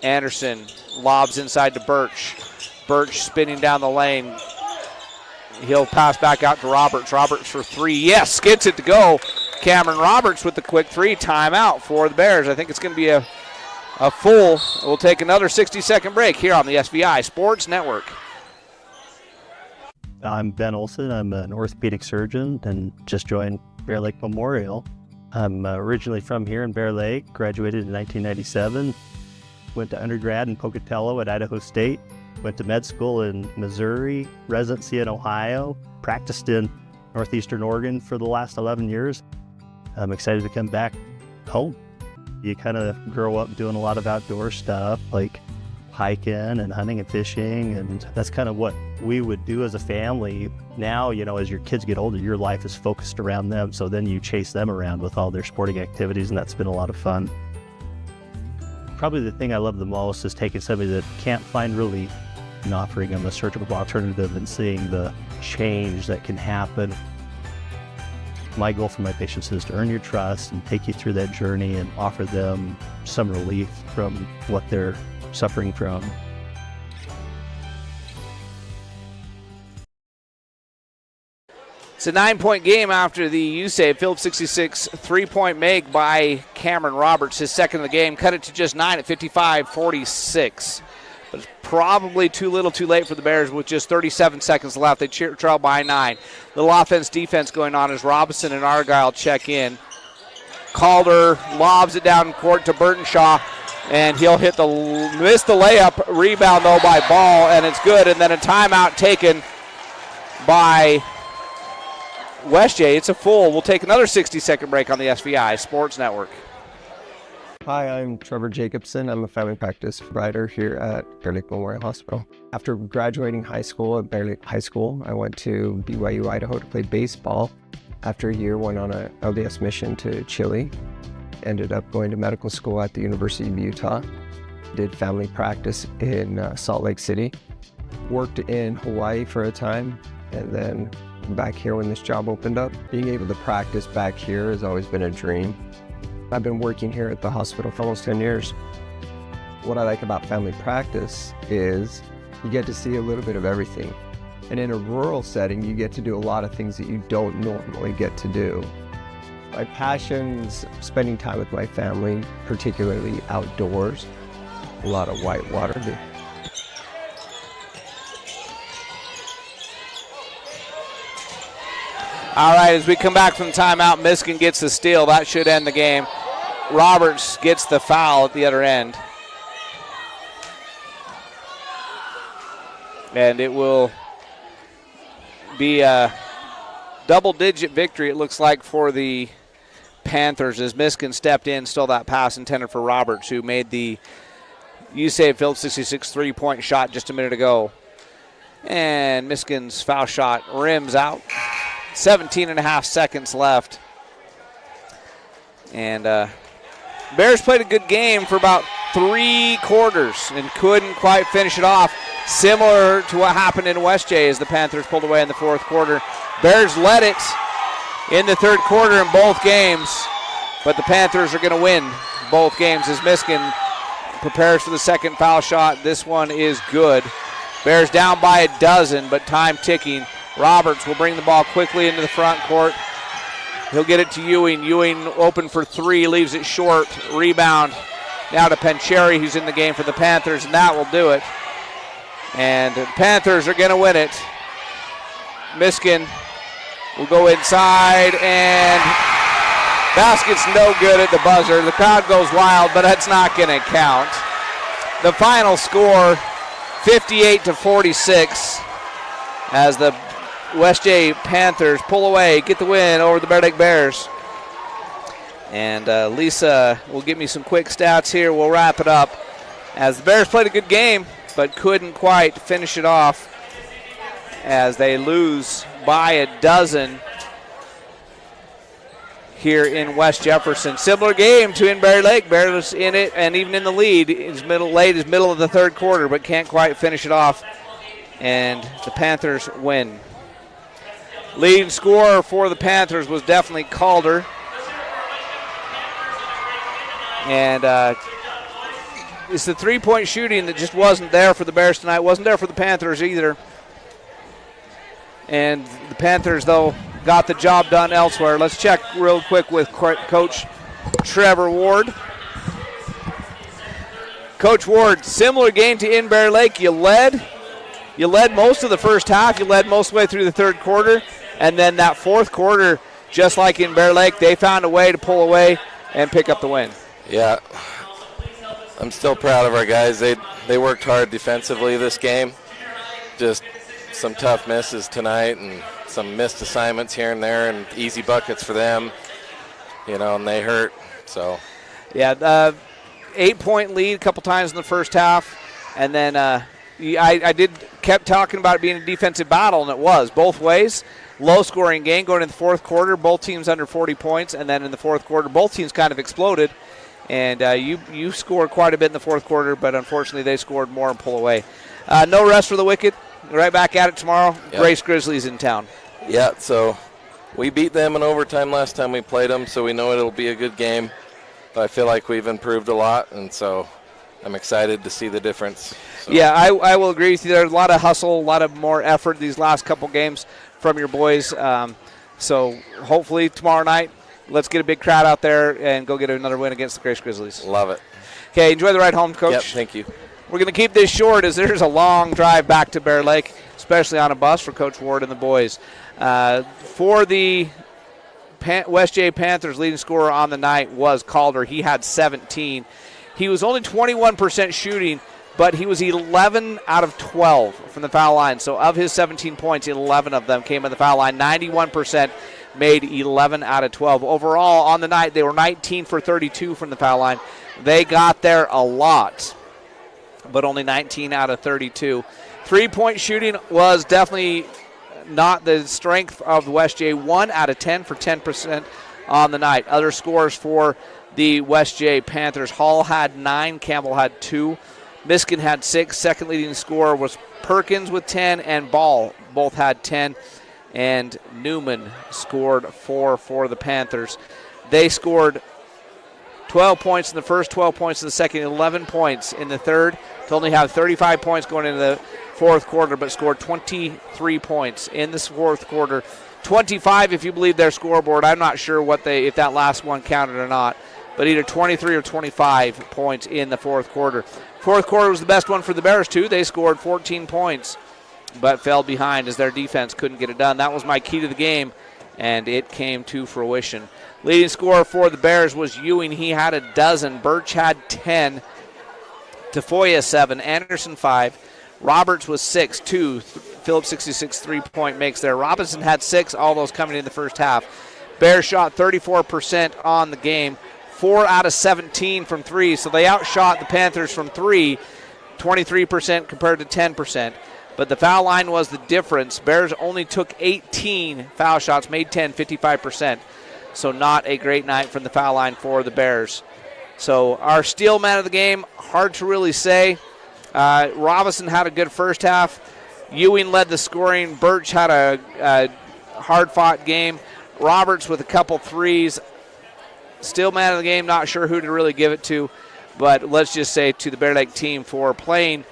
Anderson lobs inside to Birch. Birch spinning down the lane. He'll pass back out to Roberts. Roberts for three. Yes, gets it to go. Cameron Roberts with the quick three. Timeout for the Bears. I think it's going to be a full. We'll take another 60-second break here on the SVI Sports Network. I'm Ben Olson. I'm an orthopedic surgeon and just joined Bear Lake Memorial. I'm originally from here in Bear Lake, graduated in 1997. Went to undergrad in Pocatello at Idaho State. Went to med school in Missouri, residency in Ohio, practiced in Northeastern Oregon for the last 11 years. I'm excited to come back home. You kind of grow up doing a lot of outdoor stuff like hiking and hunting and fishing, and that's kind of what we would do as a family. Now, you know, as your kids get older, your life is focused around them, so then you chase them around with all their sporting activities, and that's been a lot of fun. Probably the thing I love the most is taking somebody that can't find relief and offering them a surgical alternative and seeing the change that can happen. My goal for my patients is to earn your trust and take you through that journey and offer them some relief from what they're suffering from. It's a 9-point game after the USAVE Phillips 66 3-point make by Cameron Roberts, his second of the game. Cut it to just 9 at 55-46. But it's probably too little too late for the Bears with just 37 seconds left. They trail by 9. Little offense-defense going on as Robinson and Argyle check in. Calder lobs it down court to Burtonshaw, and he'll miss the layup. Rebound, though, by Ball, and it's good. And then a timeout taken by West J. It's a full. We'll take another 60-second break on the SVI Sports Network. Hi, I'm Trevor Jacobson. I'm a family practice provider here at Bear Lake Memorial Hospital. After graduating high school at Bear Lake High School, I went to BYU, Idaho to play baseball. After a year, went on an LDS mission to Chile. Ended up going to medical school at the University of Utah. Did family practice in Salt Lake City. Worked in Hawaii for a time, and then back here when this job opened up. Being able to practice back here has always been a dream. I've been working here at the hospital for almost 10 years. What I like about family practice is you get to see a little bit of everything. And in a rural setting, you get to do a lot of things that you don't normally get to do. My passion's spending time with my family, particularly outdoors. A lot of whitewater. All right, as we come back from timeout, Miskin gets the steal. That should end the game. Roberts gets the foul at the other end. And it will be a double-digit victory, it looks like, for the Panthers as Miskin stepped in, stole that pass intended for Roberts, who made the USAVE Phillips 66 three-point shot just a minute ago. And Miskin's foul shot rims out. 17 and a half seconds left. And Bears played a good game for about 3 quarters and couldn't quite finish it off. Similar to what happened in West J as the Panthers pulled away in the fourth quarter. Bears led it in the third quarter in both games, but the Panthers are going to win both games as Miskin prepares for the second foul shot. This one is good. Bears down by a dozen, but time ticking. Roberts will bring the ball quickly into the front court. He'll get it to Ewing. Ewing open for 3, leaves it short. Rebound now to Pancheri, who's in the game for the Panthers, and that will do it. And the Panthers are going to win it. Miskin will go inside, and basket's no good at the buzzer. The crowd goes wild, but that's not going to count. The final score, 58-46, as the West J Panthers pull away, get the win over the Bear Lake Bears. And Lisa will give me some quick stats here. We'll wrap it up. As the Bears played a good game, but couldn't quite finish it off as they lose by a dozen here in West Jefferson. Similar game to in Bear Lake. Bear was in it and even in the lead is middle of the third quarter, but can't quite finish it off. And the Panthers win. Leading scorer for the Panthers was definitely Calder. And it's the three-point shooting that just wasn't there for the Bears tonight. Wasn't there for the Panthers either. And the Panthers, though, got the job done elsewhere. Let's check real quick with Coach Trevor Ward. Coach Ward, similar game to in Bear Lake. You led most of the first half. You led most of the way through the third quarter. And then that fourth quarter, just like in Bear Lake, they found a way to pull away and pick up the win. Yeah, I'm still proud of our guys. They worked hard defensively this game. Just some tough misses tonight and some missed assignments here and there and easy buckets for them, and they hurt. So, yeah, 8-point lead a couple times in the first half. And then I kept talking about it being a defensive battle, and it was both ways. Low-scoring game going into the fourth quarter. Both teams under 40 points. And then in the fourth quarter, both teams kind of exploded. And you scored quite a bit in the fourth quarter, but unfortunately they scored more and pull away. No rest for the Wicked. Right back at it tomorrow. Yep. Grace Grizzlies in town. Yeah, so we beat them in overtime last time we played them, so we know it'll be a good game. But I feel like we've improved a lot, and so I'm excited to see the difference. So. Yeah, I will agree with you. There's a lot of hustle, a lot of more effort these last couple games from your boys. So hopefully tomorrow night, let's get a big crowd out there and go get another win against the Grace Grizzlies. Love it. Okay, enjoy the ride home, Coach. Yep, thank you. We're going to keep this short as there's a long drive back to Bear Lake, especially on a bus for Coach Ward and the boys. For the West J Panthers leading scorer on the night was Calder. He had 17. He was only 21% shooting, but he was 11 out of 12 from the foul line. So of his 17 points, 11 of them came in the foul line. 91% made 11 out of 12. Overall, on the night, they were 19 for 32 from the foul line. They got there a lot, but only 19 out of 32. Three-point shooting was definitely not the strength of West J. 1 out of 10 for 10% on the night. Other scores for the West J Panthers. Hall had 9, Campbell had 2. Miskin had 6. Second leading scorer was Perkins with 10, and Ball both had 10. And Newman scored 4 for the Panthers. They scored 12 points in the first, 12 points in the second, 11 points in the third, to only have 35 points going into the fourth quarter, but scored 23 points in this fourth quarter. 25 if you believe their scoreboard. I'm not sure if that last one counted or not, but either 23 or 25 points in the fourth quarter. Fourth quarter was the best one for the Bears, too. They scored 14 points, but fell behind as their defense couldn't get it done. That was my key to the game, and it came to fruition. Leading scorer for the Bears was Ewing. He had a dozen. Birch had 10. Tafoya 7. Anderson 5. Roberts was 6. 2. Phillips 66 3-point makes there. Robinson had 6. All those coming in the first half. Bears shot 34% on the game. 4 out of 17 from 3. So they outshot the Panthers from 3. 23% compared to 10%. But the foul line was the difference. Bears only took 18 foul shots, made 10, 55%. So not a great night from the foul line for the Bears. So our steal man of the game, hard to really say. Robinson had a good first half. Ewing led the scoring. Birch had a hard-fought game. Roberts with a couple threes. Steal man of the game, not sure who to really give it to. But let's just say to the Bear Lake team for playing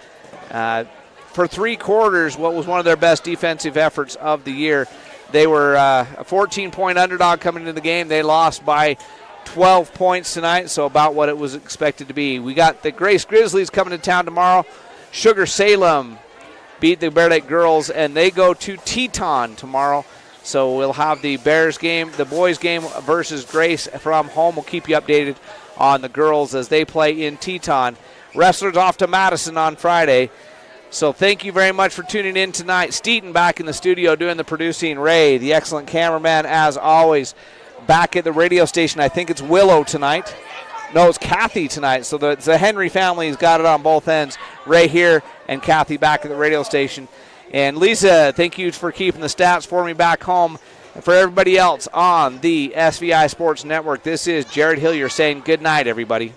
for 3 quarters what was one of their best defensive efforts of the year. They were a 14-point underdog coming into the game. They lost by 12 points tonight, so about what it was expected to be. We got the Grace Grizzlies coming to town tomorrow. Sugar Salem beat the Bear Lake girls, and they go to Teton tomorrow. So we'll have the Bears game, the boys game versus Grace from home. We'll keep you updated on the girls as they play in Teton. Wrestlers off to Madison on Friday. So thank you very much for tuning in tonight. Steeton back in the studio doing the producing. Ray, the excellent cameraman, as always, back at the radio station. I think it's Willow tonight. No, it's Kathy tonight. So the Henry family's got it on both ends. Ray here and Kathy back at the radio station. And Lisa, thank you for keeping the stats for me back home. And for everybody else on the SVI Sports Network, this is Jared Hillier saying good night, everybody.